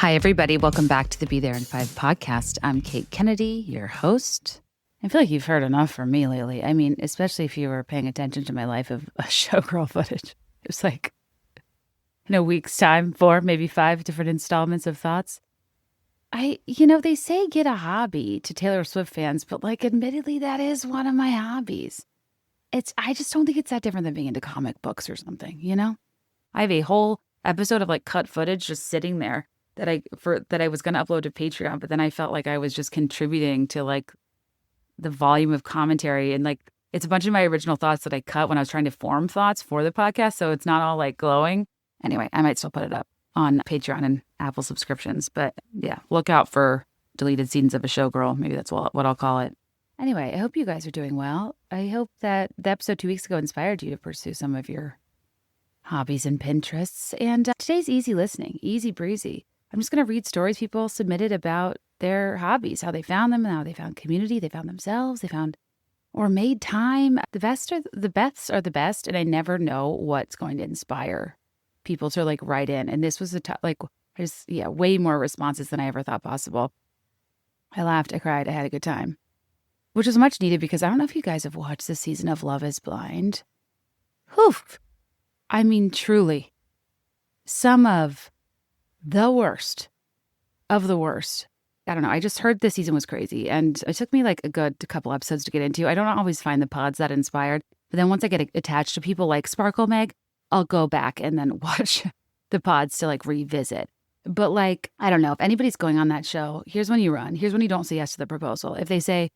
Hi, everybody. Welcome back to the Be There in 5 podcast. I'm Kate Kennedy, your host. I feel like you've heard enough from me lately. I mean, especially if you were paying attention to my life of Showgirl footage. It was like, in a week's time, 4, maybe 5 different installments of thoughts. They say get a hobby to Taylor Swift fans, but admittedly, that is one of my hobbies. I just don't think it's that different than being into comic books or something, I have a whole episode of cut footage just sitting there that I was going to upload to Patreon, but then I felt like I was just contributing to the volume of commentary, and it's a bunch of my original thoughts that I cut when I was trying to form thoughts for the podcast, so it's not all glowing. Anyway, I might still put it up on Patreon and Apple subscriptions, but yeah, look out for deleted scenes of a Showgirl. Maybe that's what I'll call it. Anyway, I hope you guys are doing well. I hope that the episode 2 weeks ago inspired you to pursue some of your hobbies and Pinterests. And today's easy listening, easy breezy. I'm just going to read stories people submitted about their hobbies, how they found them, how they found community, they found themselves, they found or made time. The best are the best, and I never know what's going to inspire people to write in. And this was way more responses than I ever thought possible. I laughed, I cried, I had a good time, which was much needed because I don't know if you guys have watched this season of Love is Blind. Oof. I mean, truly, some of the worst of the worst. I don't know. I just heard this season was crazy, and it took me a good couple episodes to get into. I don't always find the pods that inspired, but then once I get attached to people like Sparkle Meg, I'll go back and then watch the pods to revisit. But I don't know, if anybody's going on that show, here's when you run. Here's when you don't say yes to the proposal. If they say,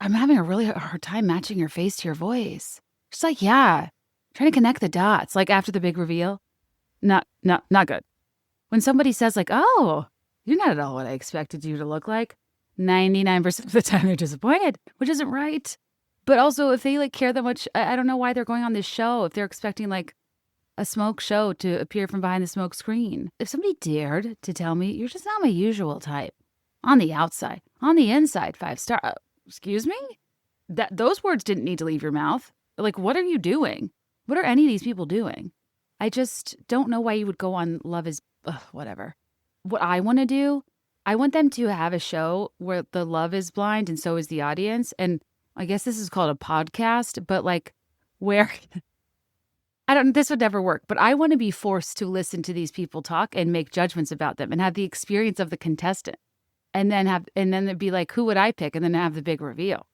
I'm having a really hard time matching your face to your voice. Just yeah, trying to connect the dots. After the big reveal, not good. When somebody says oh, you're not at all what I expected you to look like, 99% of the time they're disappointed, which isn't right. But also, if they care that much, I don't know why they're going on this show. If they're expecting a smoke show to appear from behind the smoke screen. If somebody dared to tell me you're just not my usual type, on the outside, on the inside, 5-star, excuse me? Those words didn't need to leave your mouth. What are you doing? What are any of these people doing? I just don't know why you would go on Love is whatever. What I want to do, I want them to have a show where the love is blind and so is the audience. And I guess this is called a podcast, but where this would never work, but I want to be forced to listen to these people talk and make judgments about them and have the experience of the contestant. And then it'd be who would I pick? And then have the big reveal.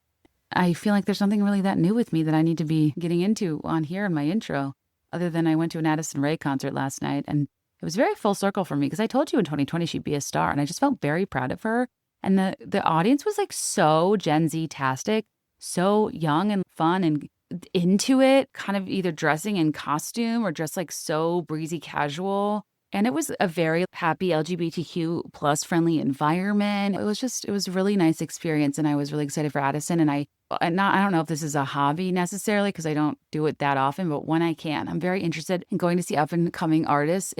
I feel like there's nothing really that new with me that I need to be getting into on here in my intro, other than I went to an Addison concert last night, and it was very full circle for me because I told you in 2020 she'd be a star, and I just felt very proud of her. And the audience was so Gen Z-tastic, so young and fun and into it, kind of either dressing in costume or just so breezy casual. And it was a very happy LGBTQ plus friendly environment. It was a really nice experience, and I was really excited for Addison. And I don't know if this is a hobby necessarily because I don't do it that often, but when I can, I'm very interested in going to see up and coming artists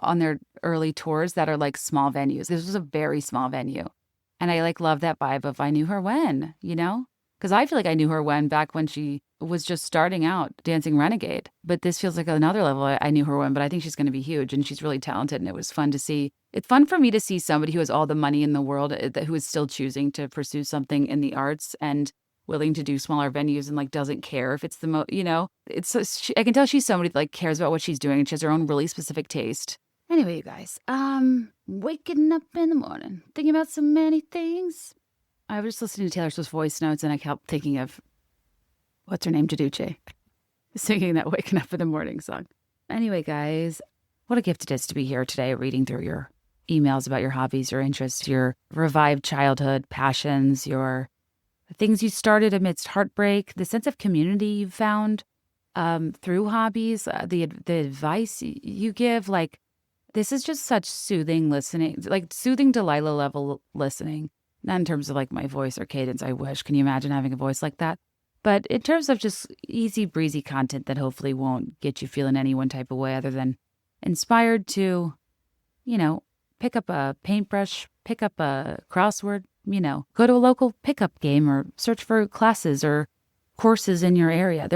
on their early tours that are small venues. This was a very small venue, and I love that vibe of I knew her when, because I feel like I knew her back when she was just starting out dancing Renegade. But this feels like another level. I knew her when, but I think she's going to be huge, and she's really talented, and it was fun to see. It's fun for me to see somebody who has all the money in the world who is still choosing to pursue something in the arts and willing to do smaller venues and doesn't care if it's I can tell she's somebody that cares about what she's doing, and she has her own really specific taste. Anyway, you guys, waking up in the morning, thinking about so many things. I was just listening to Taylor Swift's voice notes, and I kept thinking of, what's her name, Jaduce, singing that Waking Up in the Morning song. Anyway, guys, what a gift it is to be here today reading through your emails about your hobbies, your interests, your revived childhood passions, your things you started amidst heartbreak, the sense of community you've found through hobbies, the advice you give. This is just such soothing listening, soothing Delilah level listening. Not in terms of my voice or cadence, I wish. Can you imagine having a voice like that? But in terms of just easy breezy content that hopefully won't get you feeling any one type of way other than inspired to, pick up a paintbrush, pick up a crossword, go to a local pickup game or search for classes or courses in your area.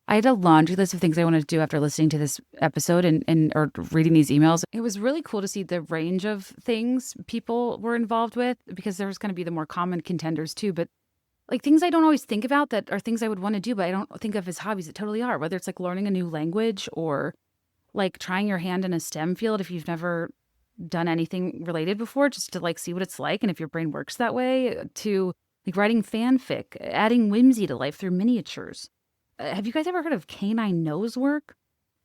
I had a laundry list of things I wanted to do after listening to this episode and or reading these emails. It was really cool to see the range of things people were involved with, because there was going to be the more common contenders too. But like things I don't always think about that are things I would want to do, but I don't think of as hobbies that totally are, whether it's like learning a new language or like trying your hand in a STEM field if you've never done anything related before, just to like see what it's like and if your brain works that way, to like writing fanfic, adding whimsy to life through miniatures. Have you guys ever heard of canine nose work?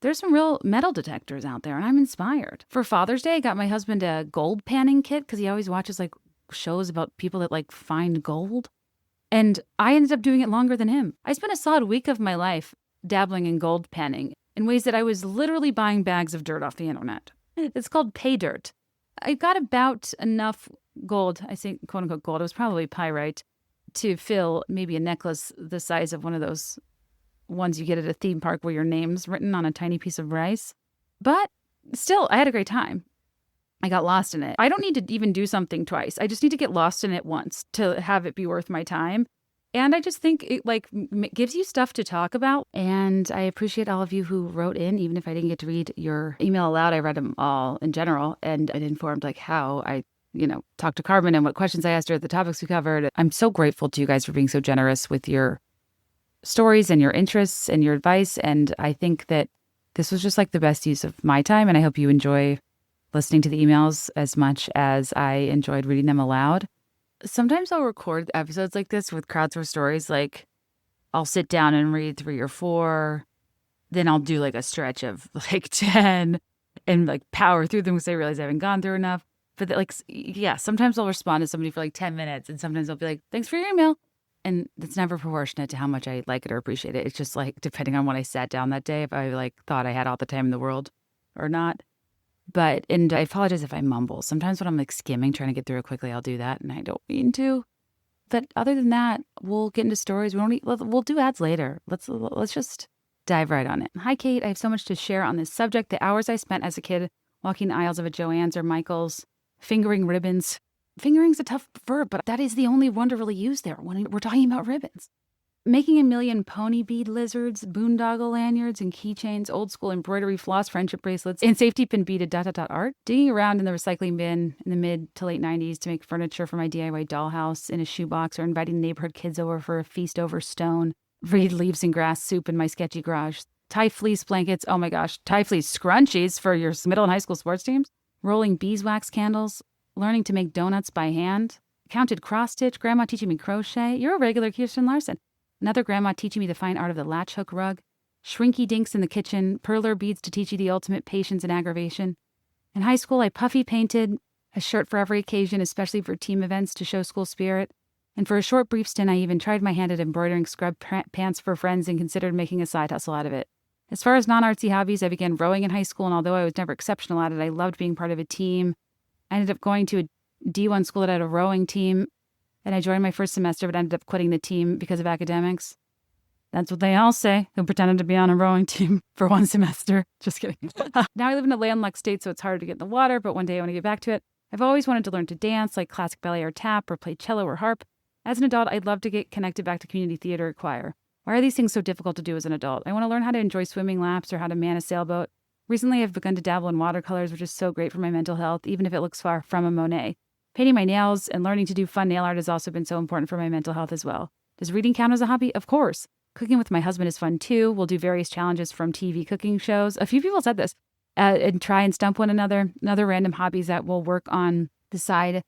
There's some real metal detectors out there, and I'm inspired. For Father's Day, I got my husband a gold panning kit because he always watches like shows about people that like find gold. And I ended up doing it longer than him. I spent a solid week of my life dabbling in gold panning in ways that I was literally buying bags of dirt off the internet. It's called pay dirt. I got about enough gold, I say quote unquote gold, it was probably pyrite, to fill maybe a necklace the size of one of those ones you get at a theme park where your name's written on a tiny piece of rice. But still, I had a great time. I got lost in it. I don't need to even do something twice. I just need to get lost in it once to have it be worth my time. And I just think it like gives you stuff to talk about. And I appreciate all of you who wrote in, even if I didn't get to read your email aloud. I read them all in general, and it informed like how I talked to Carmen and what questions I asked her, the topics we covered. I'm so grateful to you guys for being so generous with your stories and your interests and your advice. And I think that this was just like the best use of my time. And I hope you enjoy listening to the emails as much as I enjoyed reading them aloud. Sometimes I'll record episodes like this with crowdsourced stories. Like I'll sit down and read 3 or 4. Then I'll do like a stretch of like 10 and like power through them because I realize I haven't gone through enough. But sometimes I'll respond to somebody for like 10 minutes and sometimes I'll be like, thanks for your email. And it's never proportionate to how much I like it or appreciate it. It's just like depending on when I sat down that day, if I like thought I had all the time in the world or not. And I apologize if I mumble. Sometimes when I'm like skimming, trying to get through it quickly, I'll do that and I don't mean to. But other than that, we'll get into stories. We'll do ads later. Let's just dive right on it. Hi, Kate. I have so much to share on this subject. The hours I spent as a kid walking the aisles of a Joann's or Michael's, fingering ribbons. Fingering's a tough verb, but that is the only one to really use there when we're talking about ribbons. Making a million pony bead lizards, boondoggle lanyards and keychains, old school embroidery floss friendship bracelets, and safety pin beaded ... art. Digging around in the recycling bin in the mid to late 90s to make furniture for my DIY dollhouse in a shoebox, or inviting neighborhood kids over for a feast over stone. Reed leaves and grass soup in my sketchy garage. Tie fleece blankets, oh my gosh, tie fleece scrunchies for your middle and high school sports teams. Rolling beeswax candles. Learning to make donuts by hand. Counted cross-stitch. Grandma teaching me crochet. You're a regular Kirsten Larson. Another grandma teaching me the fine art of the latch hook rug. Shrinky dinks in the kitchen. Perler beads to teach you the ultimate patience and aggravation. In high school, I puffy painted a shirt for every occasion, especially for team events to show school spirit. And for a short brief stint, I even tried my hand at embroidering scrub pants for friends and considered making a side hustle out of it. As far as non-artsy hobbies, I began rowing in high school, and although I was never exceptional at it, I loved being part of a team. I ended up going to a D1 school that had a rowing team, and I joined my first semester but ended up quitting the team because of academics. That's what they all say, who pretended to be on a rowing team for one semester. Just kidding. Now I live in a landlocked state, so it's hard to get in the water, but one day I want to get back to it. I've always wanted to learn to dance, like classic ballet or tap, or play cello or harp. As an adult, I'd love to get connected back to community theater or choir. Why are these things so difficult to do as an adult? I want to learn how to enjoy swimming laps or how to man a sailboat. Recently, I've begun to dabble in watercolors, which is so great for my mental health, even if it looks far from a Monet. Painting my nails and learning to do fun nail art has also been so important for my mental health as well. Does reading count as a hobby? Of course. Cooking with my husband is fun too. We'll do various challenges from TV cooking shows. A few people said this. And try and stump one another. Another random hobbies that we'll work on the side.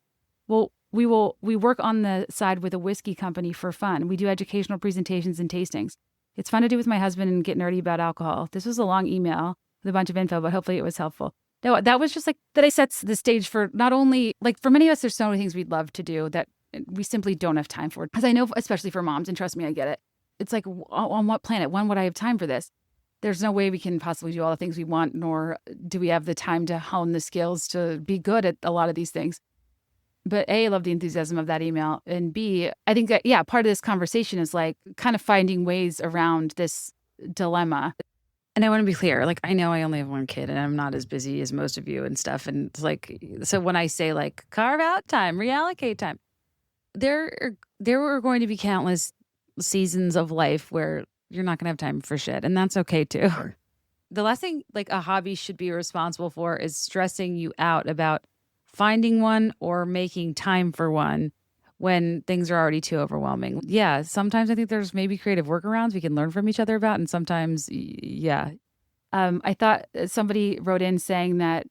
We work on the side with a whiskey company for fun. We do educational presentations and tastings. It's fun to do with my husband and get nerdy about alcohol. This was a long email with a bunch of info, but hopefully it was helpful. No, that was just like that. I set the stage for not only like for many of us, there's so many things we'd love to do that we simply don't have time for. Because I know, especially for moms, and trust me, I get it. It's like, on what planet? When would I have time for this? There's no way we can possibly do all the things we want, nor do we have the time to hone the skills to be good at a lot of these things. But A, I love the enthusiasm of that email. And B, I think that, yeah, part of this conversation is like kind of finding ways around this dilemma. And I want to be clear, like, I know I only have one kid and I'm not as busy as most of you and stuff. And it's like, so when I say like carve out time, reallocate time, there are going to be countless seasons of life where you're not going to have time for shit. And that's okay too. The last thing like a hobby should be responsible for is stressing you out about finding one or making time for one when things are already too overwhelming. Yeah, sometimes I think there's maybe creative workarounds we can learn from each other about. And sometimes, yeah. I thought somebody wrote in saying that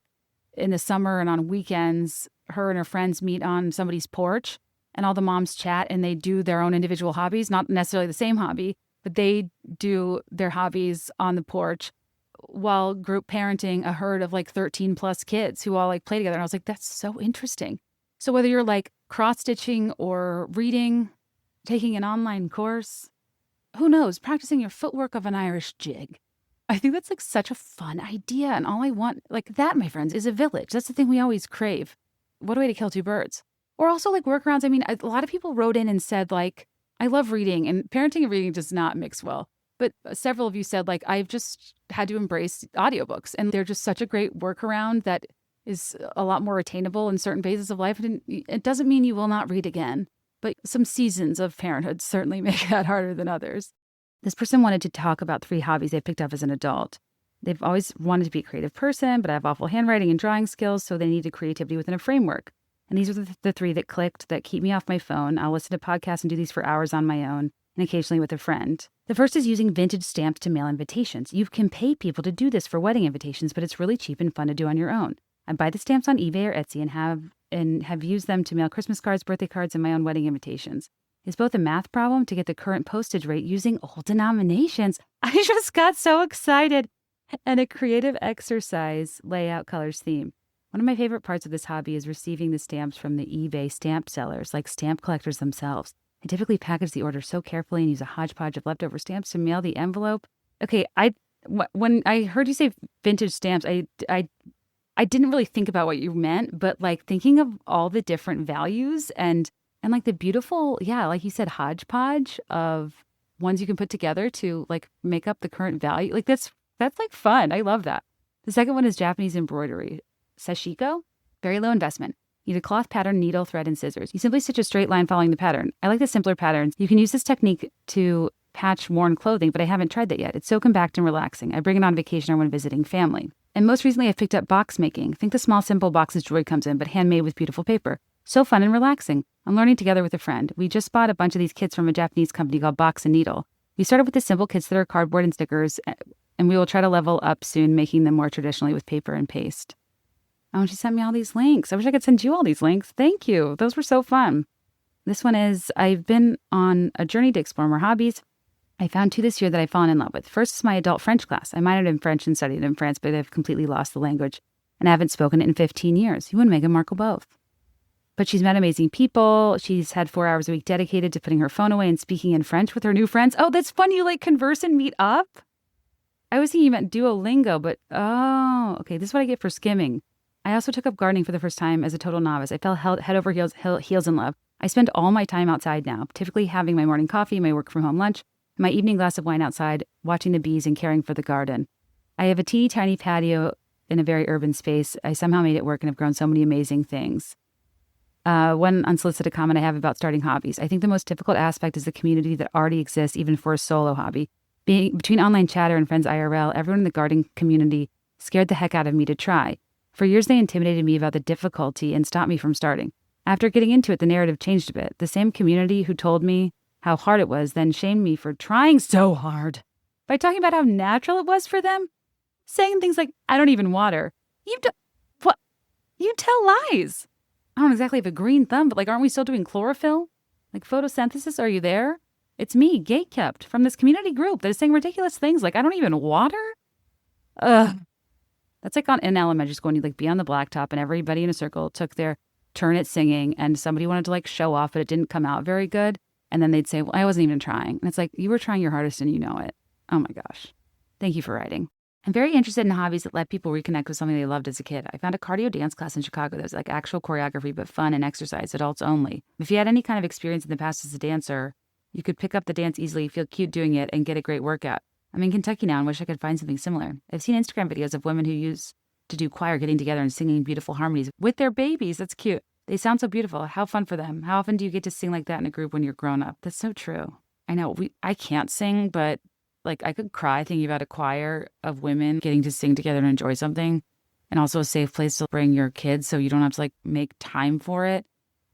in the summer and on weekends, her and her friends meet on somebody's porch and all the moms chat and they do their own individual hobbies, not necessarily the same hobby, but they do their hobbies on the porch while group parenting a herd of like 13 plus kids who all like play together. And I was like, that's so interesting. So whether you're like cross stitching or reading, taking an online course, who knows, practicing your footwork of an Irish jig. I think that's like such a fun idea. And all I want, like that, my friends, is a village. That's the thing we always crave. What a way to kill two birds. Or also like workarounds. I mean, a lot of people wrote in and said like, I love reading and parenting and reading does not mix well. But several of you said like, I've just had to embrace audiobooks and they're just such a great workaround that is a lot more attainable in certain phases of life. And it doesn't mean you will not read again, but some seasons of parenthood certainly make that harder than others. This person wanted to talk about 3 hobbies they picked up as an adult. They've always wanted to be a creative person, but I have awful handwriting and drawing skills, so they needed creativity within a framework. And these are the 3 that clicked, that keep me off my phone. I'll listen to podcasts and do these for hours on my own, and occasionally with a friend. The first is using vintage stamps to mail invitations. You can pay people to do this for wedding invitations, but it's really cheap and fun to do on your own. I buy the stamps on eBay or Etsy and have used them to mail Christmas cards, birthday cards, and my own wedding invitations. It's both a math problem to get the current postage rate using old denominations. I just got so excited. And a creative exercise, layout, colors, theme. One of my favorite parts of this hobby is receiving the stamps from the eBay stamp sellers, like stamp collectors themselves. I typically package the order so carefully and use a hodgepodge of leftover stamps to mail the envelope. Okay, when I heard you say vintage stamps, I didn't really think about what you meant, but like thinking of all the different values and like the beautiful, yeah, like you said, hodgepodge of ones you can put together to like make up the current value. Like that's like fun. I love that. The second one is Japanese embroidery. Sashiko, very low investment. You need a cloth pattern, needle, thread, and scissors. You simply stitch a straight line following the pattern. I like the simpler patterns. You can use this technique to patch worn clothing, but I haven't tried that yet. It's so compact and relaxing. I bring it on vacation or when visiting family. And most recently, I've picked up box making. Think the small, simple boxes joy comes in, but handmade with beautiful paper. So fun and relaxing. I'm learning together with a friend. We just bought a bunch of these kits from a Japanese company called Box and Needle. We started with the simple kits that are cardboard and stickers, and we will try to level up soon, making them more traditionally with paper and paste. Oh, and she sent me all these links. I wish I could send you all these links. Thank you. Those were so fun. This one is, I've been on a journey to explore more hobbies. I found 2 this year that I've fallen in love with. First is my adult French class. I minored in French and studied in France, but I've completely lost the language and I haven't spoken it in 15 years. You and Megan Markle both. But she's met amazing people. She's had 4 hours a week dedicated to putting her phone away and speaking in French with her new friends. Oh, that's fun. You like converse and meet up? I was thinking you meant Duolingo, but oh, okay. This is what I get for skimming. I also took up gardening for the first time as a total novice. I fell head over heels in love. I spend all my time outside now, typically having my morning coffee, my work from home lunch, my evening glass of wine outside, watching the bees and caring for the garden. I have a teeny tiny patio in a very urban space. I somehow made it work and have grown so many amazing things. One unsolicited comment I have about starting hobbies. I think the most difficult aspect is the community that already exists, even for a solo hobby. Being between online chatter and friends IRL, everyone in the gardening community scared the heck out of me to try. For years, they intimidated me about the difficulty and stopped me from starting. After getting into it, the narrative changed a bit. The same community who told me how hard it was then shamed me for trying so hard by talking about how natural it was for them, saying things like, I don't even water. What? You tell lies. I don't exactly have a green thumb, but like, aren't we still doing chlorophyll? Like photosynthesis, are you there? It's me, gatekept, from this community group that is saying ridiculous things like, I don't even water? Ugh. That's like in elementary school when you'd like be on the blacktop and everybody in a circle took their turn at singing and somebody wanted to like show off, but it didn't come out very good. And then they'd say, well, I wasn't even trying. And it's like, you were trying your hardest and you know it. Oh my gosh. Thank you for writing. I'm very interested in hobbies that let people reconnect with something they loved as a kid. I found a cardio dance class in Chicago that was like actual choreography, but fun and exercise, adults only. If you had any kind of experience in the past as a dancer, you could pick up the dance easily, feel cute doing it, and get a great workout. I'm in Kentucky now and wish I could find something similar. I've seen Instagram videos of women who used to do choir getting together and singing beautiful harmonies with their babies. That's cute. They sound so beautiful. How fun for them. How often do you get to sing like that in a group when you're grown up? That's so true. I know I can't sing, but Like, I could cry thinking about a choir of women getting to sing together and enjoy something, and also a safe place to bring your kids so you don't have to, like, make time for it,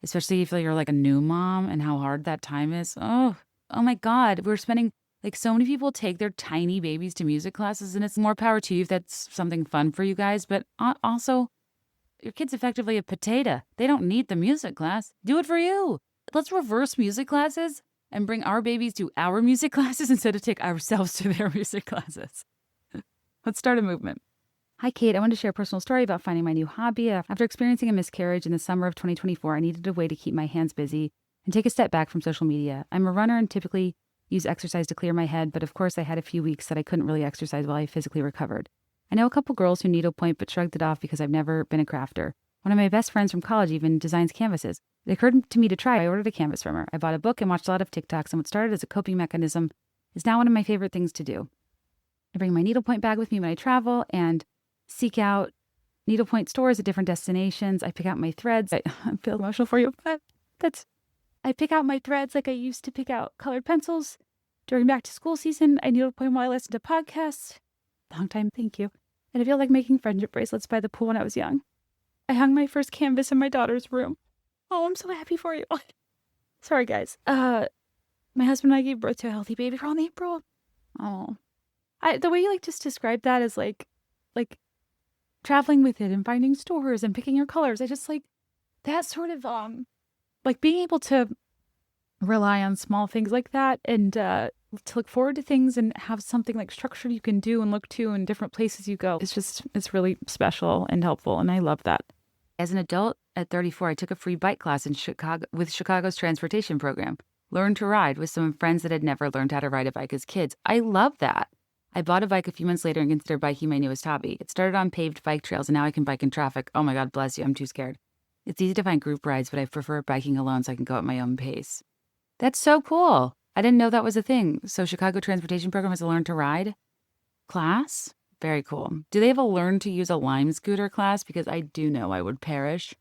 especially if you're, like, a new mom and how hard that time is. Oh my God. We're spending, like, so many people take their tiny babies to music classes, and it's more power to you if that's something fun for you guys. But also, your kid's effectively a potato. They don't need the music class. Do it for you. Let's reverse music classes and bring our babies to our music classes instead of take ourselves to their music classes. Let's start a movement. Hi, Kate. I wanted to share a personal story about finding my new hobby. After experiencing a miscarriage in the summer of 2024, I needed a way to keep my hands busy and take a step back from social media. I'm a runner and typically use exercise to clear my head, but of course I had a few weeks that I couldn't really exercise while I physically recovered. I know a couple girls who needlepoint but shrugged it off because I've never been a crafter. One of my best friends from college even designs canvases. It occurred to me to try. I ordered a canvas from her. I bought a book and watched a lot of TikToks, and what started as a coping mechanism is now one of my favorite things to do. I bring my needlepoint bag with me when I travel and seek out needlepoint stores at different destinations. I pick out my threads. I feel emotional for you, but I pick out my threads like I used to pick out colored pencils. During back to school season, I needlepoint while I listen to podcasts. Long time, thank you. And I feel like making friendship bracelets by the pool when I was young. I hung my first canvas in my daughter's room. Oh, I'm so happy for you. Sorry, guys. My husband and I gave birth to a healthy baby girl in April. Oh. The way you like just described that is like traveling with it and finding stores and picking your colors. I just like that sort of like being able to rely on small things like that and to look forward to things and have something like structured you can do and look to in different places you go. It's really special and helpful, and I love that. As an adult at 34, I took a free bike class in Chicago with Chicago's transportation program. Learned to ride with some friends that had never learned how to ride a bike as kids. I love that. I bought a bike a few months later and considered biking my newest hobby. It started on paved bike trails, and now I can bike in traffic. Oh my God, bless you. I'm too scared. It's easy to find group rides, but I prefer biking alone so I can go at my own pace. That's so cool. I didn't know that was a thing. So Chicago Transportation Program has a Learn to Ride class? Very cool. Do they have a Learn to Use a Lime scooter class? Because I do know I would perish.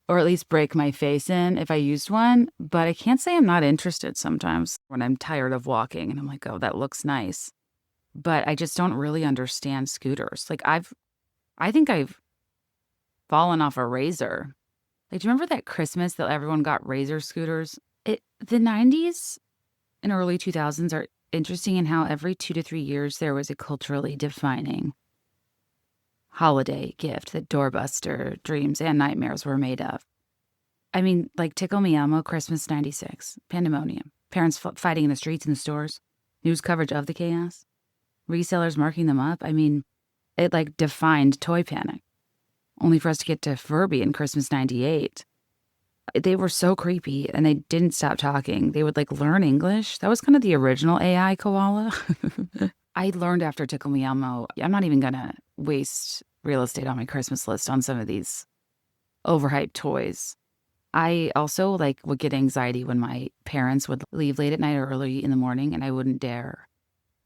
Or at least break my face in if I used one. But I can't say I'm not interested sometimes when I'm tired of walking and I'm like, oh, that looks nice. But I just don't really understand scooters. Like I think I've fallen off a razor. Like, do you remember that Christmas that everyone got razor scooters? The 90s and early 2000s are interesting in how every 2 to 3 years there was a culturally defining holiday gift that doorbuster dreams and nightmares were made of. I mean, like Tickle Me Elmo, Christmas 96, pandemonium, parents fighting in the streets and the stores, news coverage of the chaos, resellers marking them up. I mean, it like defined toy panic. Only for us to get to Furby in Christmas 98. They were so creepy and they didn't stop talking. They would like learn English. That was kind of the original AI koala. I learned after Tickle Me Elmo, I'm not even going to waste real estate on my Christmas list on some of these overhyped toys. I also like would get anxiety when my parents would leave late at night or early in the morning, and I wouldn't dare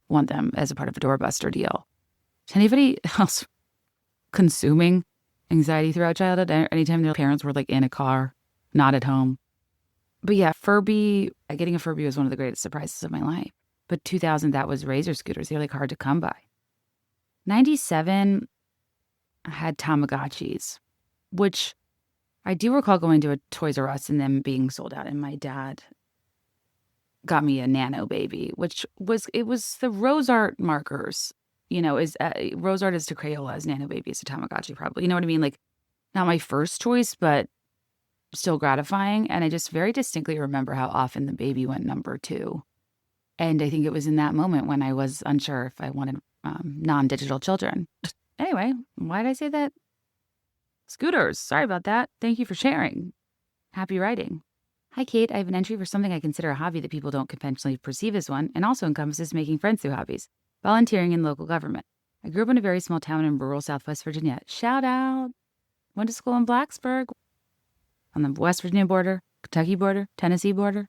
want them as a part of a doorbuster deal. Is anybody else consuming anxiety throughout childhood? Anytime their parents were like in a car, not at home. But yeah, Furby, getting a Furby was one of the greatest surprises of my life. But 2000, that was razor scooters. They're like hard to come by. 97, I had Tamagotchis, which I do recall going to a Toys R Us and them being sold out. And my dad got me a Nano Baby, which was the Rose Art markers. You know, Rose Art is to Crayola as Nano Baby is to Tamagotchi, probably. You know what I mean? Like, not my first choice, but still gratifying. And I just very distinctly remember how often the baby went number 2. And I think it was in that moment when I was unsure if I wanted non-digital children. Anyway, why did I say that? Scooters. Sorry about that. Thank you for sharing. Happy writing. Hi, Kate. I have an entry for something I consider a hobby that people don't conventionally perceive as one, and also encompasses making friends through hobbies. Volunteering in local government. I grew up in a very small town in rural Southwest Virginia. Shout out. Went to school in Blacksburg. On the West Virginia border, Kentucky border, Tennessee border,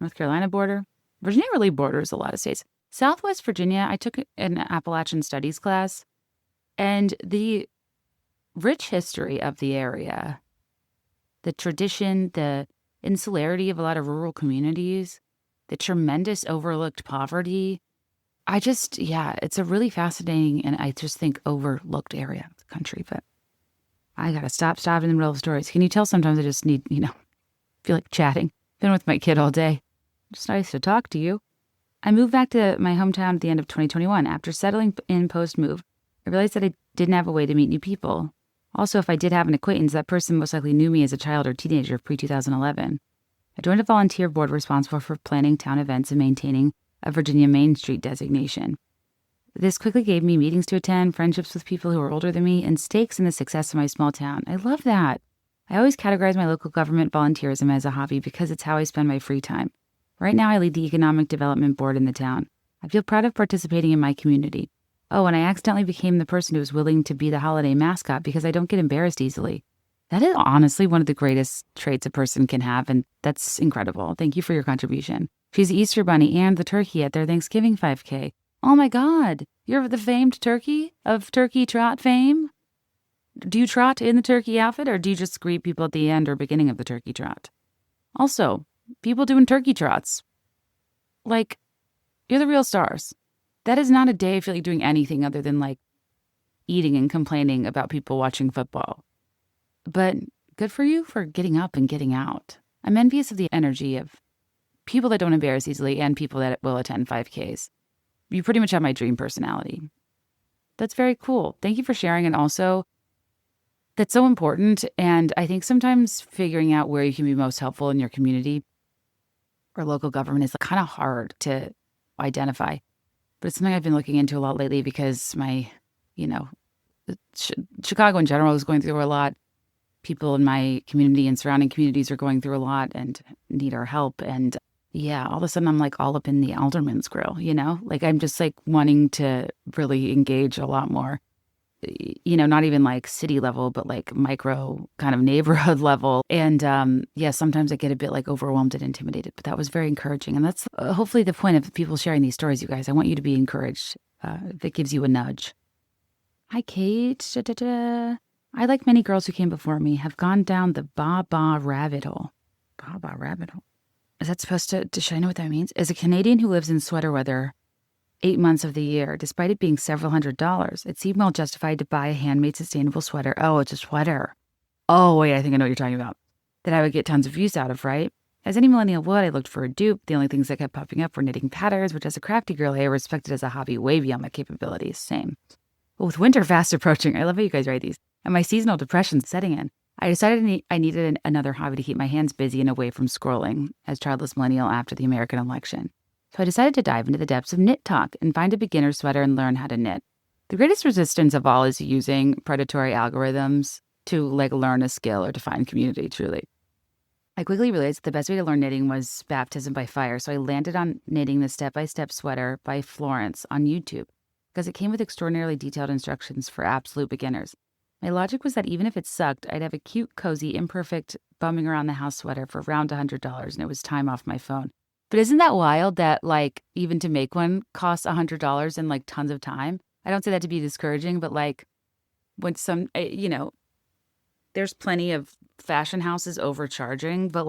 North Carolina border. Virginia really borders a lot of states. Southwest Virginia, I took an Appalachian Studies class, and the rich history of the area, the tradition, the insularity of a lot of rural communities, the tremendous overlooked poverty, it's a really fascinating and I just think overlooked area of the country. But I got to stop in the middle of stories. Can you tell sometimes I just need, feel like chatting. Been with my kid all day. Just nice to talk to you. I moved back to my hometown at the end of 2021. After settling in post-move, I realized that I didn't have a way to meet new people. Also, if I did have an acquaintance, that person most likely knew me as a child or teenager pre-2011. I joined a volunteer board responsible for planning town events and maintaining a Virginia Main Street designation. This quickly gave me meetings to attend, friendships with people who were older than me, and stakes in the success of my small town. I love that. I always categorize my local government volunteerism as a hobby because it's how I spend my free time. Right now, I lead the economic development board in the town. I feel proud of participating in my community. Oh, and I accidentally became the person who was willing to be the holiday mascot because I don't get embarrassed easily. That is honestly one of the greatest traits a person can have, and that's incredible. Thank you for your contribution. She's the Easter Bunny and the turkey at their Thanksgiving 5K. Oh my God, you're the famed turkey of turkey trot fame? Do you trot in the turkey outfit, or do you just greet people at the end or beginning of the turkey trot? Also, people doing turkey trots. Like, you're the real stars. That is not a day I feel like doing anything other than like eating and complaining about people watching football. But good for you for getting up and getting out. I'm envious of the energy of people that don't embarrass easily and people that will attend 5Ks. You pretty much have my dream personality. That's very cool. Thank you for sharing. And also, that's so important. And I think sometimes figuring out where you can be most helpful in your community or local government is kind of hard to identify. But it's something I've been looking into a lot lately because my, Chicago in general is going through a lot. People in my community and surrounding communities are going through a lot and need our help. And yeah, all of a sudden I'm like all up in the alderman's grill, Like I'm just like wanting to really engage a lot more, not even like city level, but like micro kind of neighborhood level. And sometimes I get a bit like overwhelmed and intimidated, but that was very encouraging. And that's hopefully the point of people sharing these stories, you guys. I want you to be encouraged. If it gives you a nudge. Hi, Kate. I, like many girls who came before me, have gone down the Baba rabbit hole. Baba rabbit hole. Is that supposed to, should I know what that means? As a Canadian who lives in sweater weather 8 months of the year, despite it being several $100s, it seemed well justified to buy a handmade sustainable sweater. Oh, it's a sweater. Oh, wait, I think I know what you're talking about. That I would get tons of use out of, right? As any millennial would, I looked for a dupe. The only things that kept popping up were knitting patterns, which as a crafty girl, I respected as a hobby way beyond my capabilities. Same. But with winter fast approaching, I love how you guys write these, and my seasonal depression setting in, I decided I needed another hobby to keep my hands busy and away from scrolling as childless millennial after the American election. So I decided to dive into the depths of knit talk and find a beginner sweater and learn how to knit. The greatest resistance of all is using predatory algorithms to learn a skill or to find community, truly. I quickly realized that the best way to learn knitting was baptism by fire, so I landed on knitting the step-by-step sweater by Florence on YouTube because it came with extraordinarily detailed instructions for absolute beginners. My logic was that even if it sucked, I'd have a cute, cozy, imperfect, bumming around the house sweater for around $100, and it was time off my phone. But isn't that wild that, even to make one costs $100 and, tons of time? I don't say that to be discouraging, but, when some, there's plenty of fashion houses overcharging, but,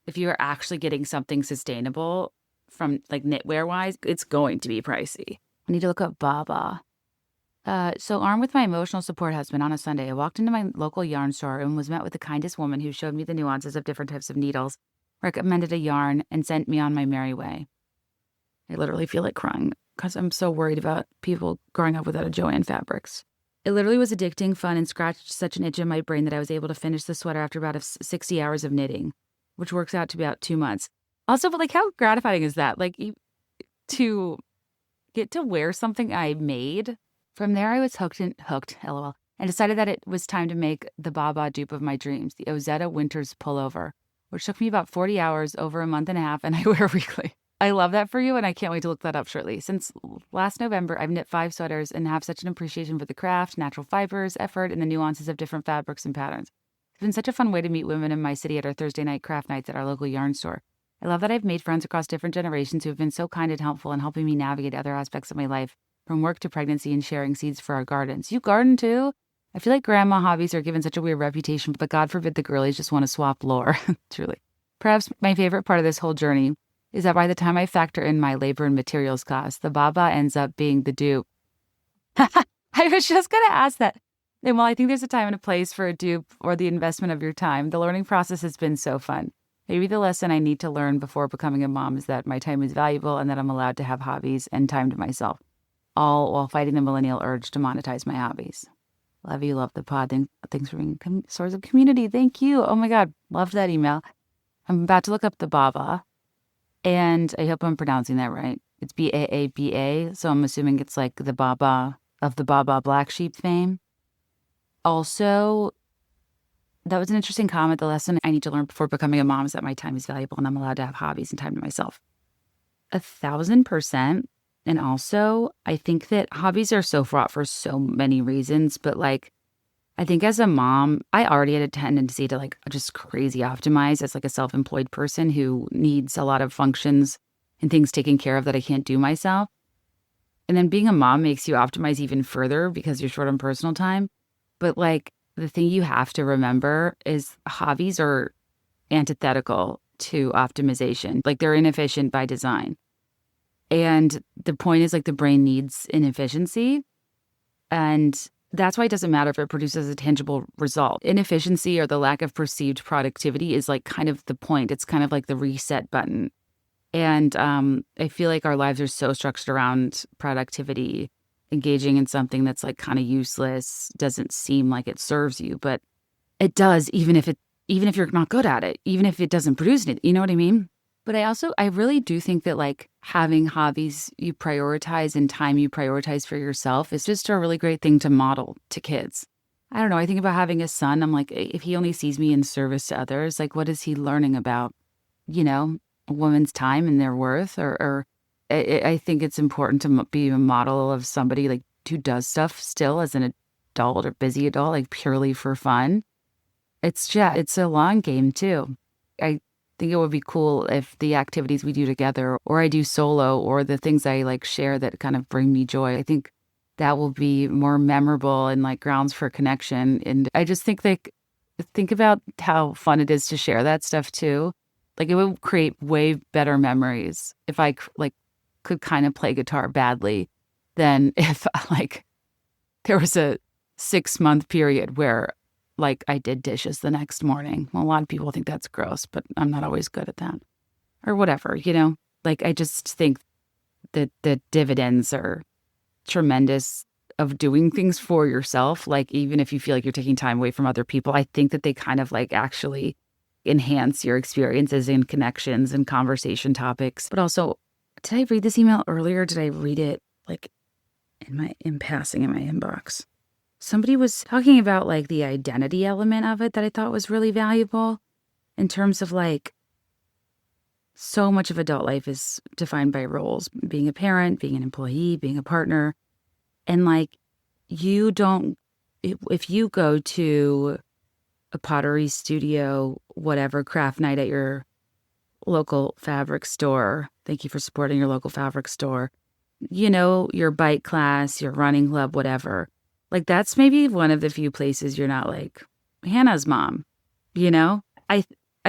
if you're actually getting something sustainable from, knitwear-wise, it's going to be pricey. I need to look up Baba. So armed with my emotional support husband on a Sunday, I walked into my local yarn store and was met with the kindest woman who showed me the nuances of different types of needles, recommended a yarn, and sent me on my merry way. I literally feel like crying because I'm so worried about people growing up without a Joanne fabrics. It literally was addicting, fun, and scratched such an itch in my brain that I was able to finish the sweater after about 60 hours of knitting, which works out to about 2 months. Also, but how gratifying is that? To get to wear something I made. From there, I was hooked, lol, and decided that it was time to make the Baba dupe of my dreams, the Ozetta Winters pullover, which took me about 40 hours over a month and a half, and I wear weekly. I love that for you, and I can't wait to look that up shortly. Since last November, I've knit 5 sweaters and have such an appreciation for the craft, natural fibers, effort, and the nuances of different fabrics and patterns. It's been such a fun way to meet women in my city at our Thursday night craft nights at our local yarn store. I love that I've made friends across different generations who have been so kind and helpful in helping me navigate other aspects of my life, from work to pregnancy and sharing seeds for our gardens. You garden too? I feel like grandma hobbies are given such a weird reputation, but God forbid the girlies just want to swap lore. Truly. Perhaps my favorite part of this whole journey is that by the time I factor in my labor and materials costs, the Baba ends up being the dupe. I was just going to ask that. And while I think there's a time and a place for a dupe or the investment of your time, the learning process has been so fun. Maybe the lesson I need to learn before becoming a mom is that my time is valuable and that I'm allowed to have hobbies and time to myself, all while fighting the millennial urge to monetize my hobbies. Love you, love the pod. Thanks for being a source of community. Thank you. Oh my God, loved that email. I'm about to look up the Baba, and I hope I'm pronouncing that right. It's Baaba, so I'm assuming it's like the Baba of the Baba Black Sheep fame. Also, that was an interesting comment. The lesson I need to learn before becoming a mom is that my time is valuable and I'm allowed to have hobbies and time to myself. 1,000%. And also, I think that hobbies are so fraught for so many reasons, but like, I think as a mom, I already had a tendency to like just crazy optimize as like a self-employed person who needs a lot of functions and things taken care of that I can't do myself. And then being a mom makes you optimize even further because you're short on personal time. But like the thing you have to remember is hobbies are antithetical to optimization. Like they're inefficient by design. And the point is like the brain needs inefficiency. And that's why it doesn't matter if it produces a tangible result. Inefficiency or the lack of perceived productivity is like kind of the point. It's kind of like the reset button. And I feel like our lives are so structured around productivity. Engaging in something that's like kind of useless doesn't seem like it serves you, but it does, even if you're not good at it, even if it doesn't produce it, you know what I mean? But I really do think that like having hobbies you prioritize and time you prioritize for yourself is just a really great thing to model to kids. I don't know. I think about having a son. I'm like, if he only sees me in service to others, like what is he learning about, a woman's time and their worth or I think it's important to be a model of somebody like who does stuff still as an adult or busy adult, like purely for fun. It's a long game too. I think it would be cool if the activities we do together or I do solo or the things I like share that kind of bring me joy, I think that will be more memorable and like grounds for connection. And I just think about how fun it is to share that stuff too. Like it would create way better memories if I like could kind of play guitar badly than if like there was a 6-month period where like I did dishes the next morning. Well, a lot of people think that's gross, but I'm not always good at that or whatever, like I just think that the dividends are tremendous of doing things for yourself. Like even if you feel like you're taking time away from other people, I think that they kind of like actually enhance your experiences and connections and conversation topics, but also did I read this email earlier? Did I read it like in passing in my inbox? Somebody was talking about like the identity element of it that I thought was really valuable in terms of like so much of adult life is defined by roles, being a parent, being an employee, being a partner. And like if you go to a pottery studio, whatever, craft night at your local fabric store. Thank you for supporting your local fabric store. Your bike class, your running club, whatever. Like that's maybe one of the few places you're not like Hannah's mom. I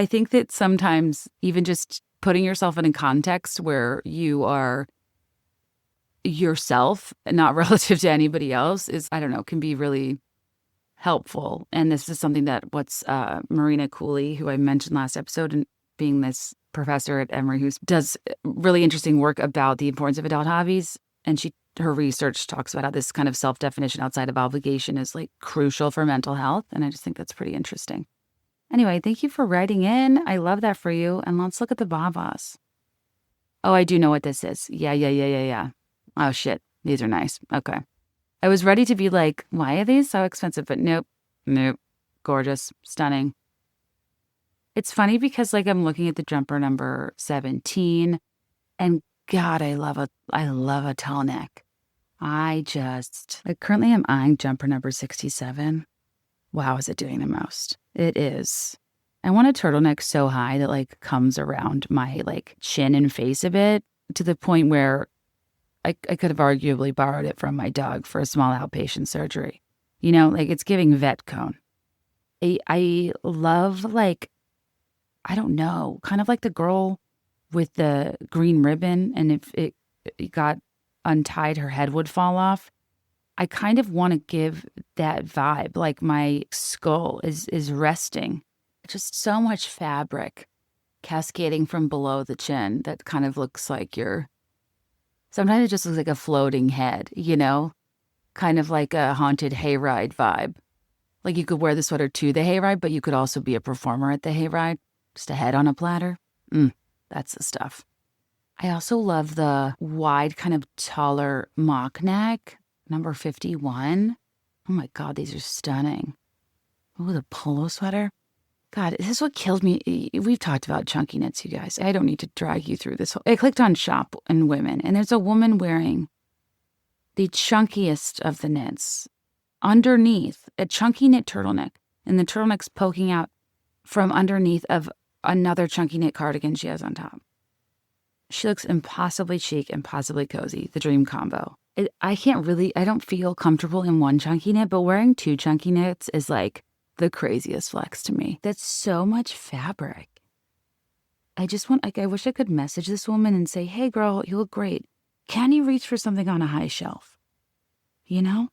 think that sometimes even just putting yourself in a context where you are yourself and not relative to anybody else is, I don't know, can be really helpful. And this is something that Marina Cooley, who I mentioned last episode, and being this professor at Emory who does really interesting work about the importance of adult hobbies. And her research talks about how this kind of self-definition outside of obligation is like crucial for mental health. And I just think that's pretty interesting. Anyway, thank you for writing in. I love that for you. And let's look at the Babas. Oh, I do know what this is. Yeah. Oh, shit. These are nice. Okay. I was ready to be like, why are these so expensive? But nope. Gorgeous. Stunning. It's funny because like I'm looking at the jumper number 17 and God, I love a tall neck. I currently am eyeing jumper number 67. Wow, is it doing the most? It is. I want a turtleneck so high that like comes around my like chin and face a bit to the point where I could have arguably borrowed it from my dog for a small outpatient surgery. Like it's giving vet cone. I love like, I don't know, kind of like the girl with the green ribbon, and if it got untied, her head would fall off. I kind of want to give that vibe, like my skull is resting. Just so much fabric cascading from below the chin that kind of looks like sometimes it just looks like a floating head, kind of like a haunted hayride vibe. Like you could wear the sweater to the hayride, but you could also be a performer at the hayride. Just a head on a platter. That's the stuff. I also love the wide, kind of taller mock neck, number 51. Oh my God, these are stunning. Oh, the polo sweater. God, this is what killed me. We've talked about chunky knits, you guys. I don't need to drag you through this. I clicked on shop and women, and there's a woman wearing the chunkiest of the knits. Underneath, a chunky knit turtleneck, and the turtleneck's poking out from underneath of another chunky knit cardigan she has on top. She looks impossibly chic and possibly cozy, the dream combo. I don't feel comfortable in one chunky knit, but wearing two chunky knits is like the craziest flex to me. That's so much fabric. I wish I could message this woman and say, hey girl, you look great. Can you reach for something on a high shelf? Oh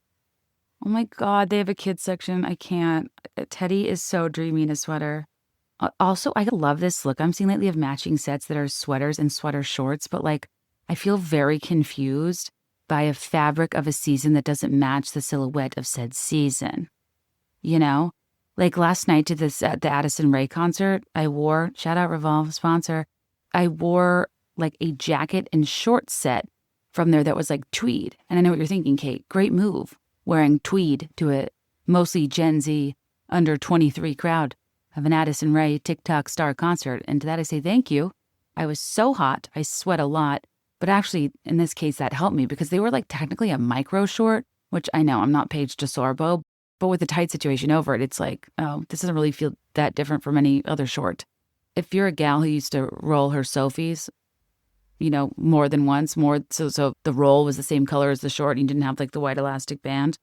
my God, they have a kids section. I can't. Teddy is so dreamy in a sweater. Also, I love this look I'm seeing lately of matching sets that are sweaters and sweater shorts, but I feel very confused by a fabric of a season that doesn't match the silhouette of said season. Like last night at the Addison Rae concert, I wore, shout out Revolve sponsor, I wore like a jacket and short set from there that was like tweed. And I know what you're thinking, Kate. Great move, wearing tweed to a mostly Gen Z under 23 crowd of an Addison Rae TikTok star concert. And to that I say thank you. I was so hot. I sweat a lot. But actually, in this case, that helped me because they were like technically a micro short, which I know I'm not Paige DeSorbo, but with the tight situation over it, it's like, oh, this doesn't really feel that different from any other short. If you're a gal who used to roll her Sophies, more than once, so the roll was the same color as the short and you didn't have like the white elastic band,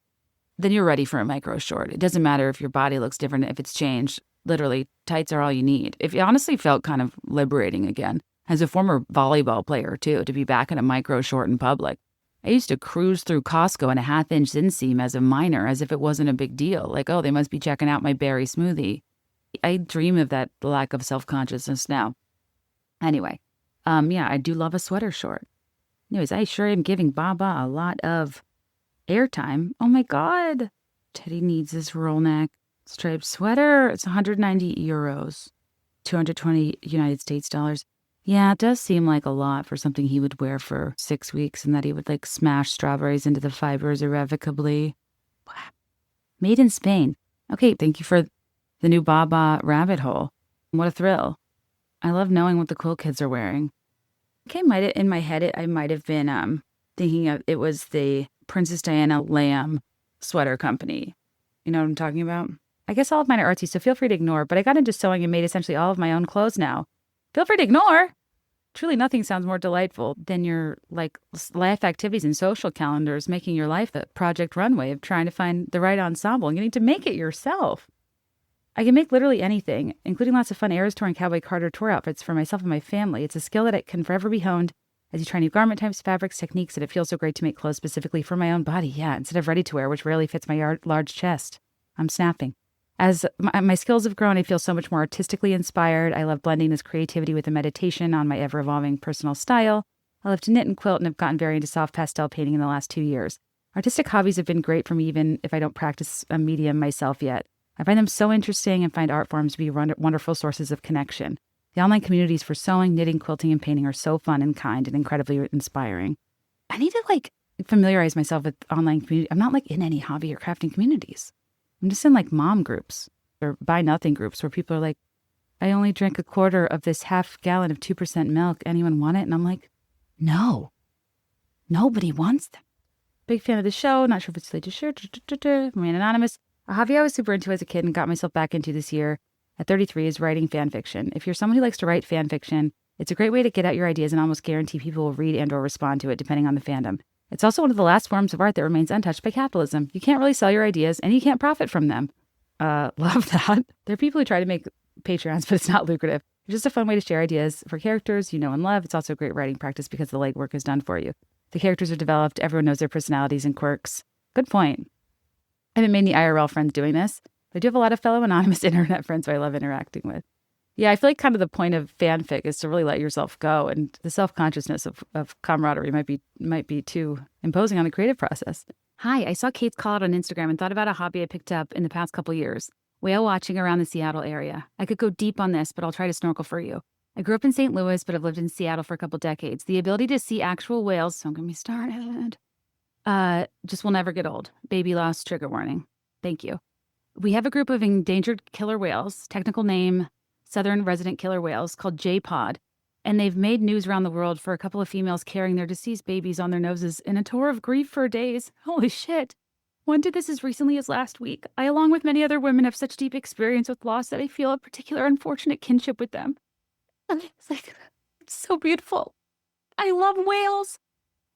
then you're ready for a micro short. It doesn't matter if your body looks different, if it's changed. Literally, tights are all you need. It honestly felt kind of liberating again. As a former volleyball player, too, to be back in a micro short in public. I used to cruise through Costco in a half-inch inseam as a minor, as if it wasn't a big deal. Like, oh, they must be checking out my berry smoothie. I dream of that lack of self-consciousness now. Anyway, I do love a sweater short. Anyways, I sure am giving Baba a lot of airtime. Oh my God. Teddy needs this roll neck striped sweater. It's 190 euros, 220 United States dollars. Yeah, it does seem like a lot for something he would wear for 6 weeks and that he would like smash strawberries into the fibers irrevocably. Wow. Made in Spain. Okay, thank you for the new Baba rabbit hole. What a thrill. I love knowing what the cool kids are wearing. Okay, in my head, I might have been thinking of, it was the Princess Diana Lamb sweater company. You know what I'm talking about? I guess all of mine are artsy, so feel free to ignore, but I got into sewing and made essentially all of my own clothes now. Feel free to ignore. Truly nothing sounds more delightful than your life activities and social calendars making your life a project runway of trying to find the right ensemble and getting to make it yourself. I can make literally anything, including lots of fun Eras Tour and Cowboy Carter tour outfits for myself and my family. It's a skill that it can forever be honed as you try new garment types, fabrics, techniques, and it feels so great to make clothes specifically for my own body. Yeah, instead of ready to wear, which rarely fits my large chest. I'm snapping. As my skills have grown, I feel so much more artistically inspired. I love blending this creativity with a meditation on my ever-evolving personal style. I love to knit and quilt and have gotten very into soft pastel painting in the last 2 years. Artistic hobbies have been great for me even if I don't practice a medium myself yet. I find them so interesting and find art forms to be wonderful sources of connection. The online communities for sewing, knitting, quilting, and painting are so fun and kind and incredibly inspiring. I need to familiarize myself with online community. I'm not in any hobby or crafting communities. I'm just in mom groups or buy nothing groups where people are like, I only drank a quarter of this half gallon of 2% milk. Anyone want it? And I'm like, no, nobody wants them. Big fan of the show. Not sure if it's related to share. Remain anonymous. A hobby I was super into as a kid and got myself back into this year at 33 is writing fan fiction. If you're someone who likes to write fan fiction, it's a great way to get out your ideas and almost guarantee people will read and or respond to it depending on the fandom. It's also one of the last forms of art that remains untouched by capitalism. You can't really sell your ideas and you can't profit from them. Love that. There are people who try to make Patreons, but it's not lucrative. It's just a fun way to share ideas for characters you know and love. It's also a great writing practice because the legwork is done for you. The characters are developed. Everyone knows their personalities and quirks. Good point. I haven't made any IRL friends doing this, but I do have a lot of fellow anonymous internet friends who I love interacting with. Yeah, I feel like kind of the point of fanfic is to really let yourself go, and the self-consciousness of camaraderie might be too imposing on the creative process. Hi, I saw Kate's call out on Instagram and thought about a hobby I picked up in the past couple years. Whale watching around the Seattle area. I could go deep on this, but I'll try to snorkel for you. I grew up in St. Louis, but I've lived in Seattle for a couple decades. The ability to see actual whales, don't get me started, just will never get old. Baby loss, trigger warning. Thank you. We have a group of endangered killer whales, technical name, Southern resident killer whales, called J-Pod, and they've made news around the world for a couple of females carrying their deceased babies on their noses in a tour of grief for days. Holy shit. One did this as recently as last week. I, along with many other women, have such deep experience with loss that I feel a particular unfortunate kinship with them. And it's so beautiful. I love whales.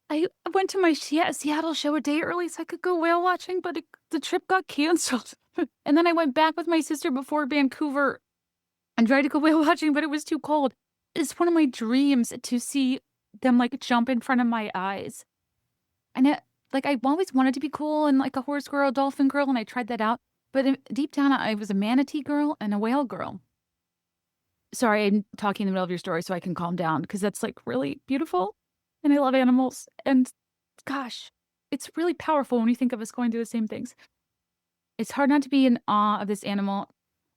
I went to my Seattle show a day early so I could go whale watching, but the trip got canceled. And then I went back with my sister before Vancouver and tried to go whale watching, but it was too cold. It's one of my dreams to see them jump in front of my eyes. And I've always wanted to be cool and like a horse girl, dolphin girl, and I tried that out. But deep down, I was a manatee girl and a whale girl. Sorry, I'm talking in the middle of your story so I can calm down because that's really beautiful. And I love animals. And gosh, it's really powerful when you think of us going through the same things. It's hard not to be in awe of this animal.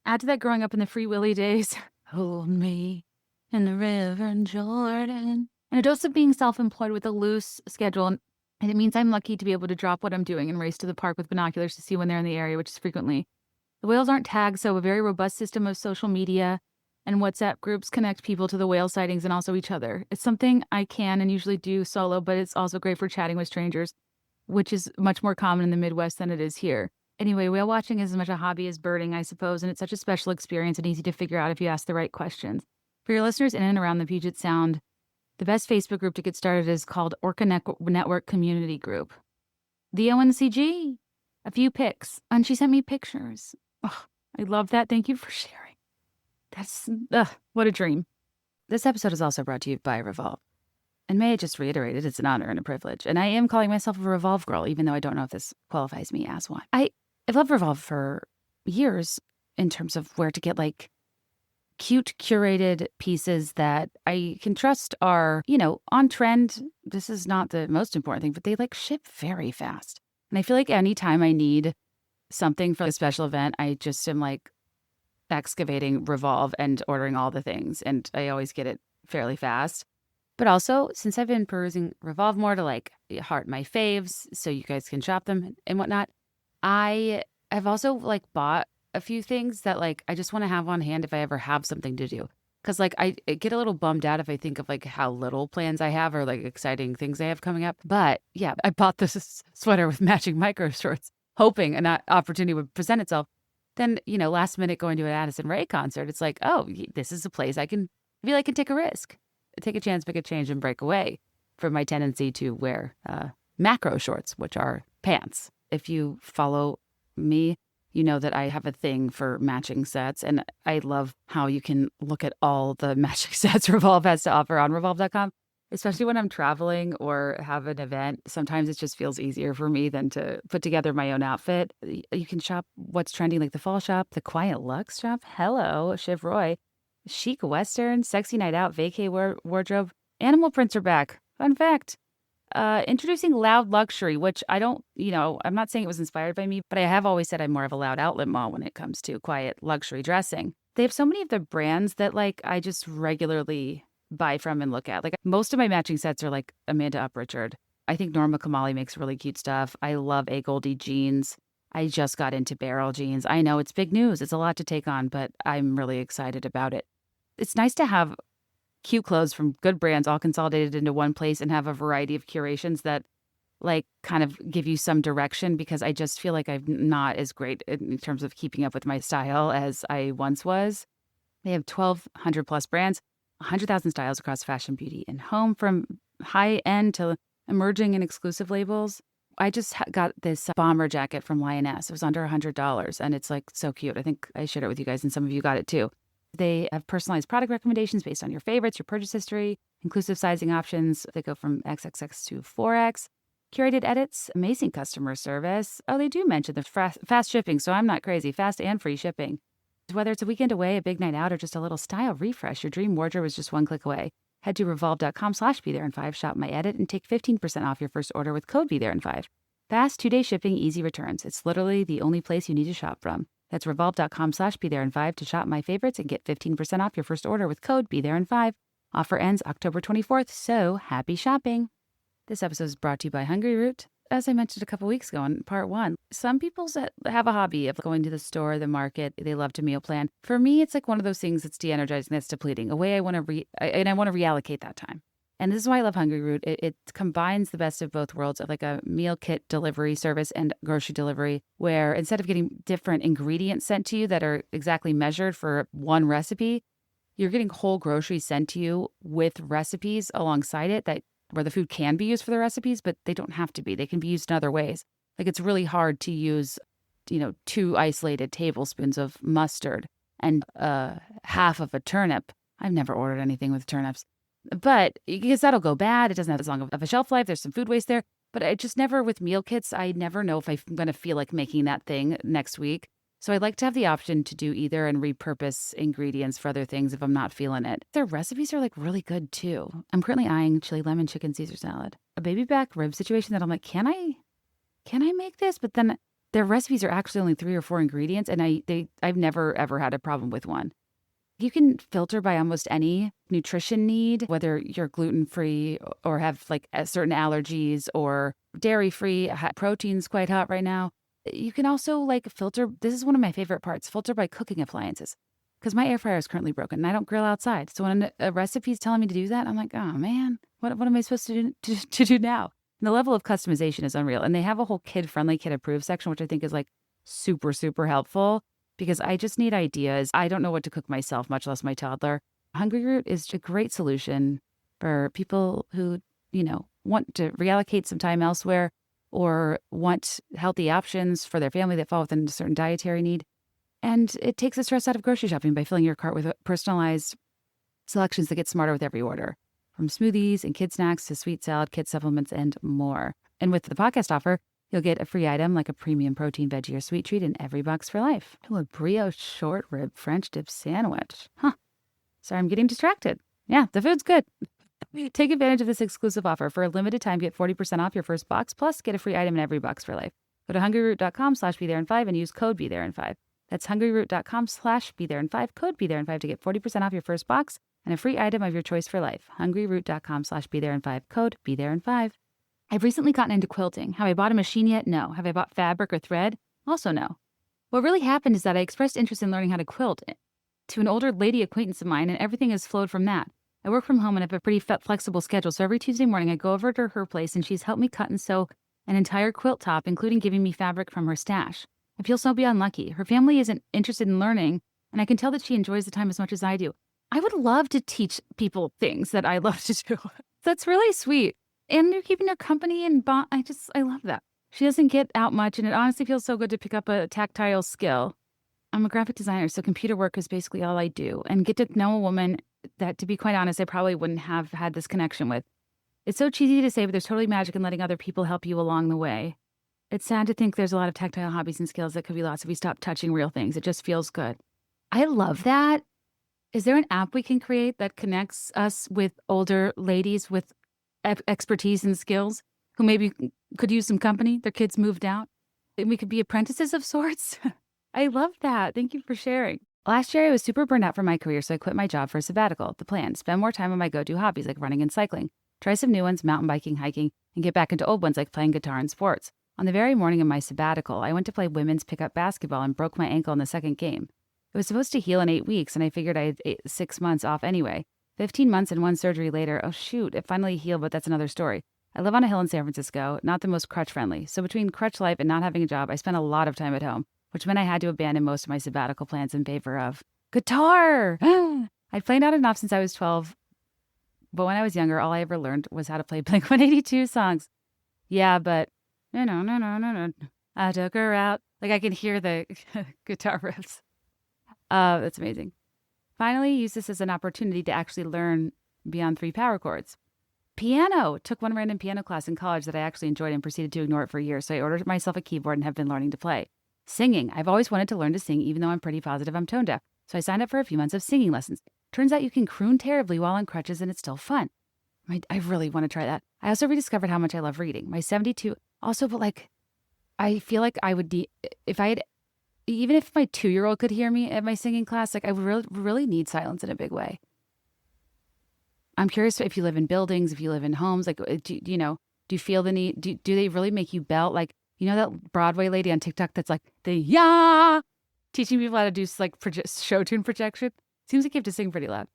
Add to that growing up in the Free Willy days. Hold me in the river Jordan. And a dose of being self-employed with a loose schedule. And it means I'm lucky to be able to drop what I'm doing and race to the park with binoculars to see when they're in the area, which is frequently. The whales aren't tagged, so a very robust system of social media and WhatsApp groups connect people to the whale sightings and also each other. It's something I can and usually do solo, but it's also great for chatting with strangers, which is much more common in the Midwest than it is here. Anyway, whale watching is as much a hobby as birding, I suppose, and it's such a special experience and easy to figure out if you ask the right questions. For your listeners in and around the Puget Sound, the best Facebook group to get started is called Orca Network Community Group. The ONCG. A few pics. And she sent me pictures. Oh, I love that. Thank you for sharing. That's, what a dream. This episode is also brought to you by Revolve. And may I just reiterate it, it's an honor and a privilege. And I am calling myself a Revolve girl, even though I don't know if this qualifies me as one. I've loved Revolve for years in terms of where to get cute curated pieces that I can trust are, on trend. This is not the most important thing, but they ship very fast. And I feel like anytime I need something for a special event, I just am excavating Revolve and ordering all the things. And I always get it fairly fast. But also, since I've been perusing Revolve more to heart my faves so you guys can shop them and whatnot, I have also bought a few things that I just want to have on hand if I ever have something to do. Because I get a little bummed out if I think of how little plans I have or exciting things I have coming up. But yeah, I bought this sweater with matching micro shorts, hoping an opportunity would present itself. Then, last minute going to an Addison Rae concert, it's oh, this is a place I can feel I can take a risk, take a chance, make a change, and break away from my tendency to wear macro shorts, which are pants. If you follow me, you know that I have a thing for matching sets, and I love how you can look at all the matching sets Revolve has to offer on Revolve.com, especially when I'm traveling or have an event. Sometimes it just feels easier for me than to put together my own outfit. You can shop what's trending, the fall shop, the quiet luxe shop, hello, Shiv Roy, chic western, sexy night out, vacay wardrobe, animal prints are back. Fun fact. Introducing loud luxury, which I don't, I'm not saying it was inspired by me, but I have always said I'm more of a loud outlet mall when it comes to quiet luxury dressing. They have so many of the brands that I just regularly buy from and look at. Most of my matching sets are Amanda Uprichard. I think Norma Kamali makes really cute stuff. I love A. Goldie jeans. I just got into barrel jeans. I know it's big news. It's a lot to take on, but I'm really excited about it. It's nice to have cute clothes from good brands all consolidated into one place and have a variety of curations that kind of give you some direction, because I just feel I'm not as great in terms of keeping up with my style as I once was. They have 1,200 plus brands, 100,000 styles across fashion, beauty, and home, from high end to emerging and exclusive labels. I just got this bomber jacket from Lioness. It was under $100 and it's so cute. I think I shared it with you guys and some of you got it too. They have personalized product recommendations based on your favorites, your purchase history, inclusive sizing options that go from XXX to 4X, curated edits, amazing customer service. Oh, they do mention the fast shipping, so I'm not crazy. Fast and free shipping. Whether it's a weekend away, a big night out, or just a little style refresh, your dream wardrobe is just one click away. Head to revolve.com/BeThereIn5, shop my edit, and take 15% off your first order with code BeThereIn5. Fast 2-day shipping, easy returns. It's literally the only place you need to shop from. That's revolve.com/BeThereIn5 to shop my favorites and get 15% off your first order with code BeThereIn5. Offer ends October 24th, so happy shopping. This episode is brought to you by Hungry Root. As I mentioned a couple weeks ago in part 1, some people have a hobby of going to the store, the market. They love to meal plan. For me, it's like one of those things that's de-energizing, that's depleting. A way I want to reallocate that time. And this is why I love Hungry Root. It combines the best of both worlds of like a meal kit delivery service and grocery delivery, where instead of getting different ingredients sent to you that are exactly measured for one recipe, you're getting whole groceries sent to you with recipes alongside it where the food can be used for the recipes, but they don't have to be. They can be used in other ways. Like it's really hard to use, 2 isolated tablespoons of mustard and half of a turnip. I've never ordered anything with turnips. But because that'll go bad, it doesn't have as long of a shelf life. There's some food waste there. But I just never, with meal kits, I never know if I'm going to feel like making that thing next week. So I like to have the option to do either and repurpose ingredients for other things if I'm not feeling it. Their recipes are like really good too. I'm currently eyeing chili lemon chicken Caesar salad, a baby back rib situation that I'm like, can I make this? But then their recipes are actually only 3 or 4 ingredients, and I've never ever had a problem with one. You can filter by almost any nutrition need, whether you're gluten-free or have like certain allergies or dairy-free. Protein's quite hot right now. You can also like filter. This is one of my favorite parts, filter by cooking appliances. Because my air fryer is currently broken and I don't grill outside. So when a recipe's telling me to do that, I'm like, oh man, what am I supposed to do now? And the level of customization is unreal. And they have a whole kid-friendly, kid-approved section, which I think is like super, super helpful. Because I just need ideas. I don't know what to cook myself, much less my toddler. Hungry Root is a great solution for people who, want to reallocate some time elsewhere or want healthy options for their family that fall within a certain dietary need. And it takes the stress out of grocery shopping by filling your cart with personalized selections that get smarter with every order. From smoothies and kid snacks to sweet salad, kid supplements, and more. And with the podcast offer, you'll get a free item like a premium protein veggie or sweet treat in every box for life. Oh, a brioche short rib French dip sandwich. Sorry, I'm getting distracted. Yeah, the food's good. Take advantage of this exclusive offer. For a limited time, get 40% off your first box, plus get a free item in every box for life. Go to hungryroot.com/BeThereIn5 and use code BeThereIn5. That's hungryroot.com/BeThereIn5, code BeThereIn5 to get 40% off your first box and a free item of your choice for life. hungryroot.com/BeThereIn5, code BeThereIn5. I've recently gotten into quilting. Have I bought a machine yet? No. Have I bought fabric or thread? Also no. What really happened is that I expressed interest in learning how to quilt to an older lady acquaintance of mine, and everything has flowed from that. I work from home and have a pretty flexible schedule, so every Tuesday morning I go over to her place and she's helped me cut and sew an entire quilt top, including giving me fabric from her stash. I feel so beyond lucky. Her family isn't interested in learning, and I can tell that she enjoys the time as much as I do. I would love to teach people things that I love to do. That's really sweet. And you're keeping her company and I love that. She doesn't get out much, and it honestly feels so good to pick up a tactile skill. I'm a graphic designer, so computer work is basically all I do, and get to know a woman that, to be quite honest, I probably wouldn't have had this connection with. It's so cheesy to say, but there's totally magic in letting other people help you along the way. It's sad to think there's a lot of tactile hobbies and skills that could be lost if we stop touching real things. It just feels good. I love that. Is there an app we can create that connects us with older ladies with expertise and skills who maybe could use some company? Their kids moved out. And we could be apprentices of sorts. I love that. Thank you for sharing. Last year, I was super burned out from my career, so I quit my job for a sabbatical. The plan: spend more time on my go-to hobbies like running and cycling, try some new ones, mountain biking, hiking, and get back into old ones like playing guitar and sports. On the very morning of my sabbatical, I went to play women's pickup basketball and broke my ankle in the second game. It was supposed to heal in 8 weeks, and I figured I had 6 months off anyway. 15 months and 1 surgery later, oh shoot, it finally healed, but that's another story. I live on a hill in San Francisco, not the most crutch-friendly. So between crutch life and not having a job, I spent a lot of time at home, which meant I had to abandon most of my sabbatical plans in favor of guitar. I'd played on and off since I was 12, but when I was younger, all I ever learned was how to play Blink-182 songs. Yeah, but no. I took her out. Like I can hear the guitar riffs. That's amazing. Finally, use this as an opportunity to actually learn beyond 3 power chords. Piano! Took one random piano class in college that I actually enjoyed and proceeded to ignore it for years, so I ordered myself a keyboard and have been learning to play. Singing. I've always wanted to learn to sing, even though I'm pretty positive I'm tone deaf, so I signed up for a few months of singing lessons. Turns out you can croon terribly while on crutches and it's still fun. I really want to try that. I also rediscovered how much I love reading. My 72... Also, but like, I feel like I would need... If I had... Even if my 2-year-old could hear me at my singing class, like I would really need silence in a big way. I'm curious if you live in buildings, if you live in homes, like, do you feel the need? Do they really make you belt? Like, you know that Broadway lady on TikTok that's like, teaching people how to do like show tune projection? Seems like you have to sing pretty loud.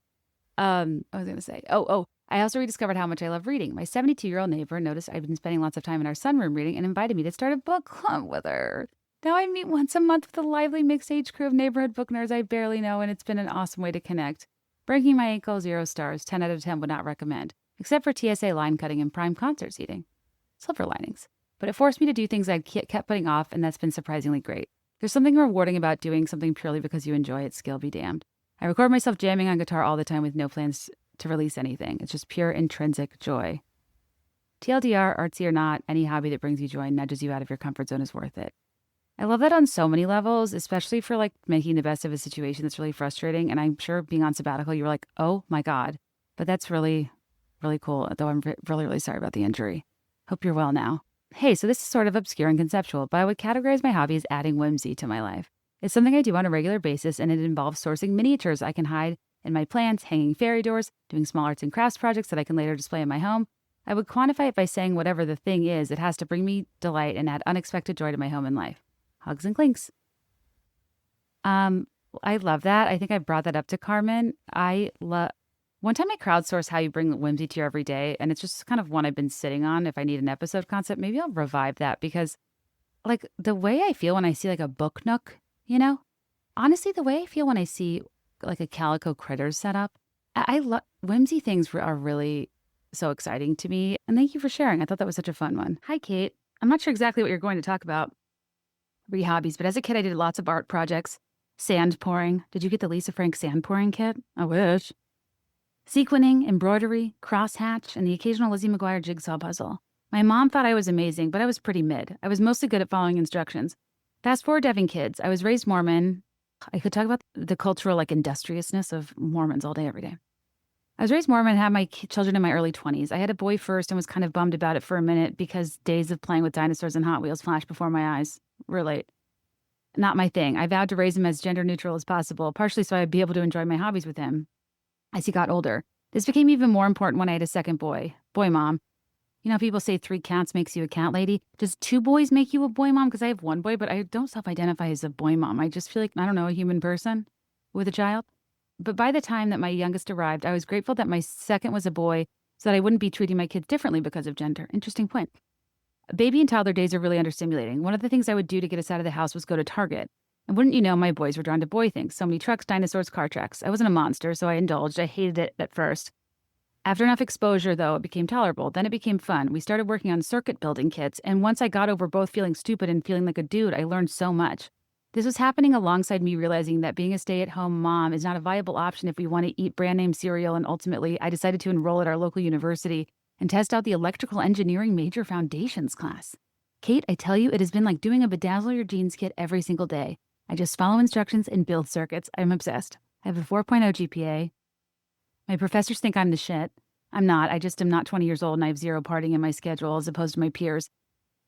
I was going to say, I also rediscovered how much I love reading. My 72-year-old neighbor noticed I've been spending lots of time in our sunroom reading and invited me to start a book club with her. Now I meet once a month with a lively mixed age crew of neighborhood book nerds I barely know, and it's been an awesome way to connect. Breaking my ankle, 0 stars, 10 out of 10 would not recommend, except for TSA line cutting and prime concert seating. Silver linings. But it forced me to do things I kept putting off, and that's been surprisingly great. There's something rewarding about doing something purely because you enjoy it, skill be damned. I record myself jamming on guitar all the time with no plans to release anything. It's just pure intrinsic joy. TLDR, artsy or not, any hobby that brings you joy and nudges you out of your comfort zone is worth it. I love that on so many levels, especially for like making the best of a situation that's really frustrating. And I'm sure being on sabbatical, you were like, oh my God. But that's really, really cool. Though I'm really, really sorry about the injury. Hope you're well now. Hey, so this is sort of obscure and conceptual, but I would categorize my hobby as adding whimsy to my life. It's something I do on a regular basis, and it involves sourcing miniatures I can hide in my plants, hanging fairy doors, doing small arts and crafts projects that I can later display in my home. I would quantify it by saying whatever the thing is, it has to bring me delight and add unexpected joy to my home and life. Hugs and clinks. I love that. I think I brought that up to Carmen. One time I crowdsourced how you bring whimsy to your everyday, and it's just kind of one I've been sitting on. If I need an episode concept, maybe I'll revive that because like the way I feel when I see like a book nook, honestly, the way I feel when I see like a calico critters set up, I love whimsy things are really so exciting to me. And thank you for sharing. I thought that was such a fun one. Hi, Kate. I'm not sure exactly what you're going to talk about. Hobbies, but as a kid, I did lots of art projects. Sand pouring. Did you get the Lisa Frank sand pouring kit? I wish. Sequining, embroidery, crosshatch, and the occasional Lizzie McGuire jigsaw puzzle. My mom thought I was amazing, but I was pretty mid. I was mostly good at following instructions. Fast forward to having kids. I was raised Mormon. I could talk about the cultural industriousness of Mormons all day, every day. I was raised Mormon and had my children in my early 20s. I had a boy first and was kind of bummed about it for a minute because days of playing with dinosaurs and Hot Wheels flashed before my eyes. Relate. Not my thing. I vowed to raise him as gender neutral as possible, partially so I'd be able to enjoy my hobbies with him. As he got older, this became even more important when I had a second boy. Boy mom. People say 3 cats makes you a cat lady. Does 2 boys make you a boy mom? Because I have 1 boy, but I don't self-identify as a boy mom. I just feel like, a human person with a child. But by the time that my youngest arrived, I was grateful that my second was a boy so that I wouldn't be treating my kids differently because of gender. Interesting point. Baby and toddler days are really understimulating. One of the things I would do to get us out of the house was go to Target. And wouldn't you know, my boys were drawn to boy things. So many trucks, dinosaurs, car tracks. I wasn't a monster, so I indulged. I hated it at first. After enough exposure, though, it became tolerable. Then it became fun. We started working on circuit building kits. And once I got over both feeling stupid and feeling like a dude, I learned so much. This was happening alongside me realizing that being a stay-at-home mom is not a viable option if we want to eat brand name cereal. And ultimately, I decided to enroll at our local university and test out the electrical engineering major foundations class. Kate, I tell you, it has been like doing a bedazzle your jeans kit every single day. I just follow instructions and build circuits. I'm obsessed. I have a 4.0 GPA. My professors think I'm the shit. I'm not. I just am not 20 years old and I have 0 partying in my schedule as opposed to my peers.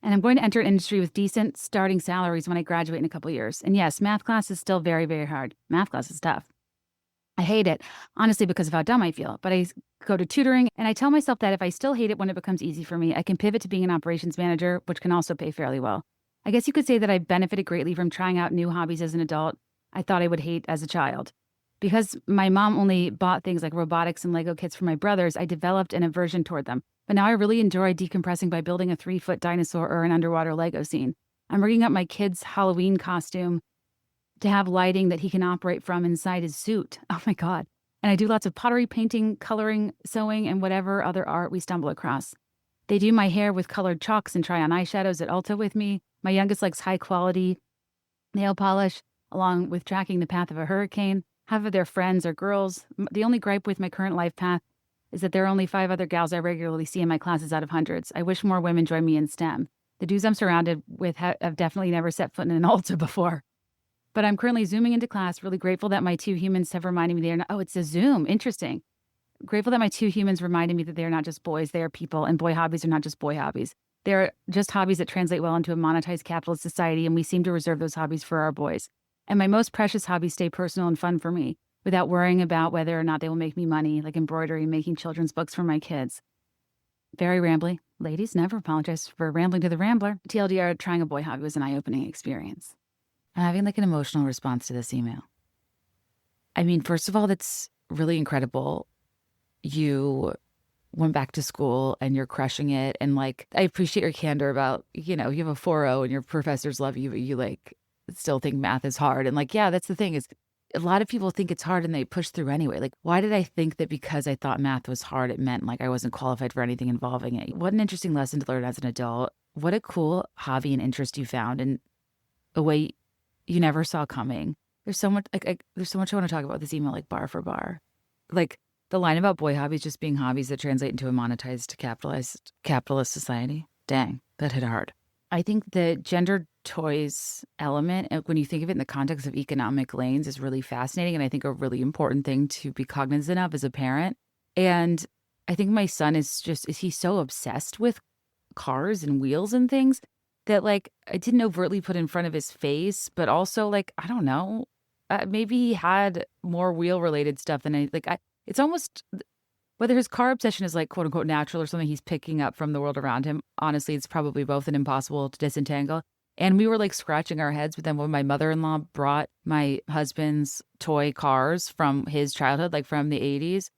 And I'm going to enter an industry with decent starting salaries when I graduate in a couple years. And yes, math class is still very, very hard. Math class is tough. I hate it, honestly, because of how dumb I feel. But I go to tutoring, and I tell myself that if I still hate it when it becomes easy for me, I can pivot to being an operations manager, which can also pay fairly well. I guess you could say that I benefited greatly from trying out new hobbies as an adult I thought I would hate as a child. Because my mom only bought things like robotics and Lego kits for my brothers, I developed an aversion toward them. But now I really enjoy decompressing by building a 3-foot dinosaur or an underwater Lego scene. I'm rigging up my kid's Halloween costume to have lighting that he can operate from inside his suit. Oh my God. And I do lots of pottery, painting, coloring, sewing, and whatever other art we stumble across. They do my hair with colored chalks and try on eyeshadows at Ulta with me. My youngest likes high quality nail polish, along with tracking the path of a hurricane. half of their friends are girls. The only gripe with my current life path is that there are only 5 other gals I regularly see in my classes out of hundreds. I wish more women join me in STEM. The dudes I'm surrounded with have definitely never set foot in an Ulta before. But I'm currently Zooming into class, really grateful that my 2 humans have reminded me they are not— oh, it's a Zoom. Interesting. Grateful that my 2 humans reminded me that they are not just boys, they are people, and boy hobbies are not just boy hobbies. They're just hobbies that translate well into a monetized capitalist society, and we seem to reserve those hobbies for our boys. And my most precious hobbies stay personal and fun for me, without worrying about whether or not they will make me money, like embroidery and making children's books for my kids. Very rambly. Ladies, never apologize for rambling to the rambler. TLDR, trying a boy hobby was an eye-opening experience. I'm having like an emotional response to this email. I mean, first of all, that's really incredible. You went back to school and you're crushing it. And like, I appreciate your candor about, you have a 4.0 and your professors love you, but you like still think math is hard. And like, yeah, that's the thing is a lot of people think it's hard and they push through anyway. Like, why did I think that because I thought math was hard, it meant like I wasn't qualified for anything involving it? What an interesting lesson to learn as an adult. What a cool hobby and interest you found in a way you never saw coming. There's so much there's so much I want to talk about this email, like bar for bar. Like the line about boy hobbies just being hobbies that translate into a monetized capitalist society. Dang, that hit hard. I think the gender toys element, when you think of it in the context of economic lanes, is really fascinating. And I think a really important thing to be cognizant of as a parent. And I think my son is he's so obsessed with cars and wheels and things that like I didn't overtly put in front of his face, but also like, I don't know, maybe he had more wheel related stuff than it's almost whether his car obsession is like quote unquote natural or something he's picking up from the world around him. Honestly, it's probably both and impossible to disentangle. And we were like scratching our heads. But then when my mother-in-law brought my husband's toy cars from his childhood, like from the 80s,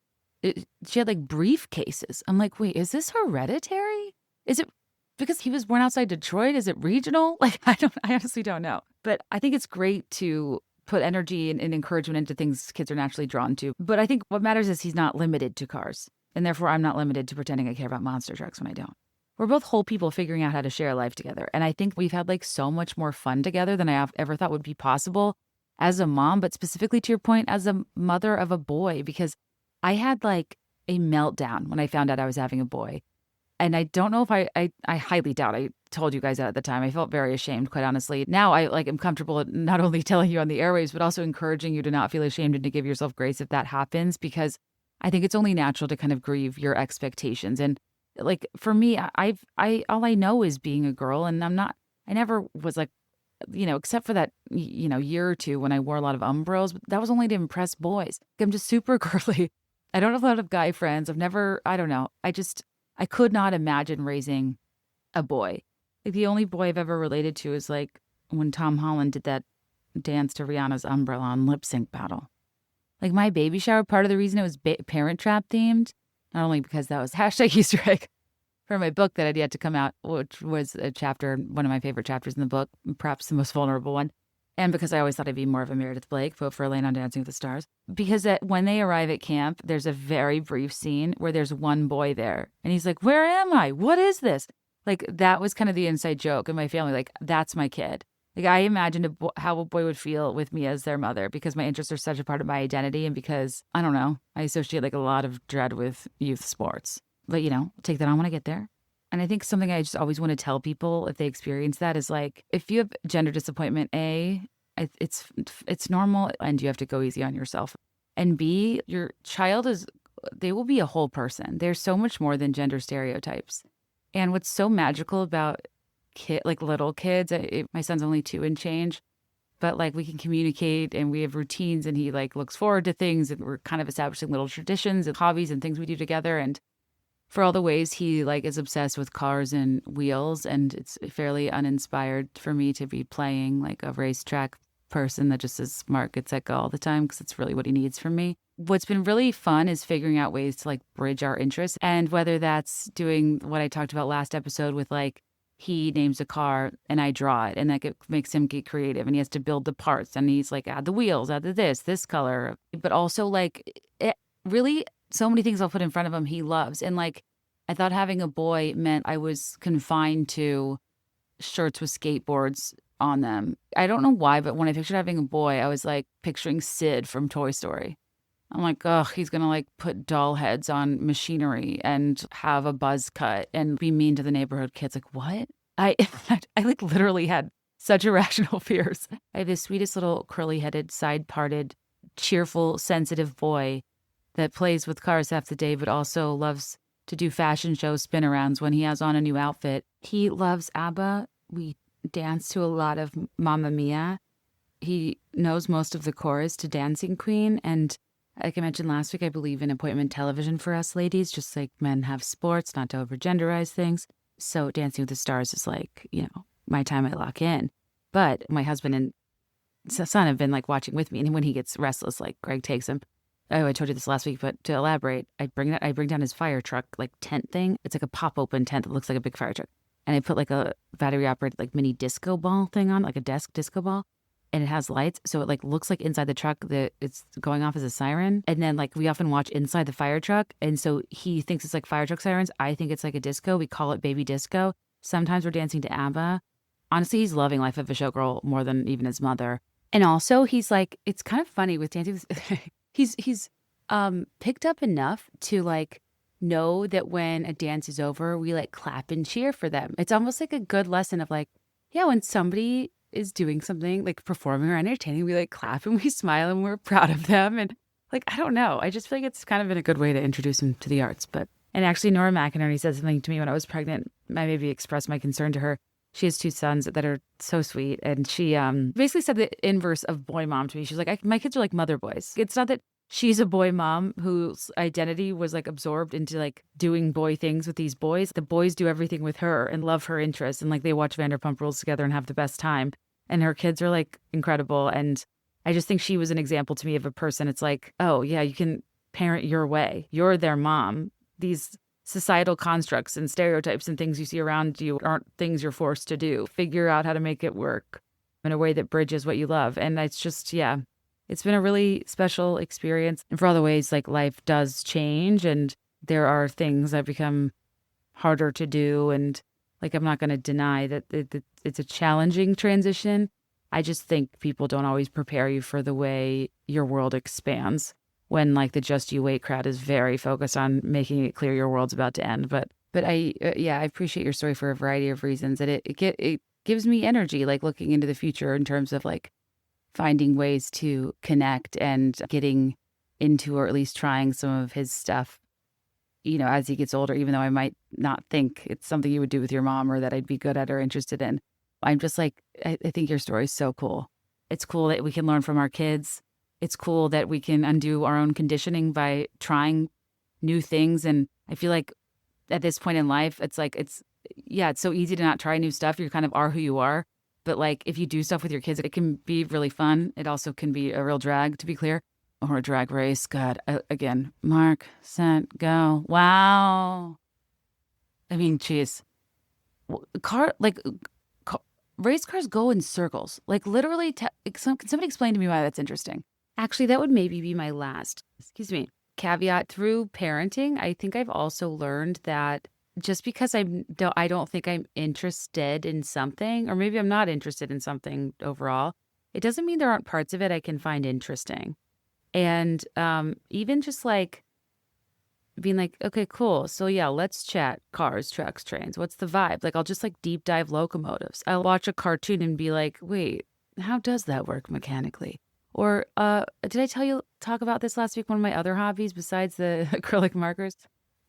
she had like briefcases. I'm like, wait, is this hereditary? Is it because he was born outside Detroit? Is it regional? Like, I honestly don't know. But I think it's great to put energy and encouragement into things kids are naturally drawn to. But I think what matters is he's not limited to cars. And therefore, I'm not limited to pretending I care about monster trucks when I don't. We're both whole people figuring out how to share a life together. And I think we've had like so much more fun together than I ever thought would be possible as a mom, but specifically to your point, as a mother of a boy, because I had like a meltdown when I found out I was having a boy. And I don't know if I highly doubt I told you guys that at the time. I felt very ashamed, quite honestly. Now I am comfortable not only telling you on the airwaves, but also encouraging you to not feel ashamed and to give yourself grace if that happens, because I think it's only natural to kind of grieve your expectations. And like for me, all I know is being a girl, and I never was like, except for that, year or two when I wore a lot of umbros, but that was only to impress boys. I'm just super girly. I don't have a lot of guy friends. I don't know. I could not imagine raising a boy. Like the only boy I've ever related to is like when Tom Holland did that dance to Rihanna's Umbrella on Lip Sync Battle. Like my baby shower, part of the reason it was Parent Trap themed, not only because that was hashtag Easter egg for my book that had yet to come out, which was a chapter, one of my favorite chapters in the book, perhaps the most vulnerable one. And because I always thought I'd be more of a Meredith Blake, vote for Elaine on Dancing with the Stars. Because when they arrive at camp, there's a very brief scene where there's one boy there. And he's like, where am I? What is this? Like, that was kind of the inside joke in my family. Like, that's my kid. Like, I imagined how a boy would feel with me as their mother because my interests are such a part of my identity. And because, I don't know, I associate like a lot of dread with youth sports. But, take that on when I get there. And I think something I just always want to tell people if they experience that is like, if you have gender disappointment, it's normal and you have to go easy on yourself. And B, your child they will be a whole person. There's so much more than gender stereotypes. And what's so magical about little kids, my son's only 2 and change, but like we can communicate and we have routines and he like looks forward to things and we're kind of establishing little traditions and hobbies and things we do together. And for all the ways he like is obsessed with cars and wheels, and it's fairly uninspired for me to be playing like a racetrack person that just says Mark Getseka all the time because it's really what he needs from me. What's been really fun is figuring out ways to like bridge our interests, and whether that's doing what I talked about last episode with like he names a car and I draw it, and like it makes him get creative and he has to build the parts and he's like add the wheels, add this color, but also like really so many things I'll put in front of him he loves. And like I thought having a boy meant I was confined to shirts with skateboards on them. I don't know why, but when I pictured having a boy, I was like picturing Sid from Toy Story. I'm like, ugh, he's gonna like put doll heads on machinery and have a buzz cut and be mean to the neighborhood kids. Like, what? I I like literally had such irrational fears. I have this sweetest little curly headed, side parted, cheerful, sensitive boy that plays with cars half the day, but also loves to do fashion show spin arounds when he has on a new outfit. He loves ABBA. We dance to a lot of Mamma Mia. He knows most of the chorus to Dancing Queen. And like I mentioned last week, I believe in appointment television for us ladies, just like men have sports, not to over-genderize things. So Dancing with the Stars is like, my time I lock in. But my husband and son have been like watching with me. And when he gets restless, like Greg takes him. Oh, I told you this last week, but to elaborate, I bring down his fire truck, like tent thing. It's like a pop-open tent that looks like a big fire truck. And I put like a battery-operated like mini disco ball thing on, like a desk disco ball. And it has lights, so it like looks like inside the truck that it's going off as a siren. And then like we often watch inside the fire truck, and so he thinks it's like fire truck sirens. I think it's like a disco. We call it baby disco. Sometimes we're dancing to ABBA. Honestly, he's loving Life of a Showgirl more than even his mother. And also, he's like, it's kind of funny with dancing. he's picked up enough to like know that when a dance is over, we like clap and cheer for them. It's almost like a good lesson of like, yeah, when somebody is doing something like performing or entertaining, we like clap and we smile and we're proud of them. And like, I don't know. I just feel like it's kind of been a good way to introduce him to the arts. And actually Nora McInerney said something to me when I was pregnant. I maybe expressed my concern to her. She has 2 sons that are so sweet. And she basically said the inverse of boy mom to me. She's like, my kids are like mother boys. It's not that she's a boy mom whose identity was like absorbed into like doing boy things with these boys. The boys do everything with her and love her interests. And like they watch Vanderpump Rules together and have the best time. And her kids are like incredible. And I just think she was an example to me of a person. It's like, oh yeah, you can parent your way. You're their mom. These societal constructs and stereotypes and things you see around you aren't things you're forced to do. Figure out how to make it work in a way that bridges what you love. And it's just, yeah, it's been a really special experience. And for all the ways like life does change and there are things that become harder to do. And like, I'm not going to deny that it's a challenging transition. I just think people don't always prepare you for the way your world expands when like the Just You Wait crowd is very focused on making it clear your world's about to end. But I appreciate your story for a variety of reasons. And it gives me energy, like looking into the future in terms of like finding ways to connect and getting into, or at least trying some of his stuff, as he gets older, even though I might not think it's something you would do with your mom or that I'd be good at or interested in. I'm just like, I think your story is so cool. It's cool that we can learn from our kids. It's cool that we can undo our own conditioning by trying new things. And I feel like at this point in life, it's like, it's so easy to not try new stuff. You kind of are who you are. But like, if you do stuff with your kids, it can be really fun. It also can be a real drag, to be clear, or a drag race. God, again, mark, set, go. Wow. I mean, geez. Race cars go in circles. Like literally, can somebody explain to me why that's interesting? Actually, that would maybe be my last, caveat. Through parenting, I think I've also learned that just because I don't think I'm interested in something, or maybe I'm not interested in something overall, it doesn't mean there aren't parts of it I can find interesting. And even just like being like, okay, cool. So yeah, let's chat cars, trucks, trains. What's the vibe? Like I'll just like deep dive locomotives. I'll watch a cartoon and be like, wait, how does that work mechanically? Or did I talk about this last week? One of my other hobbies besides the acrylic markers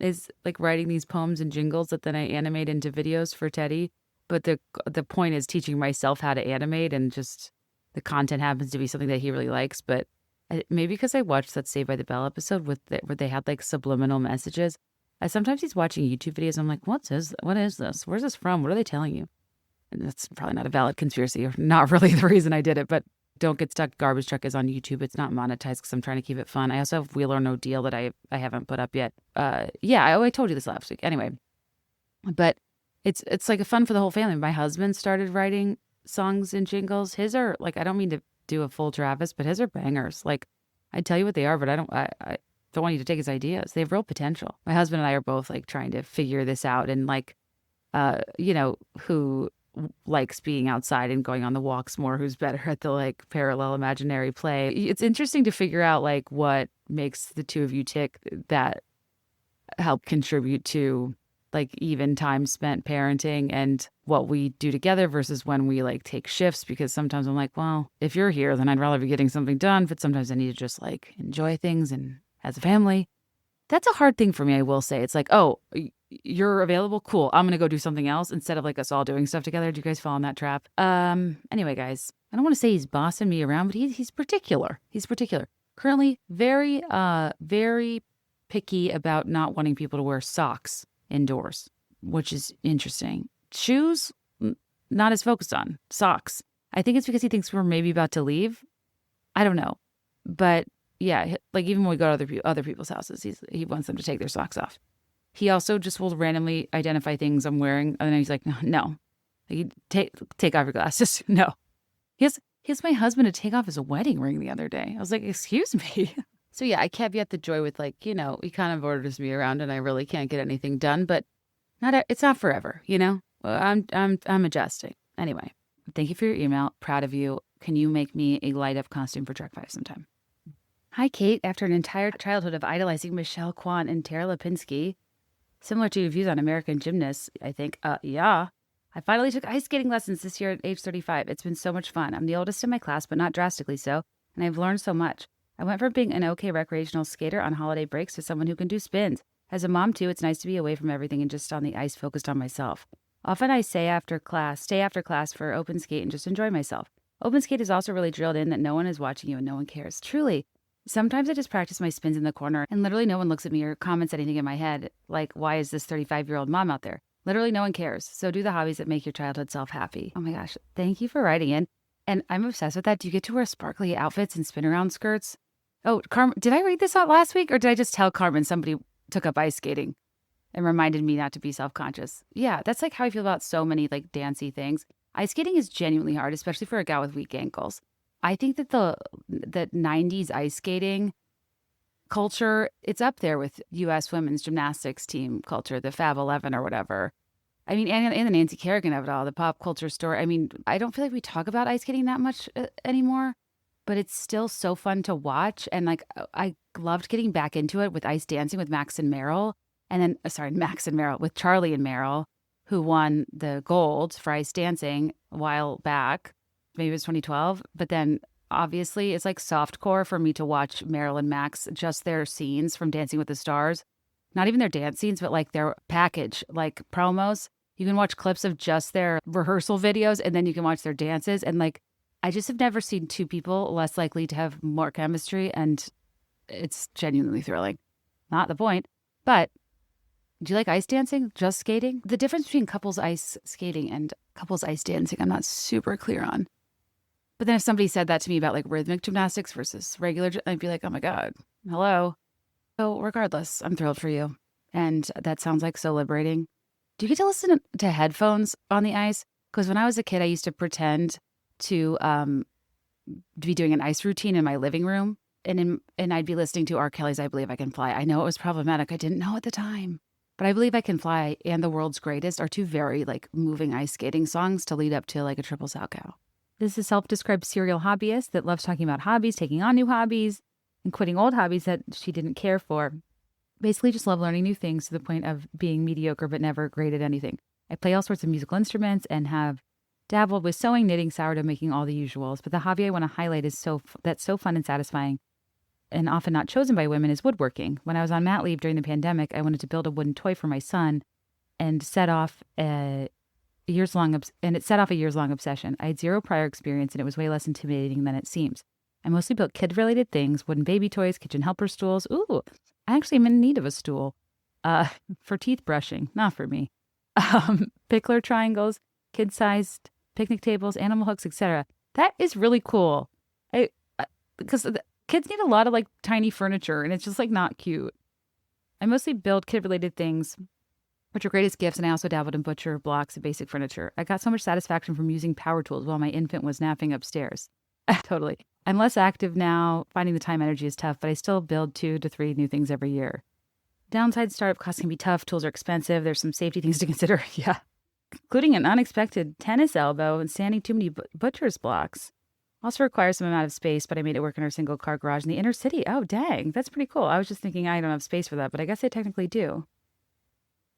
is like writing these poems and jingles that then I animate into videos for Teddy. But the point is teaching myself how to animate, and just the content happens to be something that he really likes. But maybe because I watched that Saved by the Bell episode where they had like subliminal messages. Sometimes he's watching YouTube videos. I'm like, what is this? Where's this from? What are they telling you? And that's probably not a valid conspiracy, or not really the reason I did it. But Don't Get Stuck Garbage Truck is on YouTube. It's not monetized because I'm trying to keep it fun. I also have Wheel or No Deal that I haven't put up yet. I told you this last week. Anyway, but it's like a fun for the whole family. My husband started writing songs and jingles. His are like, I don't mean to do a full Travis, but his are bangers. Like, I'd tell you what they are, but I don't want you to take his ideas. They have real potential. My husband and I are both like trying to figure this out, and like, who likes being outside and going on the walks more, who's better at the like parallel imaginary play. It's interesting to figure out like what makes the two of you tick that help contribute to like even time spent parenting and what we do together versus when we like take shifts, because sometimes I'm like, well, if you're here, then I'd rather be getting something done, but sometimes I need to just like enjoy things and as a family. That's a hard thing for me, I will say. It's like, oh, you're available? Cool. I'm going to go do something else instead of like us all doing stuff together. Do you guys fall in that trap? Anyway, guys, I don't want to say he's bossing me around, but he's particular. He's particular. Currently very picky about not wanting people to wear socks indoors, which is interesting. Shoes, not as focused on. Socks. I think it's because he thinks we're maybe about to leave. I don't know. But yeah, like even when we go to other people's houses, he wants them to take their socks off. He also just will randomly identify things I'm wearing, and then he's like, no. Like, take off your glasses. No. He has my husband to take off his wedding ring the other day. I was like, excuse me. So yeah, I caveat the joy with like, he kind of orders me around and I really can't get anything done, but it's not forever, I'm adjusting. Anyway, thank you for your email. Proud of you. Can you make me a light up costume for Trek 5 sometime? Hi, Kate. After an entire childhood of idolizing Michelle Kwan and Tara Lipinski, similar to your views on American gymnasts, I think, yeah. I finally took ice skating lessons this year at age 35. It's been so much fun. I'm the oldest in my class, but not drastically so, and I've learned so much. I went from being an okay recreational skater on holiday breaks to someone who can do spins. As a mom, too, it's nice to be away from everything and just on the ice focused on myself. Often I stay after class for open skate and just enjoy myself. Open skate is also really drilled in that no one is watching you and no one cares. Truly. Sometimes I just practice my spins in the corner and literally no one looks at me or comments anything in my head. Like, why is this 35-year-old mom out there? Literally no one cares. So do the hobbies that make your childhood self happy. Oh my gosh. Thank you for writing in. And I'm obsessed with that. Do you get to wear sparkly outfits and spin around skirts? Oh, Carmen, did I read this out last week or did I just tell Carmen somebody took up ice skating and reminded me not to be self-conscious? Yeah, that's like how I feel about so many like dancey things. Ice skating is genuinely hard, especially for a gal with weak ankles. I think that the 90s ice skating culture, it's up there with U.S. women's gymnastics team culture, the Fab 11 or whatever. I mean, and the Nancy Kerrigan of it all, the pop culture story. I mean, I don't feel like we talk about ice skating that much anymore, but it's still so fun to watch. And like, I loved getting back into it with ice dancing with Max and Meryl. And then, Max and Meryl, with Charlie and Meryl, who won the gold for ice dancing a while back. Maybe it was 2012, but then obviously it's like softcore for me to watch Meryl and Max, just their scenes from Dancing with the Stars. Not even their dance scenes, but like their package, like promos. You can watch clips of just their rehearsal videos and then you can watch their dances. And like, I just have never seen two people less likely to have more chemistry, and it's genuinely thrilling. Not the point, but do you like ice dancing? Just skating? The difference between couples ice skating and couples ice dancing, I'm not super clear on. But then if somebody said that to me about like rhythmic gymnastics versus regular, I'd be like, oh my God, hello. So regardless, I'm thrilled for you. And that sounds like so liberating. Do you get to listen to headphones on the ice? Because when I was a kid, I used to pretend to be doing an ice routine in my living room. And I'd be listening to R. Kelly's I Believe I Can Fly. I know it was problematic. I didn't know at the time. But I Believe I Can Fly and The World's Greatest are two very like moving ice skating songs to lead up to like a triple salchow. This is a self-described serial hobbyist that loves talking about hobbies, taking on new hobbies, and quitting old hobbies that she didn't care for. Basically just love learning new things to the point of being mediocre but never great at anything. I play all sorts of musical instruments and have dabbled with sewing, knitting, sourdough, making all the usuals. But the hobby I want to highlight is that's so fun and satisfying and often not chosen by women is woodworking. When I was on mat leave during the pandemic, I wanted to build a wooden toy for my son and set off a years-long obsession. I had zero prior experience and it was way less intimidating than it seems. I mostly built kid-related things, wooden baby toys, kitchen helper stools. Ooh, I actually am in need of a stool for teeth brushing, not for me. Pickler triangles, kid-sized picnic tables, animal hooks, etc. That is really cool. Because kids need a lot of like tiny furniture and it's just like not cute. I mostly build kid-related things, which are great as gifts, and I also dabbled in butcher, blocks, and basic furniture. I got so much satisfaction from using power tools while my infant was napping upstairs. Totally. I'm less active now. Finding the time energy is tough, but I still build 2 to 3 new things every year. Downside, startup costs can be tough. Tools are expensive. There's some safety things to consider. Yeah. including an unexpected tennis elbow and standing too many butcher's blocks. Also requires some amount of space, but I made it work in our single car garage in the inner city. Oh, dang. That's pretty cool. I was just thinking I don't have space for that, but I guess I technically do.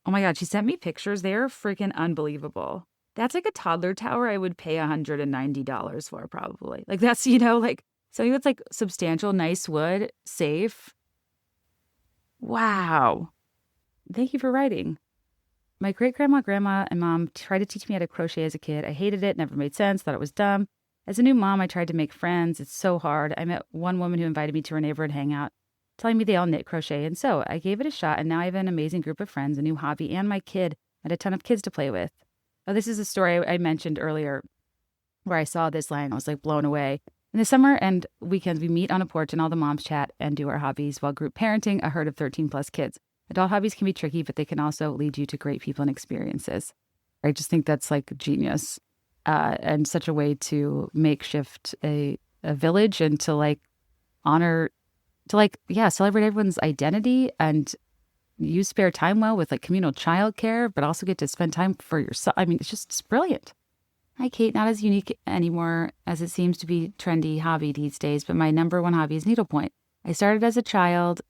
Oh my God, she sent me pictures. They are freaking unbelievable. That's like a toddler tower I would pay $190 for, probably. Like that's, like something that's like substantial, nice wood, safe. Wow. Thank you for writing. My great-grandma, grandma, and mom tried to teach me how to crochet as a kid. I hated it, never made sense, thought it was dumb. As a new mom, I tried to make friends. It's so hard. I met one woman who invited me to her neighborhood hangout, telling me they all knit crochet. And so I gave it a shot, and now I have an amazing group of friends, a new hobby, and my kid, and a ton of kids to play with. Oh, this is a story I mentioned earlier where I saw this line. I was like blown away. In the summer and weekends, we meet on a porch and all the moms chat and do our hobbies while group parenting a herd of 13 plus kids. Adult hobbies can be tricky, but they can also lead you to great people and experiences. I just think that's like genius and such a way to makeshift a village and to like honor, to like, celebrate everyone's identity and use spare time well with like communal childcare, but also get to spend time for yourself. I mean, it's brilliant. Hi, Kate. Not as unique anymore as it seems to be trendy hobby these days, but my number one hobby is needlepoint. I started as a child,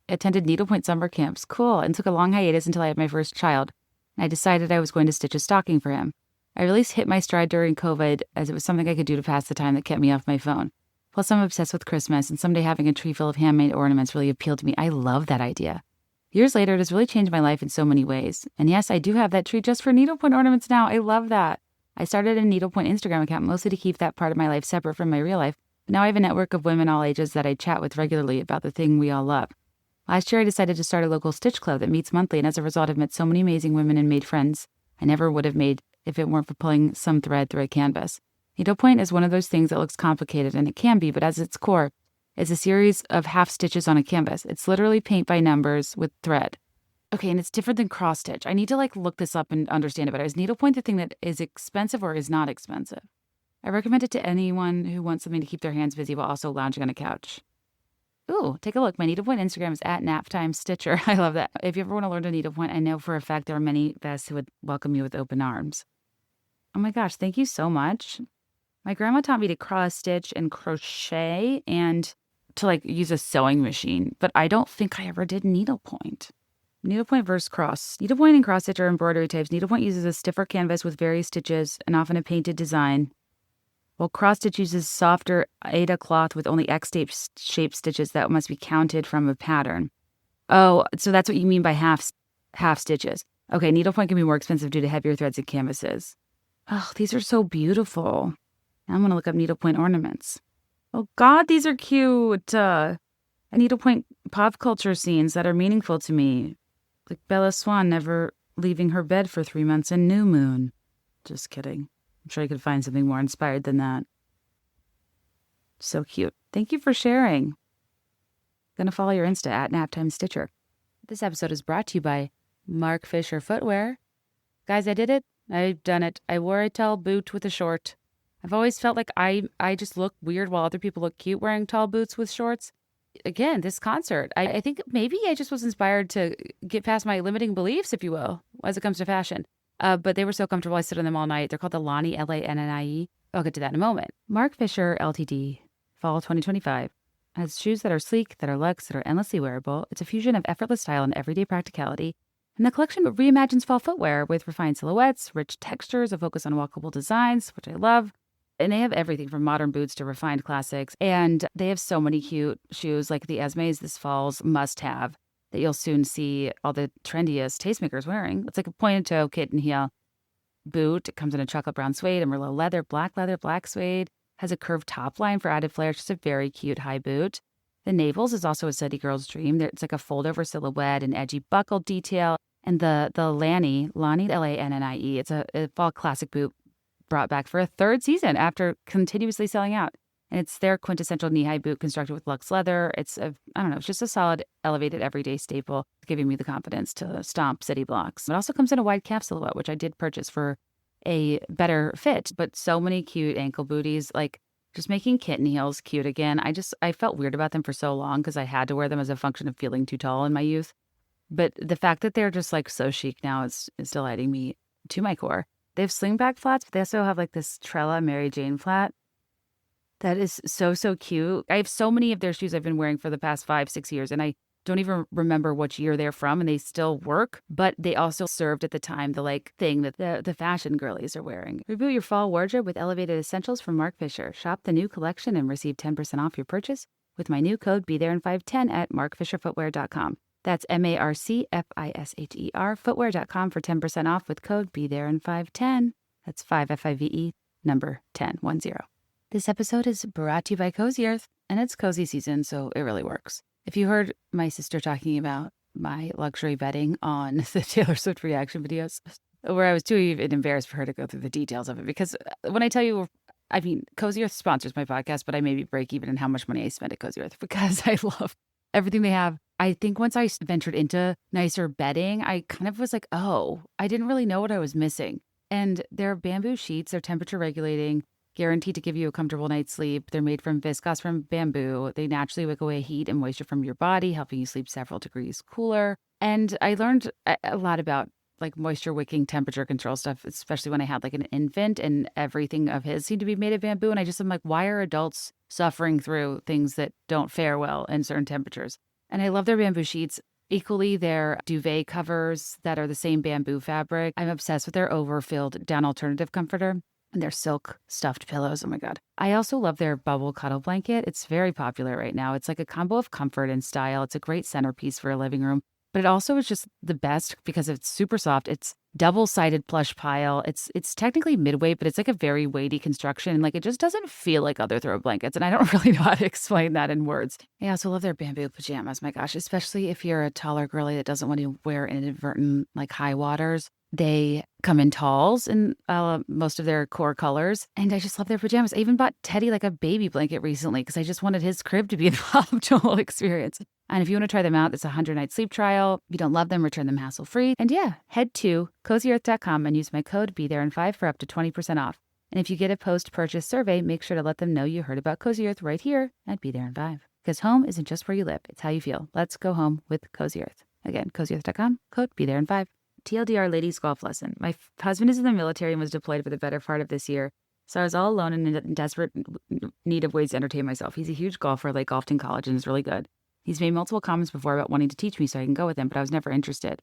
attended needlepoint summer camps, cool, and took a long hiatus until I had my first child. And I decided I was going to stitch a stocking for him. I really hit my stride during COVID as it was something I could do to pass the time that kept me off my phone. Plus, I'm obsessed with Christmas, and someday having a tree full of handmade ornaments really appealed to me. I love that idea. Years later, it has really changed my life in so many ways. And yes, I do have that tree just for needlepoint ornaments now. I love that. I started a needlepoint Instagram account mostly to keep that part of my life separate from my real life. But now I have a network of women all ages that I chat with regularly about the thing we all love. Last year, I decided to start a local stitch club that meets monthly, and as a result, I've met so many amazing women and made friends I never would have made if it weren't for pulling some thread through a canvas. Needlepoint is one of those things that looks complicated, and it can be, but as its core, it's a series of half stitches on a canvas. It's literally paint by numbers with thread. Okay, and it's different than cross stitch. I need to like look this up and understand it better. Is needlepoint the thing that is expensive or is not expensive? I recommend it to anyone who wants something to keep their hands busy while also lounging on a couch. Ooh, take a look. My needlepoint Instagram is @naptimestitcher. I love that. If you ever want to learn to needlepoint, I know for a fact there are many vests who would welcome you with open arms. Oh my gosh, thank you so much. My grandma taught me to cross stitch and crochet and to like use a sewing machine, but I don't think I ever did needlepoint. Needlepoint versus cross. Needlepoint and cross stitch are embroidery types. Needlepoint uses a stiffer canvas with various stitches and often a painted design, while cross stitch uses softer Aida cloth with only X-shaped stitches that must be counted from a pattern. Oh, so that's what you mean by half stitches. Okay, needlepoint can be more expensive due to heavier threads and canvases. Oh, these are so beautiful. Now I'm going to look up needlepoint ornaments. Oh God, these are cute. Needlepoint pop culture scenes that are meaningful to me. Like Bella Swan never leaving her bed for 3 months and New Moon. Just kidding. I'm sure I could find something more inspired than that. So cute. Thank you for sharing. Gonna follow your Insta @naptimestitcher. This episode is brought to you by Mark Fisher Footwear. Guys, I did it. I've done it. I wore a tall boot with a short. I've always felt like I just look weird while other people look cute wearing tall boots with shorts. Again, this concert, I think maybe I just was inspired to get past my limiting beliefs, if you will, as it comes to fashion. But they were so comfortable, I stood on them all night. They're called the Lonnie, Lannie. I'll get to that in a moment. Mark Fisher, Ltd., Fall 2025. Has shoes that are sleek, that are luxe, that are endlessly wearable. It's a fusion of effortless style and everyday practicality. And the collection reimagines fall footwear with refined silhouettes, rich textures, a focus on walkable designs, which I love. And they have everything from modern boots to refined classics. And they have so many cute shoes like the Esme's this fall's must-have that you'll soon see all the trendiest tastemakers wearing. It's like a pointed toe kitten heel boot. It comes in a chocolate brown suede and Merlot leather, black suede. Has a curved top line for added flair. It's just a very cute high boot. The navels is also a city girl's dream. It's like a fold-over silhouette and edgy buckle detail. And the Lonnie, Lannie, it's a fall classic boot brought back for a third season after continuously selling out. And it's their quintessential knee-high boot constructed with luxe leather. It's it's just a solid, elevated, everyday staple, giving me the confidence to stomp city blocks. It also comes in a wide calf silhouette, which I did purchase for a better fit. But so many cute ankle booties, like just making kitten heels cute again. I felt weird about them for so long because I had to wear them as a function of feeling too tall in my youth. But the fact that they're just like so chic now is delighting me to my core. They have slingback flats, but they also have like this Trella Mary Jane flat. That is so, so cute. I have so many of their shoes I've been wearing for the past 5-6 years, and I don't even remember which year they're from, and they still work, but they also served at the time the like thing that the fashion girlies are wearing. Reboot your fall wardrobe with elevated essentials from Mark Fisher. Shop the new collection and receive 10% off your purchase with my new code BeThereIn510 at markfisherfootwear.com. That's MARCFISHER footwear.com for 10% off with code BeThereIn510. That's 5FIVE number 10. This episode is brought to you by Cozy Earth, and it's cozy season, so it really works. If you heard my sister talking about my luxury bedding on the Taylor Swift reaction videos, where I was too even embarrassed for her to go through the details of it, because when I tell you, I mean, Cozy Earth sponsors my podcast, but I maybe break even in how much money I spend at Cozy Earth because I love everything they have. I think once I ventured into nicer bedding, I kind of was like, oh, I didn't really know what I was missing. And their bamboo sheets, they're temperature regulating, guaranteed to give you a comfortable night's sleep. They're made from viscose from bamboo. They naturally wick away heat and moisture from your body, helping you sleep several degrees cooler. And I learned a lot about like moisture wicking, temperature control stuff, especially when I had like an infant and everything of his seemed to be made of bamboo. And I just am like, why are adults suffering through things that don't fare well in certain temperatures? And I love their bamboo sheets. Equally, their duvet covers that are the same bamboo fabric. I'm obsessed with their overfilled down alternative comforter. And their silk stuffed pillows. Oh my God. I also love their bubble cuddle blanket. It's very popular right now. It's like a combo of comfort and style. It's a great centerpiece for a living room, but it also is just the best because it's super soft. It's double-sided plush pile. It's technically midweight, but it's like a very weighty construction. And like, it just doesn't feel like other throw blankets. And I don't really know how to explain that in words. I also love their bamboo pajamas. My gosh, especially if you're a taller girly that doesn't want to wear inadvertent like high waters. They come in talls in most of their core colors. And I just love their pajamas. I even bought Teddy like a baby blanket recently because I just wanted his crib to be involved to a whole experience. And if you want to try them out, it's a 100-night sleep trial. If you don't love them, return them hassle-free. And yeah, head to CozyEarth.com and use my code BeThereIn5 for up to 20% off. And if you get a post-purchase survey, make sure to let them know you heard about Cozy Earth right here at BeThereIn5. Because home isn't just where you live, it's how you feel. Let's go home with Cozy Earth. Again, CozyEarth.com, code BeThereIn5. TLDR ladies golf lesson. My husband is in the military and was deployed for the better part of this year. So I was all alone and in desperate need of ways to entertain myself. He's a huge golfer, like golfed in college and is really good. He's made multiple comments before about wanting to teach me so I can go with him, but I was never interested.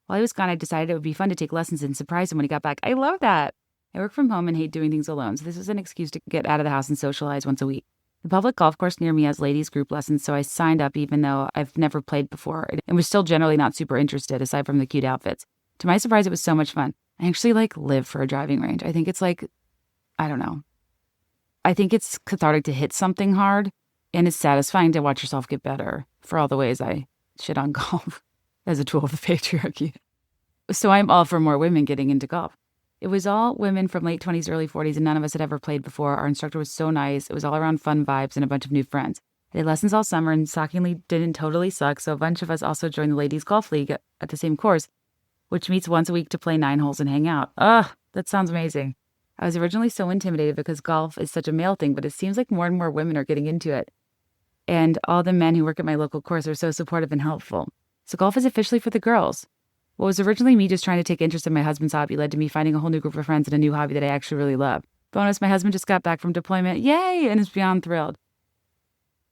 While he was gone, I decided it would be fun to take lessons and surprise him when he got back. I love that. I work from home and hate doing things alone, so this was an excuse to get out of the house and socialize once a week. The public golf course near me has ladies group lessons, so I signed up even though I've never played before and was still generally not super interested aside from the cute outfits. To my surprise, it was so much fun. I actually live for a driving range. I think it's I don't know. I think it's cathartic to hit something hard, and it's satisfying to watch yourself get better for all the ways I shit on golf as a tool of the patriarchy. So I'm all for more women getting into golf. It was all women from late 20s, early 40s, and none of us had ever played before. Our instructor was so nice. It was all around fun vibes and a bunch of new friends. I did lessons all summer and shockingly didn't totally suck, so a bunch of us also joined the ladies golf league at the same course, which meets once a week to play 9 holes and hang out. Ugh, that sounds amazing. I was originally so intimidated because golf is such a male thing, but it seems like more and more women are getting into it. And all the men who work at my local course are so supportive and helpful. So golf is officially for the girls. What was originally me just trying to take interest in my husband's hobby led to me finding a whole new group of friends and a new hobby that I actually really love. Bonus, my husband just got back from deployment. Yay! And is beyond thrilled.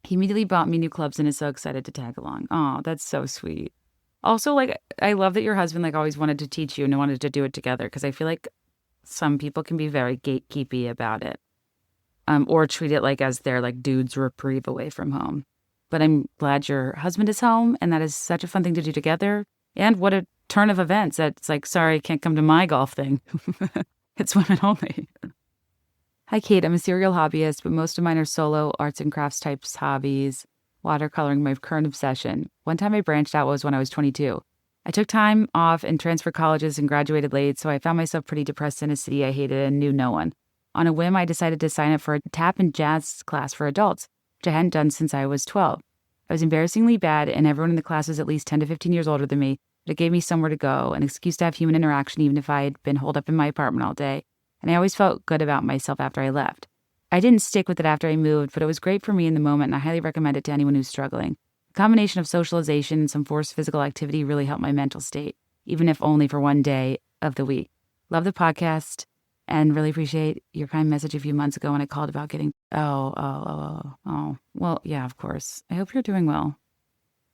He immediately bought me new clubs and is so excited to tag along. Oh, that's so sweet. Also, I love that your husband, always wanted to teach you and wanted to do it together, because I feel like some people can be very gatekeepy about it, or treat it as their, dude's reprieve away from home. But I'm glad your husband is home, and that is such a fun thing to do together. And what a turn of events. It's sorry, I can't come to my golf thing. It's women only. Hi, Kate. I'm a serial hobbyist, but most of mine are solo arts and crafts types hobbies. Watercoloring, my current obsession. One time I branched out was when I was 22. I took time off and transferred colleges and graduated late, so I found myself pretty depressed in a city I hated and knew no one. On a whim, I decided to sign up for a tap and jazz class for adults, which I hadn't done since I was 12. I was embarrassingly bad, and everyone in the class was at least 10 to 15 years older than me, but it gave me somewhere to go, an excuse to have human interaction even if I had been holed up in my apartment all day, and I always felt good about myself after I left. I didn't stick with it after I moved, but it was great for me in the moment, and I highly recommend it to anyone who's struggling. The combination of socialization and some forced physical activity really helped my mental state, even if only for one day of the week. Love the podcast and really appreciate your kind message a few months ago when I called about getting, oh. Well, yeah, of course. I hope you're doing well.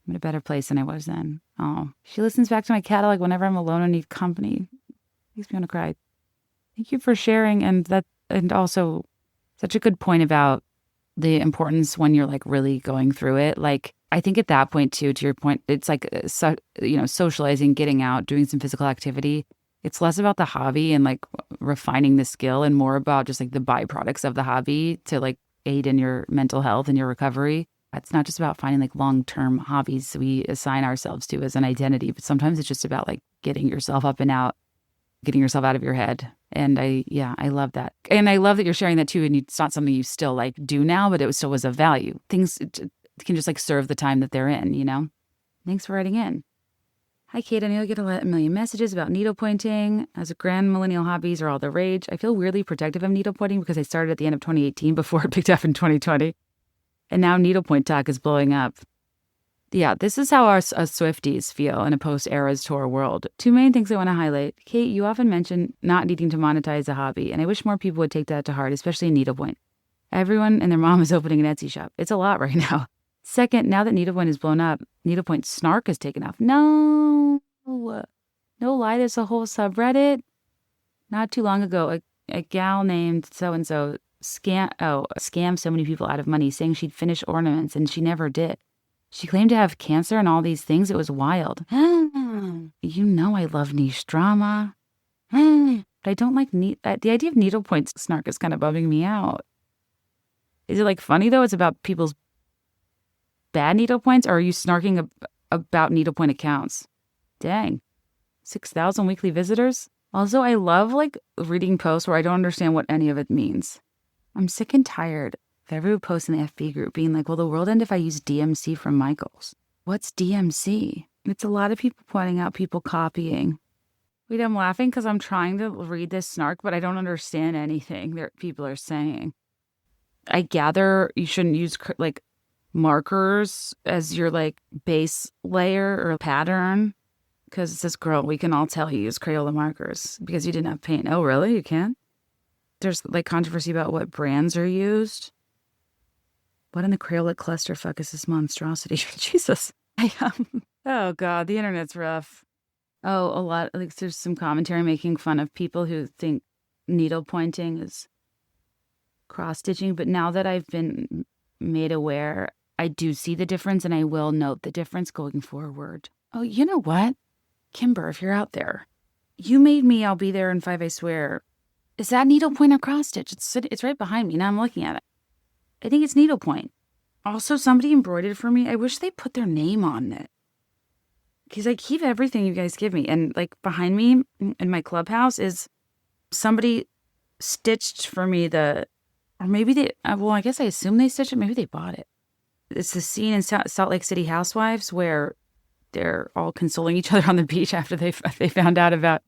I'm in a better place than I was then. Oh, she listens back to my catalog whenever I'm alone and need company. Makes me want to cry. Thank you for sharing. And also such a good point about the importance when you're like really going through it. Like, I think at that point too, to your point, it's like, socializing, getting out, doing some physical activity. It's less about the hobby and like refining the skill and more about just like the byproducts of the hobby to like aid in your mental health and your recovery. It's not just about finding like long-term hobbies we assign ourselves to as an identity, but sometimes it's just about like getting yourself up and out, getting yourself out of your head. And I love that. And I love that you're sharing that too. And it's not something you still like do now, but it still was of value. Things can just like serve the time that they're in, you know? Thanks for writing in. Hi, Kate. I know you get a million messages about needlepointing. As a grand millennial, hobbies are all the rage. I feel weirdly protective of needlepointing because I started at the end of 2018 before it picked up in 2020. And now needlepoint talk is blowing up. Yeah, this is how us Swifties feel in a post-Eras Tour world. Two main things I want to highlight. Kate, you often mention not needing to monetize a hobby, and I wish more people would take that to heart, especially in needlepoint. Everyone and their mom is opening an Etsy shop. It's a lot right now. Second, now that needlepoint is blown up, needlepoint snark has taken off. No lie, there's a whole subreddit. Not too long ago, a gal named so-and-so scammed so many people out of money saying she'd finish ornaments, and she never did. She claimed to have cancer and all these things. It was wild. You know I love niche drama. But I don't like the idea of needlepoint snark is kind of bumming me out. Is it like funny though? It's about people's bad needlepoints, or are you snarking about needlepoint accounts? Dang. 6,000 weekly visitors? Also, I love like reading posts where I don't understand what any of it means. I'm sick and tired of everyone posting in the FB group being like, will the world end if I use DMC from Michaels? What's DMC? It's a lot of people pointing out people copying. Wait, I'm laughing because I'm trying to read this snark, but I don't understand anything that people are saying. I gather you shouldn't use like markers as your like base layer or pattern because it says, girl, we can all tell you use Crayola markers because you didn't have paint. Oh, really? You can? There's like controversy about what brands are used. What in the Crayola clusterfuck is this monstrosity? Jesus. Oh, God, the internet's rough. Oh, a lot. Like, there's some commentary making fun of people who think needle pointing is cross-stitching. But now that I've been made aware, I do see the difference, and I will note the difference going forward. Oh, you know what? Kimber, if you're out there, you made me I'll be there in 5, I swear. Is that needlepoint or cross-stitch? It's right behind me. Now I'm looking at it. I think it's needlepoint. Also, somebody embroidered for me. I wish they put their name on it. Because I keep everything you guys give me. And like behind me in my clubhouse is somebody stitched for me or maybe they, well, I guess I assume they stitched it. Maybe they bought it. It's the scene in Salt Lake City Housewives where they're all consoling each other on the beach after they found out about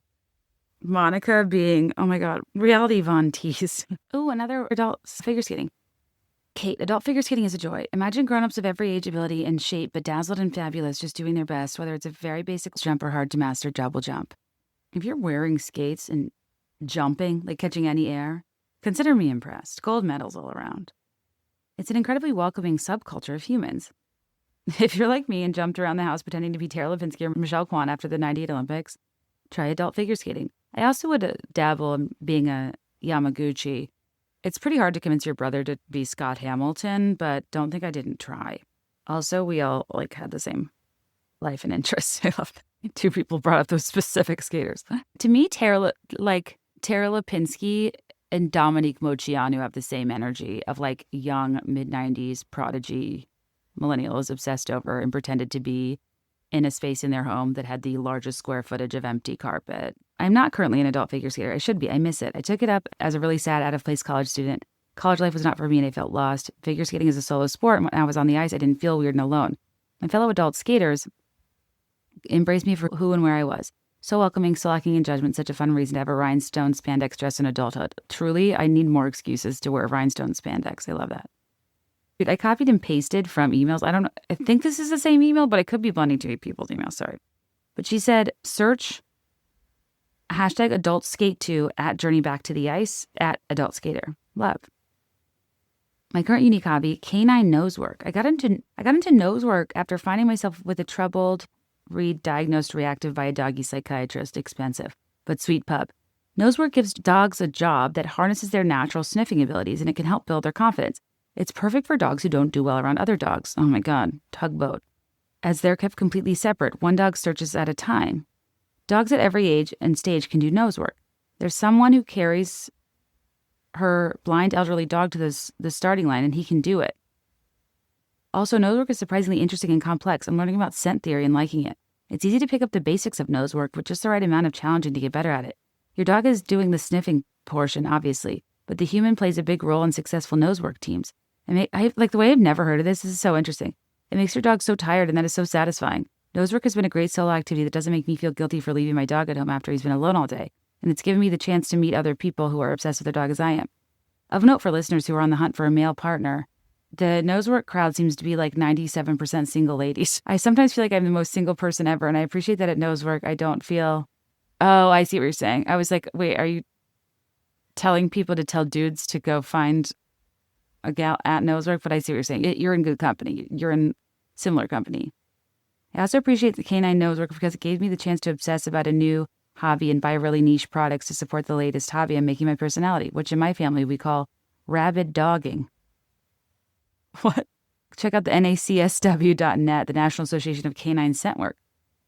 Monica being, oh my God, reality Von Teese. Oh, another adult figure skating. Kate, adult figure skating is a joy. Imagine grown-ups of every age, ability, and shape, bedazzled and fabulous, just doing their best, whether it's a very basic jump or hard to master double jump. If you're wearing skates and jumping, like catching any air, consider me impressed. Gold medals all around. It's an incredibly welcoming subculture of humans. If you're like me and jumped around the house pretending to be Tara Lipinski or Michelle Kwan after the '98 Olympics, try adult figure skating. I also would dabble in being a Yamaguchi. It's pretty hard to convince your brother to be Scott Hamilton, but don't think I didn't try. Also, we all like had the same life and interests. I love that. 2 people brought up those specific skaters. To me, Tara Lipinski and Dominique Moceanu have the same energy of like young mid-90s prodigy millennials obsessed over and pretended to be in a space in their home that had the largest square footage of empty carpet. I'm not currently an adult figure skater. I should be. I miss it. I took it up as a really sad, out-of-place college student. College life was not for me and I felt lost. Figure skating is a solo sport, and when I was on the ice, I didn't feel weird and alone. My fellow adult skaters embraced me for who and where I was. So welcoming, so lacking in judgment, such a fun reason to have a rhinestone spandex dress in adulthood. Truly, I need more excuses to wear rhinestone spandex. I love that. Dude, I copied and pasted from emails. I don't know. I think this is the same email, but I could be blending 2 people's emails. Sorry. But she said, search Hashtag adult skate to at journey back to the ice at adult skater. Love. My current unique hobby, canine nosework. I got into nosework after finding myself with a troubled breed diagnosed reactive by a doggy psychiatrist. Expensive, but sweet pup. Nosework gives dogs a job that harnesses their natural sniffing abilities, and it can help build their confidence. It's perfect for dogs who don't do well around other dogs. Oh my God, tugboat. As they're kept completely separate, one dog searches at a time. Dogs at every age and stage can do nosework. There's someone who carries her blind elderly dog to the starting line, and he can do it. Also, nosework is surprisingly interesting and complex. I'm learning about scent theory and liking it. It's easy to pick up the basics of nosework with just the right amount of challenging to get better at it. Your dog is doing the sniffing portion, obviously, but the human plays a big role in successful nosework teams. I like the way I've never heard of this. This is so interesting. It makes your dog so tired, and that is so satisfying. Nosework has been a great solo activity that doesn't make me feel guilty for leaving my dog at home after he's been alone all day, and it's given me the chance to meet other people who are obsessed with their dog as I am. Of note for listeners who are on the hunt for a male partner, the nosework crowd seems to be like 97% single ladies. I sometimes feel like I'm the most single person ever, and I appreciate that at nosework I don't feel... Oh, I see what you're saying. I was like, wait, are you telling people to tell dudes to go find a gal at nosework? But I see what you're saying. You're in good company. You're in similar company. I also appreciate the canine nosework because it gave me the chance to obsess about a new hobby and buy really niche products to support the latest hobby I'm making my personality, which in my family we call rabid dogging. What? Check out the NACSW.net, the National Association of Canine Scent Work.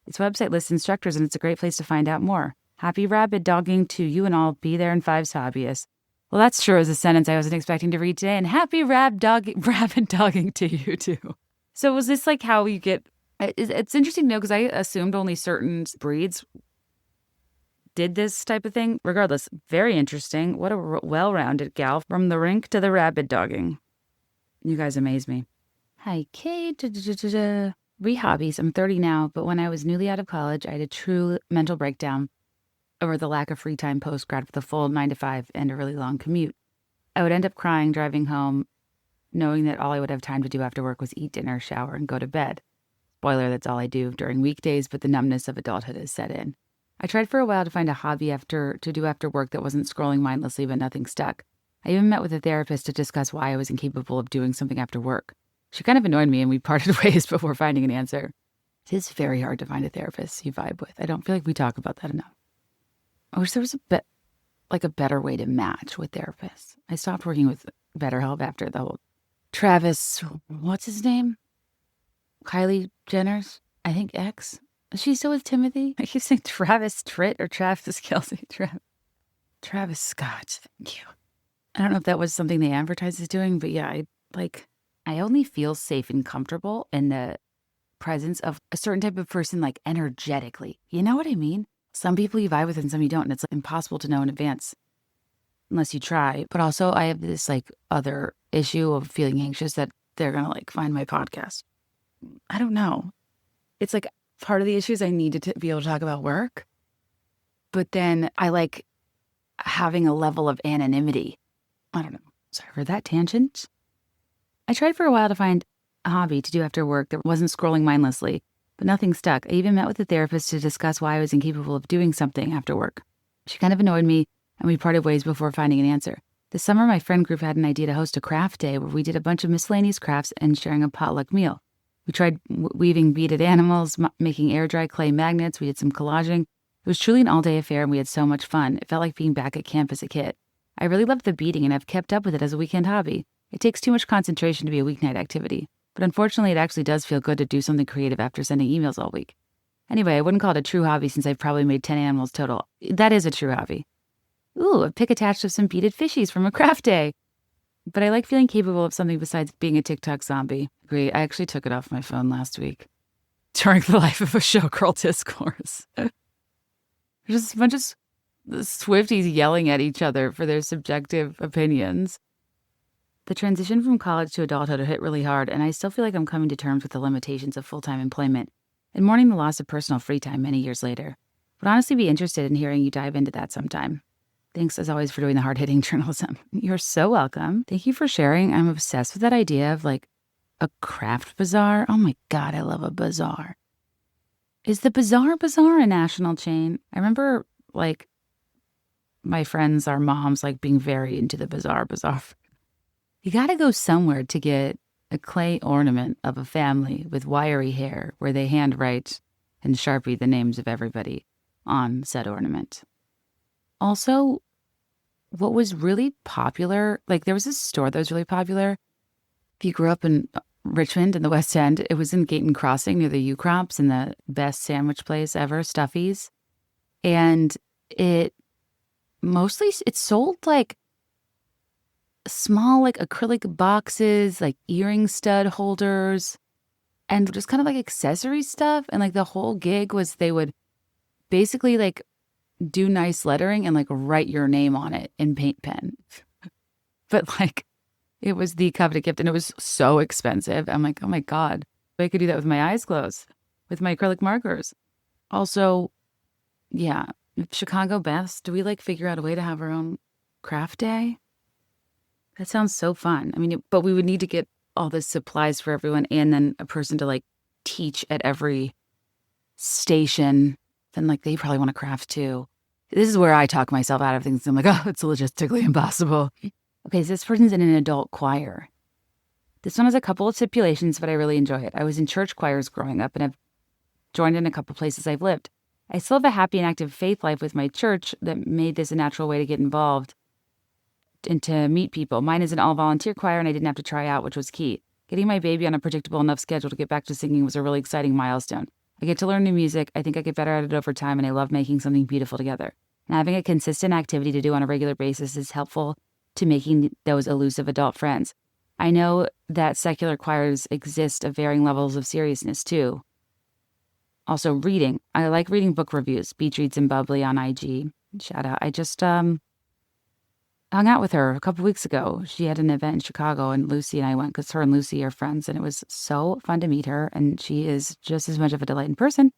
Its website lists instructors, and it's a great place to find out more. Happy rabid dogging to you and all Be There in Fives hobbyists. Well, that's sure is a sentence I wasn't expecting to read today. And happy rabid dogging to you too. So was this like how you get... It's interesting to know because I assumed only certain breeds did this type of thing. Regardless, very interesting. What a well-rounded gal from the rink to the rabid dogging. You guys amaze me. Hi, Kate. Hobbies. I'm 30 now, but when I was newly out of college, I had a true mental breakdown over the lack of free time post-grad with a full 9 to 5 and a really long commute. I would end up crying driving home, knowing that all I would have time to do after work was eat dinner, shower, and go to bed. Spoiler, that's all I do during weekdays, but the numbness of adulthood has set in. I tried for a while to find a hobby to do after work that wasn't scrolling mindlessly, but nothing stuck. I even met with a therapist to discuss why I was incapable of doing something after work. She kind of annoyed me, and we parted ways before finding an answer. It is very hard to find a therapist you vibe with. I don't feel like we talk about that enough. I wish there was a better way to match with therapists. I stopped working with BetterHelp after the whole Travis, what's his name? Kylie Jenner's, I think, ex. Is she still with Timothy? I keep saying Travis Tritt or Travis Kelce. Travis Scott. Thank you. I don't know if that was something they advertised as doing, but yeah, I only feel safe and comfortable in the presence of a certain type of person, like energetically. You know what I mean? Some people you vibe with and some you don't, and it's impossible to know in advance unless you try. But also I have this other issue of feeling anxious that they're going to find my podcast. I don't know. It's part of the issue is I needed to be able to talk about work, but then I like having a level of anonymity. I don't know. Sorry for that tangent. I tried for a while to find a hobby to do after work that wasn't scrolling mindlessly, but nothing stuck. I even met with a therapist to discuss why I was incapable of doing something after work. She kind of annoyed me, and we parted ways before finding an answer. This summer, my friend group had an idea to host a craft day where we did a bunch of miscellaneous crafts and sharing a potluck meal. We tried weaving beaded animals, making air-dry clay magnets. We did some collaging. It was truly an all-day affair, and we had so much fun. It felt like being back at camp as a kid. I really loved the beading, and I've kept up with it as a weekend hobby. It takes too much concentration to be a weeknight activity, but unfortunately it actually does feel good to do something creative after sending emails all week. Anyway, I wouldn't call it a true hobby since I've probably made 10 animals total. That is a true hobby. Ooh, a pic attached with some beaded fishies from a craft day. But I like feeling capable of something besides being a TikTok zombie. Agree, I actually took it off my phone last week during the Life of a Showgirl discourse. There's just a bunch of Swifties yelling at each other for their subjective opinions. The transition from college to adulthood hit really hard, and I still feel like I'm coming to terms with the limitations of full-time employment and mourning the loss of personal free time many years later. Would honestly be interested in hearing you dive into that sometime. Thanks, as always, for doing the hard-hitting journalism. You're so welcome. Thank you for sharing. I'm obsessed with that idea of, a craft bazaar. Oh my God, I love a bazaar. Is the Bazaar a national chain? I remember, my friends, our moms, like being very into the bizarre. You got to go somewhere to get a clay ornament of a family with wiry hair where they handwrite and Sharpie the names of everybody on said ornament. Also, what was really popular, like there was this store that was really popular. If you grew up in Richmond in the West End, it was in Gayton Crossing near the U-Crops in the best sandwich place ever, Stuffy's. And it sold like small like acrylic boxes, like earring stud holders, and just kind of like accessory stuff. And like the whole gig was they would basically like do nice lettering and like write your name on it in paint pen. But like it was the coveted gift and it was so expensive. I'm like, oh my God, I could do that with my eyes closed with my acrylic markers. Also, yeah, Chicago best. Do we like figure out a way to have our own craft day? That sounds so fun. I mean, but we would need to get all the supplies for everyone and then a person to like teach at every station. Then like they probably want to craft too. This is where I talk myself out of things. I'm like, oh, it's logistically impossible. Okay, so this person's in an adult choir. This one has a couple of stipulations, but I really enjoy it. I was in church choirs growing up and I've joined in a couple places I've lived. I still have a happy and active faith life with my church that made this a natural way to get involved and to meet people. Mine is an all-volunteer choir and I didn't have to try out, which was key. Getting my baby on a predictable enough schedule to get back to singing was a really exciting milestone. I get to learn new music. I think I get better at it over time and I love making something beautiful together. And having a consistent activity to do on a regular basis is helpful to making those elusive adult friends. I know that secular choirs exist of varying levels of seriousness too. Also, reading. I like reading book reviews. Beach Reads and Bubbly on IG. Shout out. I just hung out with her a couple weeks ago. She had an event in Chicago and Lucy and I went because her and Lucy are friends and it was so fun to meet her and she is just as much of a delight in person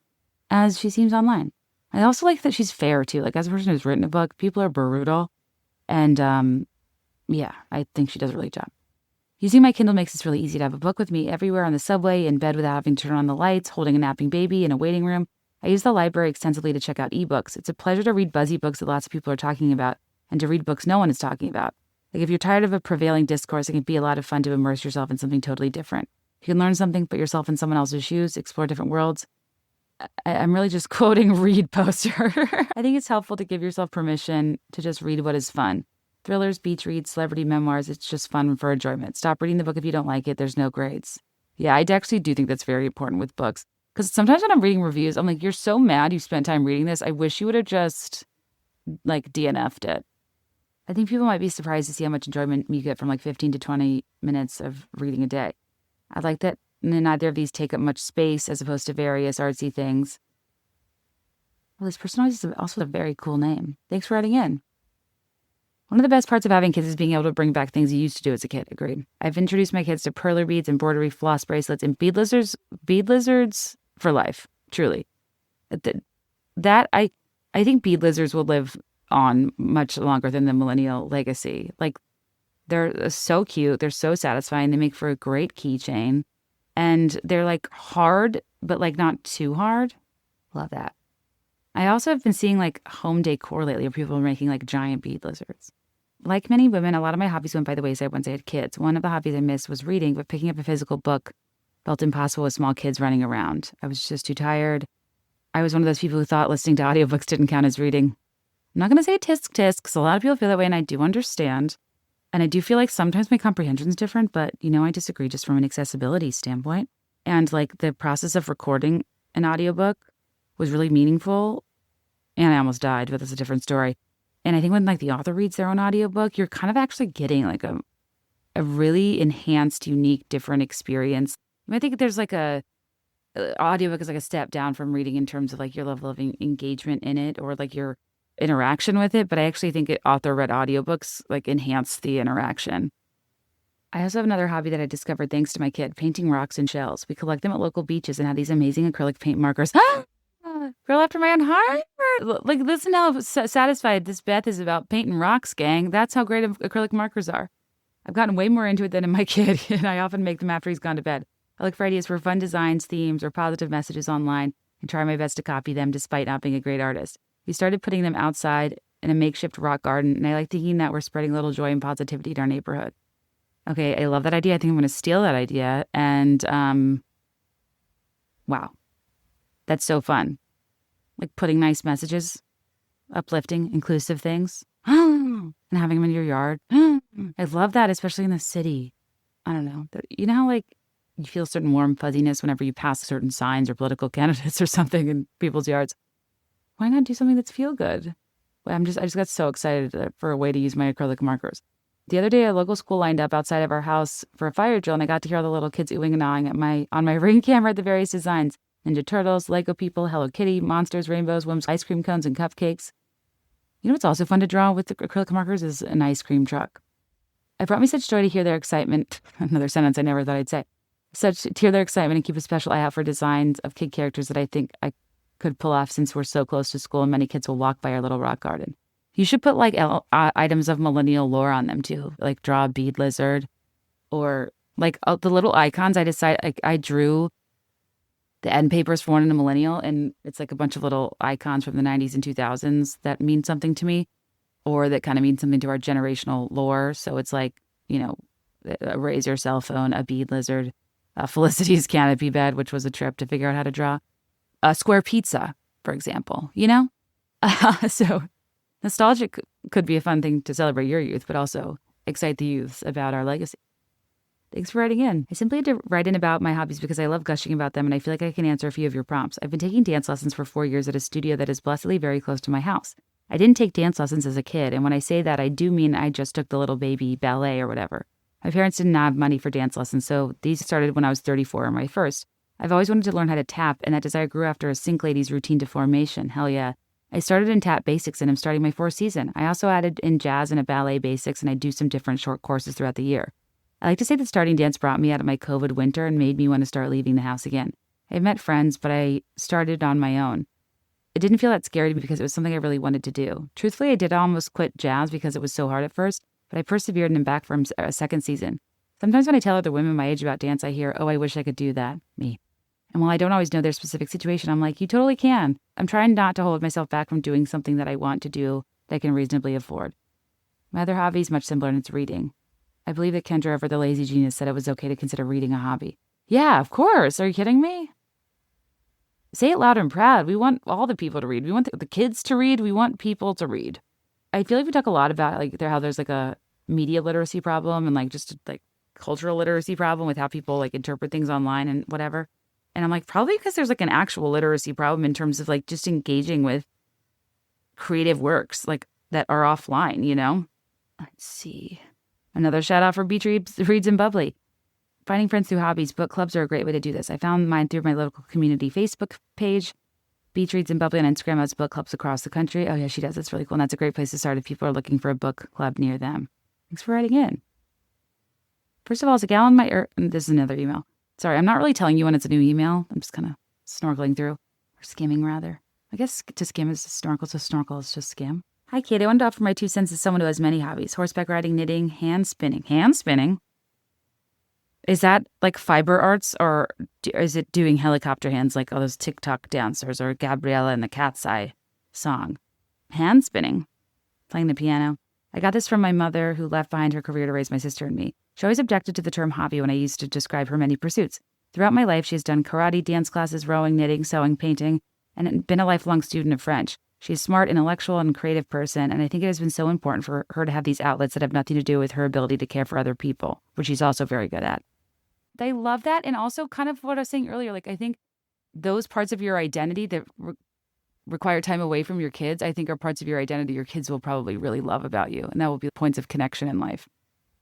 as she seems online. I also like that she's fair too. Like as a person who's written a book, people are brutal and yeah, I think she does a really good job. Using my Kindle makes it really easy to have a book with me everywhere on the subway, in bed without having to turn on the lights, holding a napping baby in a waiting room. I use the library extensively to check out ebooks. It's a pleasure to read buzzy books that lots of people are talking about and to read books no one is talking about. Like if you're tired of a prevailing discourse, it can be a lot of fun to immerse yourself in something totally different. You can learn something, put yourself in someone else's shoes, explore different worlds. I'm really just quoting Read Poster. I think it's helpful to give yourself permission to just read what is fun. Thrillers, beach reads, celebrity memoirs, it's just fun for enjoyment. Stop reading the book if you don't like it. There's no grades. Yeah, I actually do think that's very important with books. Because sometimes when I'm reading reviews, I'm like, you're so mad you spent time reading this. I wish you would have just, like, DNF'd it. I think people might be surprised to see how much enjoyment you get from, like, 15 to 20 minutes of reading a day. I like that neither of these take up much space as opposed to various artsy things. Well, this person always has also a very cool name. Thanks for writing in. One of the best parts of having kids is being able to bring back things you used to do as a kid. Agreed. I've introduced my kids to perler beads, embroidery, floss bracelets, and bead lizards for life. Truly. I think bead lizards will live on much longer than the millennial legacy. Like, they're so cute. They're so satisfying. They make for a great keychain. And they're like hard, but like not too hard. Love that. I also have been seeing like home decor lately where people are making like giant bead lizards. Like many women, a lot of my hobbies went by the wayside once I had kids. One of the hobbies I missed was reading, but picking up a physical book felt impossible with small kids running around. I was just too tired. I was one of those people who thought listening to audiobooks didn't count as reading. I'm not going to say tisk tisk because a lot of people feel that way and I do understand. And I do feel like sometimes my comprehension is different, but I disagree just from an accessibility standpoint. And like the process of recording an audiobook was really meaningful. And I almost died, but that's a different story. And I think when like the author reads their own audiobook, you're kind of actually getting like a really enhanced, unique, different experience. I think there's like audiobook is like a step down from reading in terms of like your level of engagement in it or like your interaction with it. But I actually think author read audiobooks like enhance the interaction. I also have another hobby that I discovered thanks to my kid, painting rocks and shells. We collect them at local beaches and have these amazing acrylic paint markers. Girl after my own heart. Like, listen how satisfied this Beth is about painting rocks, gang. That's how great acrylic markers are. I've gotten way more into it than in my kid, and I often make them after he's gone to bed. I look for ideas for fun designs, themes, or positive messages online and try my best to copy them despite not being a great artist. We started putting them outside in a makeshift rock garden, and I like thinking that we're spreading a little joy and positivity in our neighborhood. Okay, I love that idea. I think I'm going to steal that idea. And wow, that's so fun. Like putting nice messages, uplifting, inclusive things, and having them in your yard. I love that, especially in the city. I don't know. You know how like you feel certain warm fuzziness whenever you pass certain signs or political candidates or something in people's yards? Why not do something that's feel good? I just got so excited for a way to use my acrylic markers. The other day, a local school lined up outside of our house for a fire drill, and I got to hear all the little kids oohing and ahhing on my Ring camera at the various designs: Ninja Turtles, Lego people, Hello Kitty, monsters, rainbows, Whimsy, ice cream cones, and cupcakes. You know what's also fun to draw with the acrylic markers is an ice cream truck. It brought me such joy to hear their excitement. Another sentence I never thought I'd say. To hear their excitement and keep a special eye out for designs of kid characters that I think I could pull off since we're so close to school and many kids will walk by our little rock garden. You should put like items of millennial lore on them too, like draw a bead lizard or like the little icons. I drew the end papers for one in a millennial, and it's like a bunch of little icons from the 90s and 2000s that mean something to me or that kind of mean something to our generational lore. So it's like, you know, a Razor cell phone, a bead lizard, Felicity's canopy bed, which was a trip to figure out how to draw, a square pizza, for example, you know? So nostalgic could be a fun thing to celebrate your youth, but also excite the youths about our legacy. Thanks for writing in. I simply had to write in about my hobbies because I love gushing about them, and I feel like I can answer a few of your prompts. I've been taking dance lessons for 4 years at a studio that is blessedly very close to my house. I didn't take dance lessons as a kid, and when I say that, I do mean I just took the little baby ballet or whatever. My parents didn't have money for dance lessons, so these started when I was 34 and my first. I've always wanted to learn how to tap, and that desire grew after a Sink Ladies routine to formation. Hell yeah. I started in tap basics, and I'm starting my 4th season. I also added in jazz and a ballet basics, and I do some different short courses throughout the year. I like to say that starting dance brought me out of my COVID winter and made me want to start leaving the house again. I've met friends, but I started on my own. It didn't feel that scary to me because it was something I really wanted to do. Truthfully, I did almost quit jazz because it was so hard at first, but I persevered and am back for a 2nd season. Sometimes when I tell other women my age about dance, I hear, oh, I wish I could do that. Me. And while I don't always know their specific situation, I'm like, you totally can. I'm trying not to hold myself back from doing something that I want to do that I can reasonably afford. My other hobby is much simpler, and it's reading. I believe that Kendra over the Lazy Genius said it was okay to consider reading a hobby. Yeah, of course. Are you kidding me? Say it loud and proud. We want all the people to read. We want the kids to read. We want people to read. I feel like we talk a lot about like how there's like a media literacy problem and like just like cultural literacy problem with how people like interpret things online and whatever. And I'm like, probably because there's like an actual literacy problem in terms of like just engaging with creative works like that are offline, you know? Let's see. Another shout out for Beach Reads and Bubbly. Finding friends through hobbies, book clubs are a great way to do this. I found mine through my local community Facebook page. Beach Reads and Bubbly on Instagram has book clubs across the country. Oh yeah, she does. That's really cool. And that's a great place to start if people are looking for a book club near them. Thanks for writing in. First of all, as a gal in my this is another email. Sorry, I'm not really telling you when it's a new email. I'm just kind of snorkeling through. Or skimming, rather. I guess to skim is to snorkel, so snorkel is just skim. Hi, Kate. I wanted to offer my 2 cents as someone who has many hobbies. Horseback riding, knitting, hand spinning. Hand spinning? Is that like fiber arts, or is it doing helicopter hands like all those TikTok dancers or Gabriella and the Cat's Eye song? Hand spinning. Playing the piano. I got this from my mother, who left behind her career to raise my sister and me. She always objected to the term hobby when I used to describe her many pursuits. Throughout my life, she has done karate, dance classes, rowing, knitting, sewing, painting, and been a lifelong student of French. She's a smart, intellectual, and creative person, and I think it has been so important for her to have these outlets that have nothing to do with her ability to care for other people, which she's also very good at. I love that, and also kind of what I was saying earlier, like I think those parts of your identity that require time away from your kids, I think are parts of your identity your kids will probably really love about you, and that will be points of connection in life.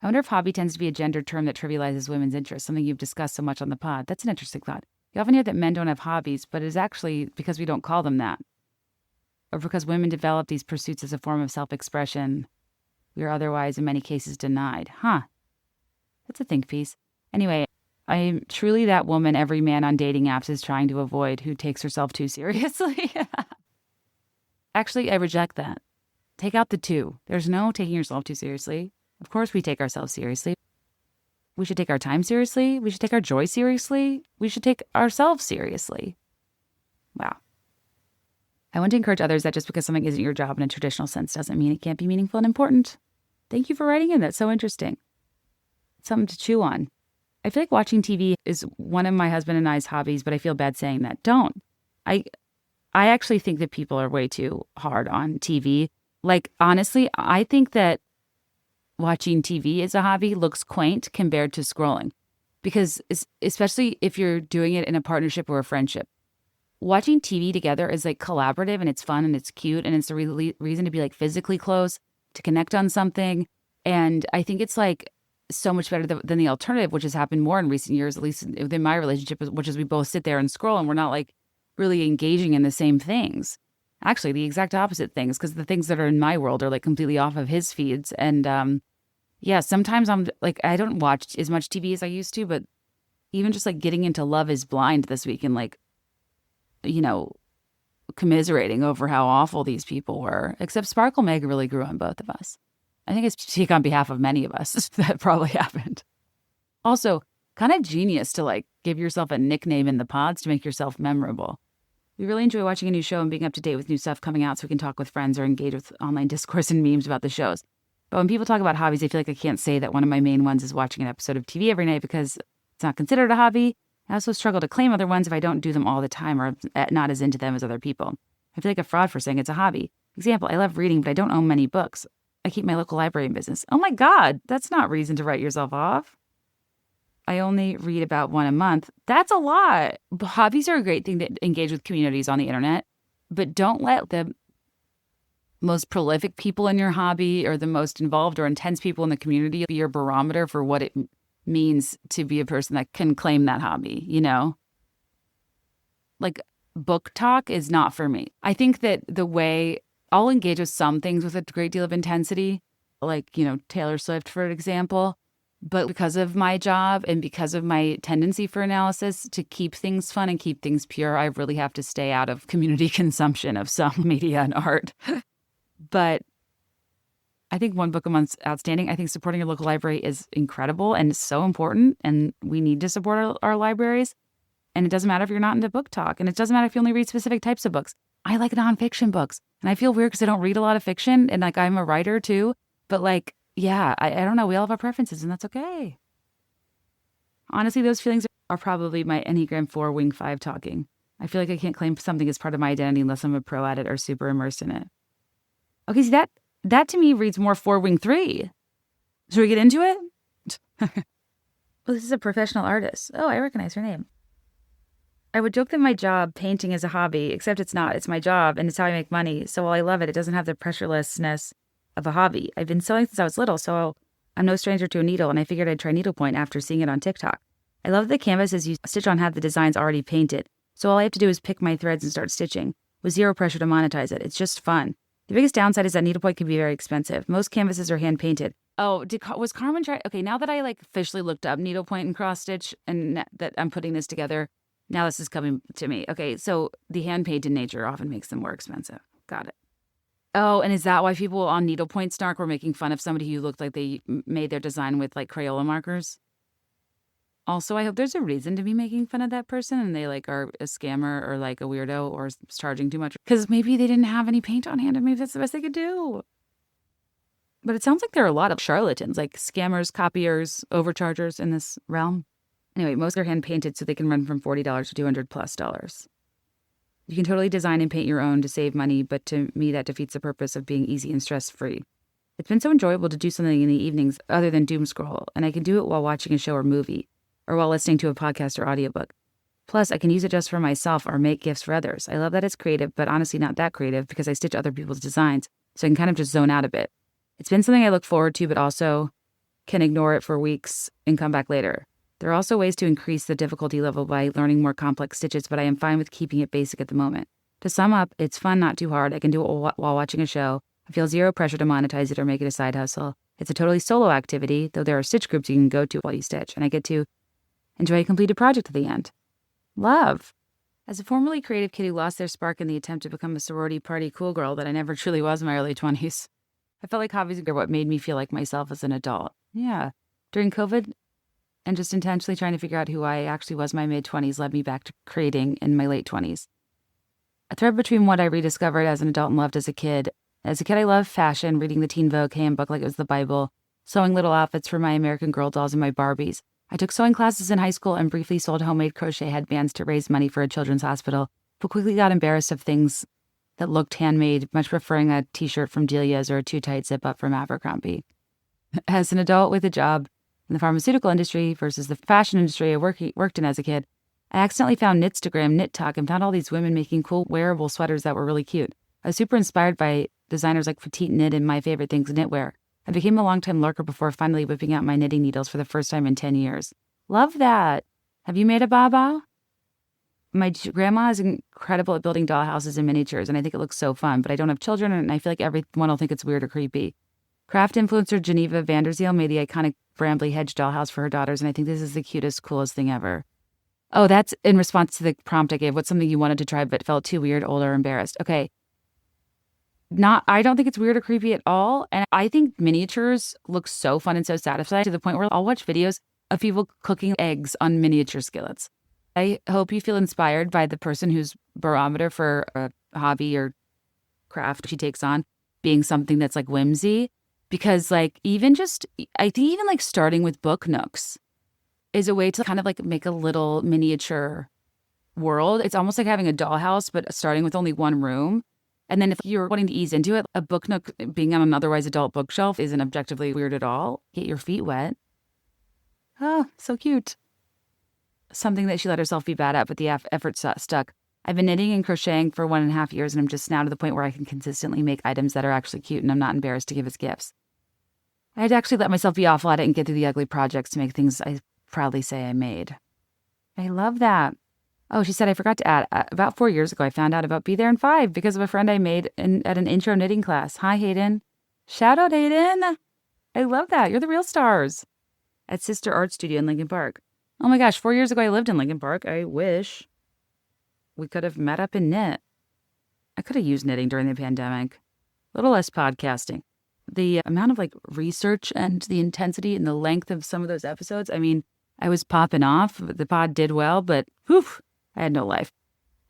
I wonder if hobby tends to be a gender term that trivializes women's interests, something you've discussed so much on the pod. That's an interesting thought. You often hear that men don't have hobbies, but it is actually because we don't call them that. Or because women develop these pursuits as a form of self-expression we are otherwise in many cases denied. That's a think piece. Anyway, I am truly that woman every man on dating apps is trying to avoid, who takes herself too seriously. Actually, I reject that. Take out the two. There's no taking yourself too seriously. Of course we take ourselves seriously. We should take our time seriously. We should take our joy seriously. We should take ourselves seriously. Wow. I want to encourage others that just because something isn't your job in a traditional sense doesn't mean it can't be meaningful and important. Thank you for writing in. That's so interesting. Something to chew on. I feel like watching TV is one of my husband and I's hobbies, but I feel bad saying that. Don't. I actually think that people are way too hard on TV. Like, honestly, I think that watching TV as a hobby looks quaint compared to scrolling. Because especially if you're doing it in a partnership or a friendship. Watching TV together is like collaborative and it's fun and it's cute and it's a reason to be like physically close, to connect on something. And I think it's like so much better than the alternative, which has happened more in recent years, at least within my relationship, which is we both sit there and scroll and we're not like really engaging in the same things. Actually, the exact opposite things, because the things that are in my world are like completely off of his feeds. And yeah, sometimes I'm like, I don't watch as much TV as I used to, but even just like getting into Love is Blind this week and like, commiserating over how awful these people were, except Sparkle Meg really grew on both of us. I think I speak on behalf of many of us that probably happened. Also, kind of genius to like give yourself a nickname in the pods to make yourself memorable. We really enjoy watching a new show and being up to date with new stuff coming out so we can talk with friends or engage with online discourse and memes about the shows. But when people talk about hobbies, I feel like I can't say that one of my main ones is watching an episode of TV every night because it's not considered a hobby. I also struggle to claim other ones if I don't do them all the time or not as into them as other people. I feel like a fraud for saying it's a hobby. Example, I love reading, but I don't own many books. I keep my local library in business. Oh my God, that's not reason to write yourself off. I only read about one a month. That's a lot. Hobbies are a great thing to engage with communities on the internet, but don't let the most prolific people in your hobby or the most involved or intense people in the community be your barometer for what it means to be a person that can claim that hobby, Like, book talk is not for me. I think that the way I'll engage with some things with a great deal of intensity, like, Taylor Swift, for example, but because of my job and because of my tendency for analysis to keep things fun and keep things pure, I really have to stay out of community consumption of some media and art. But I think one book a month's outstanding. I think supporting your local library is incredible and so important, and we need to support our libraries. And it doesn't matter if you're not into book talk, and it doesn't matter if you only read specific types of books. I like nonfiction books, and I feel weird because I don't read a lot of fiction, and like I'm a writer too. But like, yeah, I don't know. We all have our preferences, and that's okay. Honestly, those feelings are probably my Enneagram 4 Wing 5 talking. I feel like I can't claim something as part of my identity unless I'm a pro at it or super immersed in it. Okay, see, that to me reads more 4 Wing 3. Should we get into it? Well, this is a professional artist. Oh, I recognize her name. I would joke that my job, painting, is a hobby, except it's not. It's my job, and it's how I make money. So while I love it, it doesn't have the pressurelessness of a hobby. I've been sewing since I was little, so I'm no stranger to a needle, and I figured I'd try needlepoint after seeing it on TikTok. I love the canvases you stitch on have the designs already painted, so all I have to do is pick my threads and start stitching, with zero pressure to monetize it. It's just fun. The biggest downside is that needlepoint can be very expensive. Most canvases are hand-painted. Oh, was Carmen try? Okay, now that I officially looked up needlepoint and cross-stitch and that I'm putting this together, now this is coming to me. Okay, so the hand-painted nature often makes them more expensive. Got it. Oh, and is that why people on needlepoint snark were making fun of somebody who looked like they made their design with Crayola markers? Also, I hope there's a reason to be making fun of that person and they are a scammer or a weirdo or charging too much. Because maybe they didn't have any paint on hand and maybe that's the best they could do. But it sounds like there are a lot of charlatans, like scammers, copiers, overchargers in this realm. Anyway, most are hand painted so they can run from $40 to $200+. You can totally design and paint your own to save money, but to me that defeats the purpose of being easy and stress-free. It's been so enjoyable to do something in the evenings other than doom scroll, and I can do it while watching a show or movie, or while listening to a podcast or audiobook. Plus, I can use it just for myself or make gifts for others. I love that it's creative, but honestly not that creative because I stitch other people's designs, so I can kind of just zone out a bit. It's been something I look forward to, but also can ignore it for weeks and come back later. There are also ways to increase the difficulty level by learning more complex stitches, but I am fine with keeping it basic at the moment. To sum up, it's fun, not too hard. I can do it while watching a show. I feel zero pressure to monetize it or make it a side hustle. It's a totally solo activity, though there are stitch groups you can go to while you stitch, and I get to enjoy a completed project at the end. Love. As a formerly creative kid who lost their spark in the attempt to become a sorority party cool girl that I never truly was in my early 20s, I felt like hobbies were what made me feel like myself as an adult. Yeah. During COVID, and just intentionally trying to figure out who I actually was in my mid-20s led me back to creating in my late 20s. A thread between what I rediscovered as an adult and loved as a kid. As a kid, I loved fashion, reading the Teen Vogue handbook like it was the Bible, sewing little outfits for my American Girl dolls and my Barbies. I took sewing classes in high school and briefly sold homemade crochet headbands to raise money for a children's hospital, but quickly got embarrassed of things that looked handmade, much preferring a t-shirt from Delia's or a too-tight zip-up from Abercrombie. As an adult with a job in the pharmaceutical industry versus the fashion industry I worked in as a kid, I accidentally found Knitstagram, Knit Talk, and found all these women making cool wearable sweaters that were really cute. I was super inspired by designers like Petite Knit and My Favorite Things Knitwear. I became a longtime lurker before finally whipping out my knitting needles for the first time in 10 years. Love that. Have you made a baba? My grandma is incredible at building dollhouses and miniatures, and I think it looks so fun, but I don't have children, and I feel like everyone will think it's weird or creepy. Craft influencer Geneva Vanderzeel made the iconic Brambley Hedge dollhouse for her daughters, and I think this is the cutest, coolest thing ever. Oh, that's in response to the prompt I gave. What's something you wanted to try but felt too weird, old, or embarrassed? Okay. I don't think it's weird or creepy at all. And I think miniatures look so fun and so satisfying to the point where I'll watch videos of people cooking eggs on miniature skillets. I hope you feel inspired by the person whose barometer for a hobby or craft she takes on being something that's like whimsy. Because like I think even like starting with book nooks is a way to kind of like make a little miniature world. It's almost like having a dollhouse, but starting with only one room. And then if you're wanting to ease into it, a book nook being on an otherwise adult bookshelf isn't objectively weird at all. Get your feet wet. Oh, so cute. Something that she let herself be bad at, but the effort stuck. I've been knitting and crocheting for 1.5 years, and I'm just now to the point where I can consistently make items that are actually cute, and I'm not embarrassed to give as gifts. I had to actually let myself be awful at it and get through the ugly projects to make things I proudly say I made. I love that. Oh, she said, I forgot to add, about 4 years ago, I found out about Be There in 5 because of a friend I made at an intro knitting class. Hi, Hayden. Shout out, Hayden. I love that. You're the real stars. At Sister Art Studio in Lincoln Park. Oh my gosh, 4 years ago, I lived in Lincoln Park. I wish we could have met up and knit. I could have used knitting during the pandemic. A little less podcasting. The amount of like research and the intensity and the length of some of those episodes. I mean, I was popping off. The pod did well, but whew, I had no life.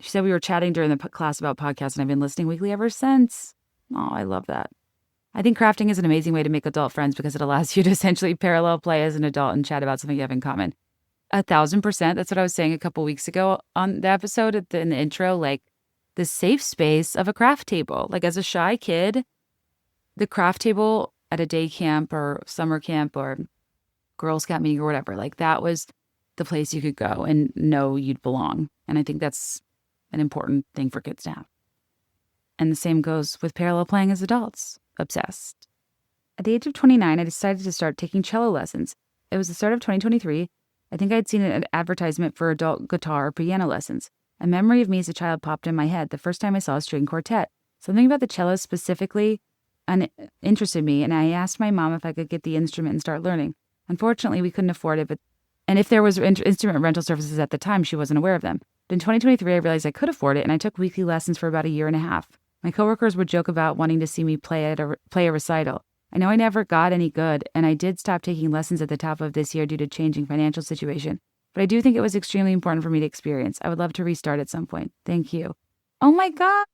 She said we were chatting during the class about podcasts, and I've been listening weekly ever since. Oh, I love that. I think crafting is an amazing way to make adult friends because it allows you to essentially parallel play as an adult and chat about something you have in common. 1,000%. That's what I was saying a couple weeks ago on the episode in the intro, like the safe space of a craft table. Like as a shy kid, the craft table at a day camp or summer camp or Girl Scout meeting or whatever, like that was the place you could go and know you'd belong. And I think that's an important thing for kids to have. And the same goes with parallel playing as adults. Obsessed. At the age of 29, I decided to start taking cello lessons. It was the start of 2023. I think I'd seen an advertisement for adult guitar or piano lessons. A memory of me as a child popped in my head the first time I saw a string quartet. Something about the cello specifically interested me, and I asked my mom if I could get the instrument and start learning. Unfortunately, we couldn't afford it, and if there was instrument rental services at the time, she wasn't aware of them. But in 2023, I realized I could afford it, and I took weekly lessons for about 1.5 years. My coworkers would joke about wanting to see me play a recital. I know I never got any good, and I did stop taking lessons at the top of this year due to changing financial situation. But I do think it was extremely important for me to experience. I would love to restart at some point. Thank you. Oh my God.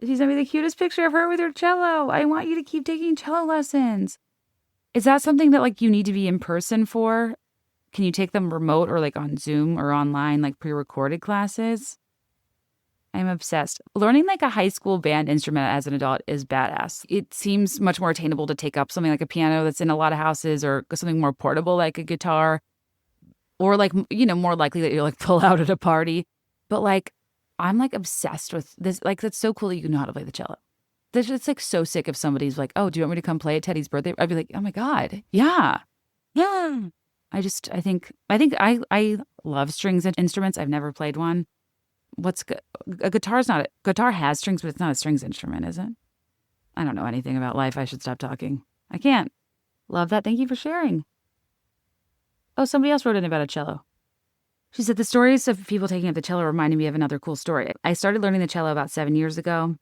She sent me the cutest picture of her with her cello. I want you to keep taking cello lessons. Is that something that like you need to be in person for? Can you take them remote or like on Zoom or online, like pre-recorded classes? I'm obsessed. Learning like a high school band instrument as an adult is badass. It seems much more attainable to take up something like a piano that's in a lot of houses or something more portable like a guitar or like, you know, more likely that you'll like pull out at a party. But like, I'm like obsessed with this. Like, that's so cool that you know how to play the cello. It's like so sick if somebody's like, oh, do you want me to come play at Teddy's birthday? I'd be like, oh my God. Yeah. Yeah. I think I love strings and instruments. I've never played one. A guitar has strings, but it's not a strings instrument, is it? I don't know anything about life. I should stop talking. I can't. Love that. Thank you for sharing. Oh, somebody else wrote in about a cello. She said, the stories of people taking up the cello reminded me of another cool story. I started learning the cello about 7 years ago.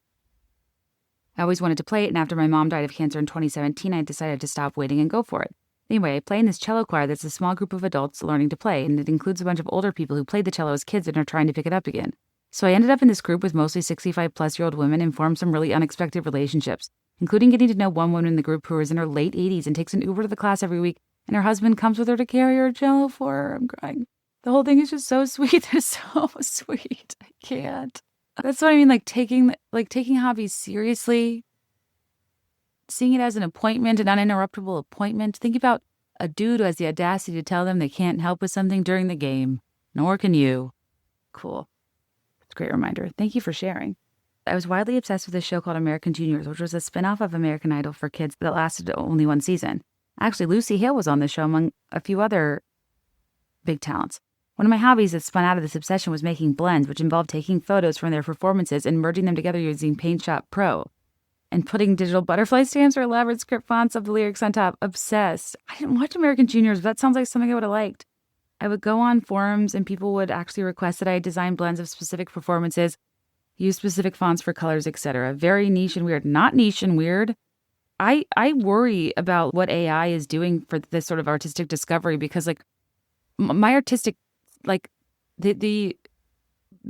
I always wanted to play it, and after my mom died of cancer in 2017, I decided to stop waiting and go for it. Anyway, I play in this cello choir that's a small group of adults learning to play, and it includes a bunch of older people who played the cello as kids and are trying to pick it up again. So I ended up in this group with mostly 65-plus-year-old women and formed some really unexpected relationships, including getting to know one woman in the group who is in her late 80s and takes an Uber to the class every week, and her husband comes with her to carry her Jell-O for her. I'm crying. The whole thing is just so sweet. It's so sweet. I can't. That's what I mean, like taking hobbies seriously, seeing it as an appointment, an uninterruptible appointment. Think about a dude who has the audacity to tell them they can't help with something during the game, nor can you. Cool. It's a great reminder. Thank you for sharing. I was widely obsessed with a show called American Juniors, which was a spinoff of American Idol for kids that lasted only one season. Actually, Lucy Hale was on the show among a few other big talents. One of my hobbies that spun out of this obsession was making blends, which involved taking photos from their performances and merging them together using Paint Shop Pro and putting digital butterfly stamps or elaborate script fonts of the lyrics on top. Obsessed. I didn't watch American Juniors, but that sounds like something I would have liked. I would go on forums and people would actually request that I design blends of specific performances, use specific fonts for colors, etc. Very niche and weird. Not niche and weird. I worry about what AI is doing for this sort of artistic discovery because, like, my artistic, like, the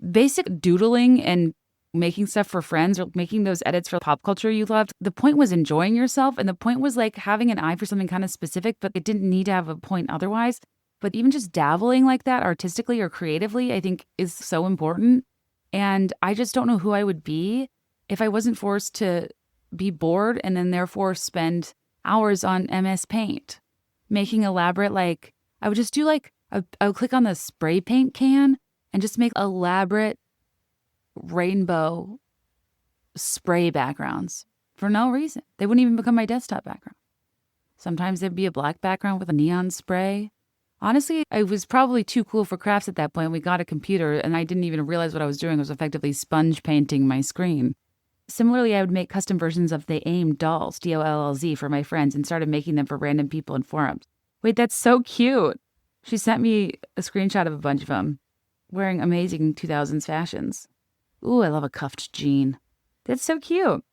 basic doodling and making stuff for friends or making those edits for pop culture you loved, the point was enjoying yourself, and the point was, like, having an eye for something kind of specific, but it didn't need to have a point otherwise. But even just dabbling like that artistically or creatively, I think is so important. And I just don't know who I would be if I wasn't forced to be bored and then therefore spend hours on MS Paint making elaborate, like, I would just do like, I would click on the spray paint can and just make elaborate rainbow spray backgrounds for no reason. They wouldn't even become my desktop background. Sometimes there'd be a black background with a neon spray. Honestly, I was probably too cool for crafts at that point. We got a computer and I didn't even realize what I was doing. I was effectively sponge painting my screen. Similarly, I would make custom versions of the AIM dolls, DOLLZ, for my friends and started making them for random people in forums. Wait, that's so cute. She sent me a screenshot of a bunch of them wearing amazing 2000s fashions. Ooh, I love a cuffed jean. That's so cute.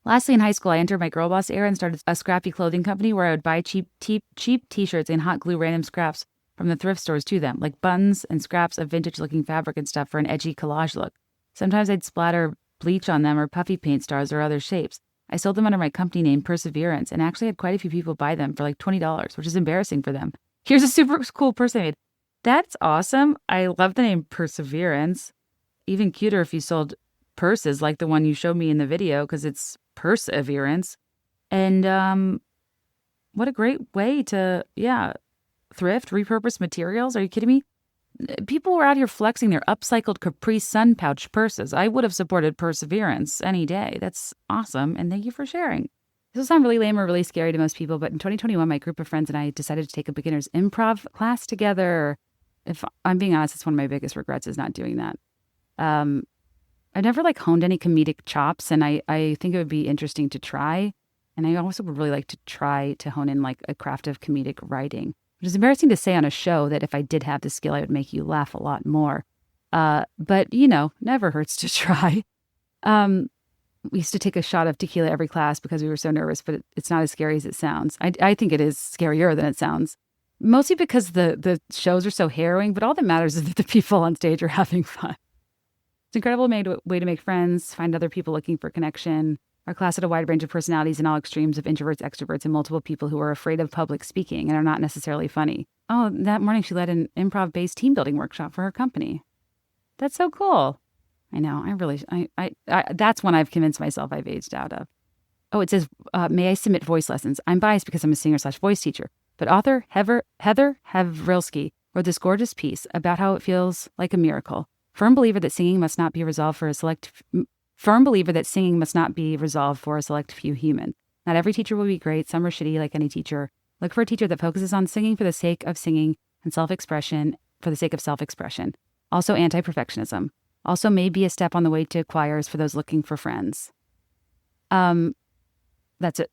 Lastly, in high school, I entered my girl boss era and started a scrappy clothing company where I would buy cheap t-shirts and hot glue random scraps from the thrift stores to them, like buttons and scraps of vintage-looking fabric and stuff for an edgy collage look. Sometimes I'd splatter bleach on them or puffy paint stars or other shapes. I sold them under my company name, Perseverance, and actually had quite a few people buy them for like $20, which is embarrassing for them. Here's a super cool purse I made. That's awesome. I love the name Perseverance. Even cuter if you sold purses like the one you showed me in the video, because it's Perseverance. And what a great way to, thrift, repurpose materials. Are you kidding me? People were out here flexing their upcycled Capri Sun pouch purses. I would have supported Perseverance any day. That's awesome, and thank you for sharing. This will sound really lame or really scary to most people, but in 2021, my group of friends and I decided to take a beginner's improv class together. If I'm being honest, it's one of my biggest regrets is not doing that. I've never honed any comedic chops, and I think it would be interesting to try. And I also would really like to try to hone in a craft of comedic writing, which is embarrassing to say on a show that if I did have the skill, I would make you laugh a lot more. But never hurts to try. We used to take a shot of tequila every class because we were so nervous, but it's not as scary as it sounds. I think it is scarier than it sounds. Mostly because the shows are so harrowing, but all that matters is that the people on stage are having fun. It's an incredible way to make friends, find other people looking for connection. Our class had a wide range of personalities in all extremes of introverts, extroverts, and multiple people who are afraid of public speaking and are not necessarily funny. Oh, that morning she led an improv-based team building workshop for her company. That's so cool. I know. I that's one I've convinced myself I've aged out of. Oh, it says, may I submit voice lessons? I'm biased because I'm a singer/voice teacher. But author Heather Havrilsky wrote this gorgeous piece about how it feels like a miracle. Firm believer that singing must not be resolved for a select few humans. Not every teacher will be great. Some are shitty like any teacher. Look for a teacher that focuses on singing for the sake of singing and self-expression for the sake of self-expression. Also anti-perfectionism. Also may be a step on the way to choirs for those looking for friends. That's it.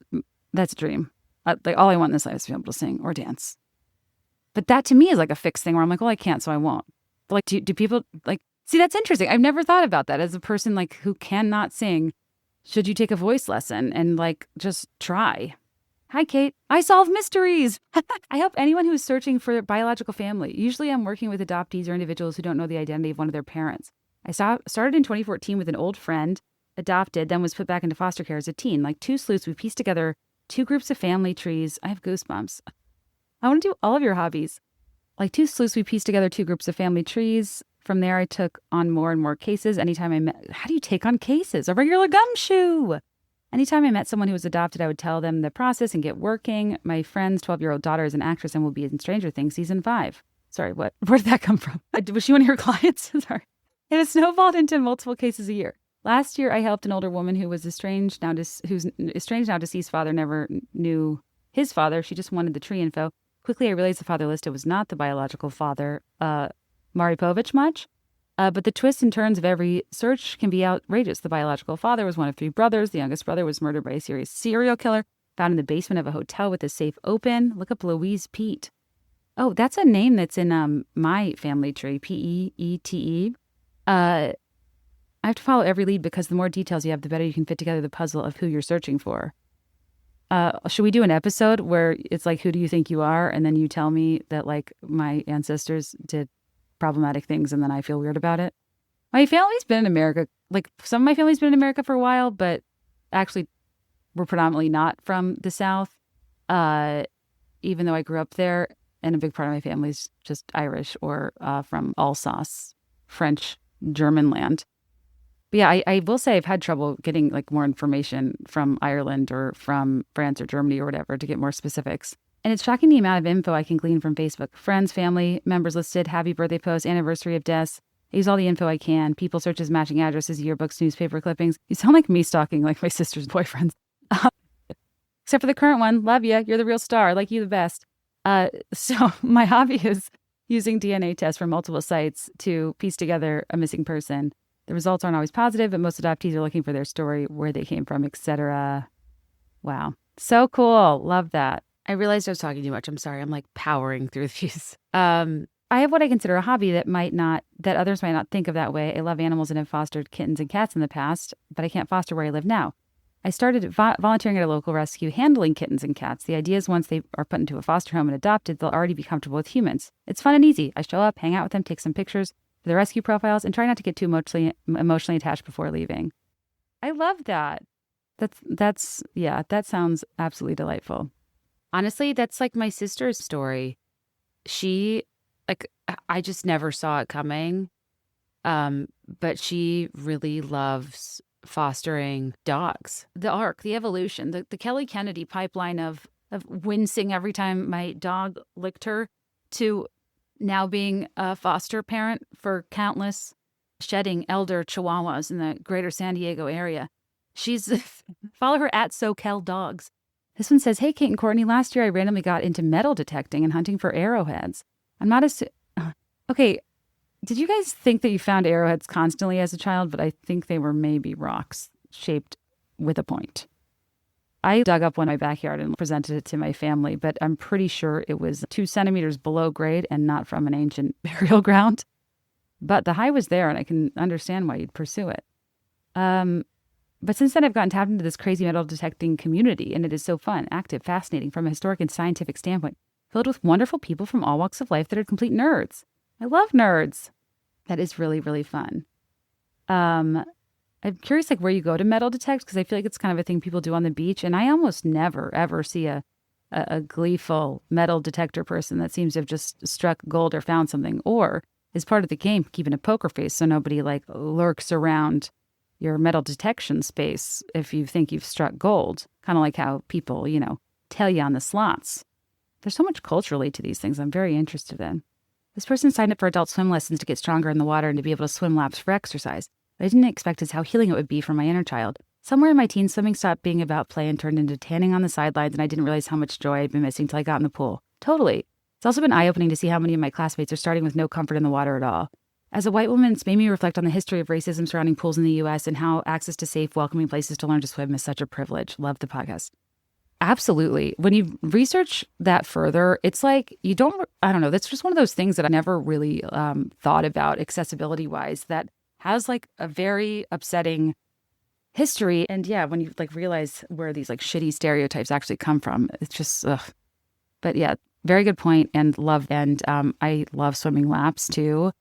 That's a dream. All I want in this life is to be able to sing or dance. But that to me is like a fixed thing where I'm like, well, I can't, so I won't. But do people see, that's interesting. I've never thought about that as a person who cannot sing. Should you take a voice lesson and just try? Hi, Kate. I solve mysteries. I help anyone who is searching for their biological family. Usually I'm working with adoptees or individuals who don't know the identity of one of their parents. Started in 2014 with an old friend, adopted, then was put back into foster care as a teen. Like two sleuths, we pieced together 2 groups of family trees. I have goosebumps. I want to do all of your hobbies. Like two sleuths, we pieced together 2 groups of family trees. From there, I took on more and more cases. Anytime I met, how do you take on cases? A regular gumshoe. Anytime I met someone who was adopted, I would tell them the process and get working. My friend's 12-year-old daughter is an actress and will be in Stranger Things season 5. Sorry, what? Where did that come from? Was she one of your clients? Sorry. It has snowballed into multiple cases a year. Last year, I helped an older woman who was whose estranged now deceased father never knew his father. She just wanted the tree info. Quickly, I realized the father listed was not the biological father, Maripovich much. But the twists and turns of every search can be outrageous. The biological father was one of 3 brothers. The youngest brother was murdered by a serious serial killer, found in the basement of a hotel with the safe open. Look up Louise Pete. Oh, that's a name that's in my family tree, Peete. I have to follow every lead because the more details you have, the better you can fit together the puzzle of who you're searching for. Should we do an episode where it's like, who do you think you are? And then you tell me that like my ancestors did problematic things and then I feel weird about it. My family's been in America. Like some of my family's been in America for a while, but actually we're predominantly not from the South. Even though I grew up there, and a big part of my family's just Irish or from Alsace, French, German land. But yeah, I will say I've had trouble getting like more information from Ireland or from France or Germany or whatever to get more specifics. And it's shocking the amount of info I can glean from Facebook. Friends, family, members listed, happy birthday posts, anniversary of deaths. I use all the info I can. People searches, matching addresses, yearbooks, newspaper clippings. You sound like me stalking like my sister's boyfriends. Except for the current one. Love you. You're the real star. Like you the best. So my hobby is using DNA tests from multiple sites to piece together a missing person. The results aren't always positive, but most adoptees are looking for their story, where they came from, etc. Wow. So cool. Love that. I realized I was talking too much. I'm sorry. I'm like powering through these. I have what I consider a hobby that others might not think of that way. I love animals and have fostered kittens and cats in the past, but I can't foster where I live now. I started volunteering at a local rescue handling kittens and cats. The idea is once they are put into a foster home and adopted, they'll already be comfortable with humans. It's fun and easy. I show up, hang out with them, take some pictures for the rescue profiles, and try not to get too emotionally attached before leaving. I love that. That sounds absolutely delightful. Honestly, that's like my sister's story. I just never saw it coming. But she really loves fostering dogs. The arc, the evolution, the Kelly Kennedy pipeline of wincing every time my dog licked her to now being a foster parent for countless shedding elder chihuahuas in the greater San Diego area. Follow her at SoCal Dogs. This one says, hey, Kate and Courtney, last year I randomly got into metal detecting and hunting for arrowheads. I'm not okay, did you guys think that you found arrowheads constantly as a child? But I think they were maybe rocks shaped with a point. I dug up one in my backyard and presented it to my family, but I'm pretty sure it was 2 centimeters below grade and not from an ancient burial ground. But the high was there, and I can understand why you'd pursue it. But since then, I've gotten tapped into this crazy metal detecting community, and it is so fun, active, fascinating from a historic and scientific standpoint, filled with wonderful people from all walks of life that are complete nerds. I love nerds. That is really, really fun. I'm curious where you go to metal detect, because I feel like it's kind of a thing people do on the beach, and I almost never, ever see a gleeful metal detector person that seems to have just struck gold or found something, or is part of the game, keeping a poker face so nobody lurks around your metal detection space if you think you've struck gold. Kind of like how people, tell you on the slots. There's so much culturally to these things I'm very interested in. This person signed up for adult swim lessons to get stronger in the water and to be able to swim laps for exercise. What I didn't expect is how healing it would be for my inner child. Somewhere in my teens, swimming stopped being about play and turned into tanning on the sidelines, and I didn't realize how much joy I'd been missing till I got in the pool. Totally. It's also been eye-opening to see how many of my classmates are starting with no comfort in the water at all. As a white woman, it's made me reflect on the history of racism surrounding pools in the U.S. and how access to safe, welcoming places to learn to swim is such a privilege. Love the podcast. Absolutely. When you research that further, it's like I don't know, that's just one of those things that I never really thought about accessibility-wise that has a very upsetting history. And yeah, when you realize where these shitty stereotypes actually come from, it's just, ugh. But yeah, very good point, and love. And I love swimming laps too.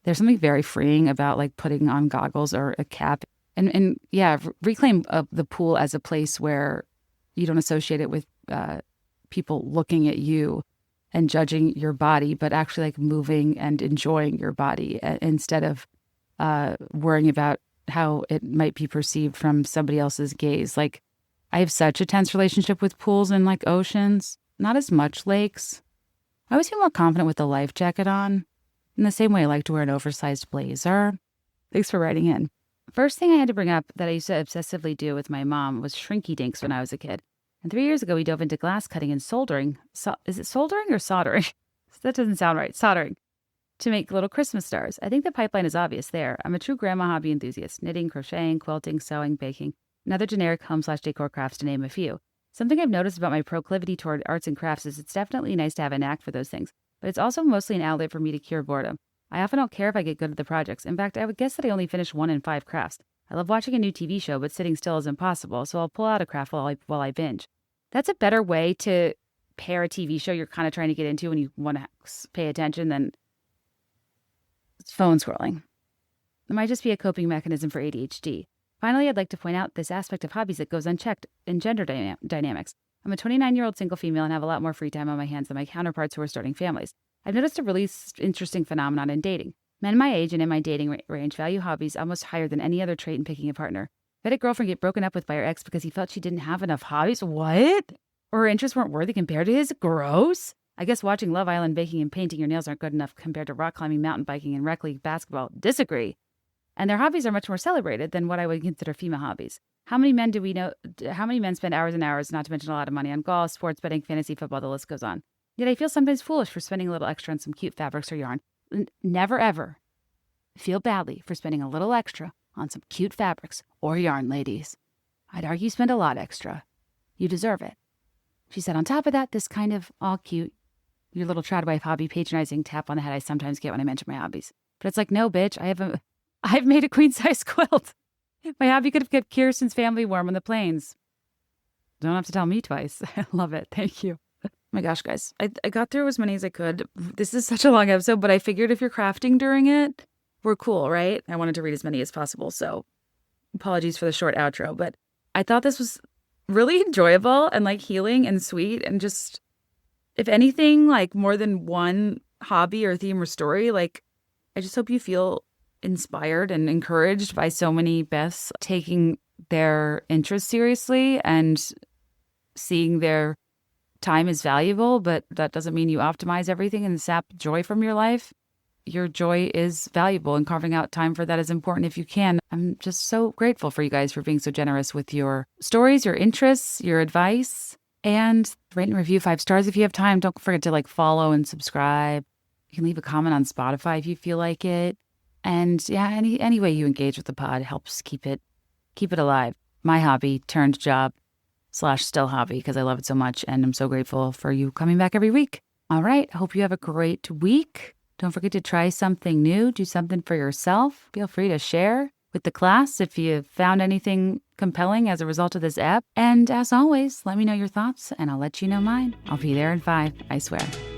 There's something very freeing about like putting on goggles or a cap and yeah, reclaim the pool as a place where you don't associate it with people looking at you and judging your body, but actually like moving and enjoying your body instead of worrying about how it might be perceived from somebody else's gaze. Like I have such a tense relationship with pools and like oceans, not as much lakes. I always feel more confident with a life jacket on. In the same way I like to wear an oversized blazer. Thanks for writing in. First thing I had to bring up that I used to obsessively do with my mom was shrinky dinks when I was a kid. And 3 years ago, we dove into glass cutting and soldering. Is it soldering or soldering? That doesn't sound right. Soldering. To make little Christmas stars. I think the pipeline is obvious there. I'm a true grandma hobby enthusiast. Knitting, crocheting, quilting, sewing, baking, and other generic home/decor crafts to name a few. Something I've noticed about my proclivity toward arts and crafts is it's definitely nice to have a knack for those things. But it's also mostly an outlet for me to cure boredom. I often don't care if I get good at the projects. In fact, I would guess that I only finish 1 in 5 crafts. I love watching a new TV show, but sitting still is impossible, so I'll pull out a craft while I binge. That's a better way to pair a TV show you're kind of trying to get into when you want to pay attention than phone scrolling. It might just be a coping mechanism for ADHD. Finally, I'd like to point out this aspect of hobbies that goes unchecked in gender dynamics. I'm a 29-year-old single female and have a lot more free time on my hands than my counterparts who are starting families. I've noticed a really interesting phenomenon in dating. Men my age and in my dating range value hobbies almost higher than any other trait in picking a partner. I had a girlfriend get broken up with by her ex because he felt she didn't have enough hobbies. What? Or her interests weren't worthy compared to his? Gross. I guess watching Love Island, baking, and painting your nails aren't good enough compared to rock climbing, mountain biking, and rec league basketball. Disagree. And their hobbies are much more celebrated than what I would consider female hobbies. How many men do we know? How many men spend hours and hours, not to mention a lot of money, on golf, sports betting, fantasy football? The list goes on. Yet I feel sometimes foolish for spending a little extra on some cute fabrics or yarn. Never ever feel badly for spending a little extra on some cute fabrics or yarn, ladies. I'd argue spend a lot extra. You deserve it. She said, on top of that, this kind of all cute, your little tradwife hobby patronizing tap on the head I sometimes get when I mention my hobbies. But it's like, no, bitch, I've made a queen-size quilt. My hobby could have kept Kirsten's family warm on the plains. Don't have to tell me twice. I love it. Thank you. Oh my gosh, guys. I got through as many as I could. This is such a long episode, but I figured if you're crafting during it, we're cool, right? I wanted to read as many as possible, so apologies for the short outro. But I thought this was really enjoyable and like healing and sweet and just, if anything, like more than one hobby or theme or story, like I just hope you feel inspired and encouraged by so many Beths taking their interests seriously and seeing their time is valuable, but that doesn't mean you optimize everything and sap joy from your life. Your joy is valuable, and carving out time for that is important if you can. I'm just so grateful for you guys for being so generous with your stories, your interests, your advice, and rate and review 5 stars if you have time. Don't forget to like follow and subscribe. You can leave a comment on Spotify if you feel like it. And yeah, any way you engage with the pod helps keep it alive. My hobby turned job / still hobby because I love it so much, and I'm so grateful for you coming back every week. All right, I hope you have a great week. Don't forget to try something new, do something for yourself. Feel free to share with the class if you found anything compelling as a result of this app. And as always, let me know your thoughts and I'll let you know mine. I'll be there in 5, I swear.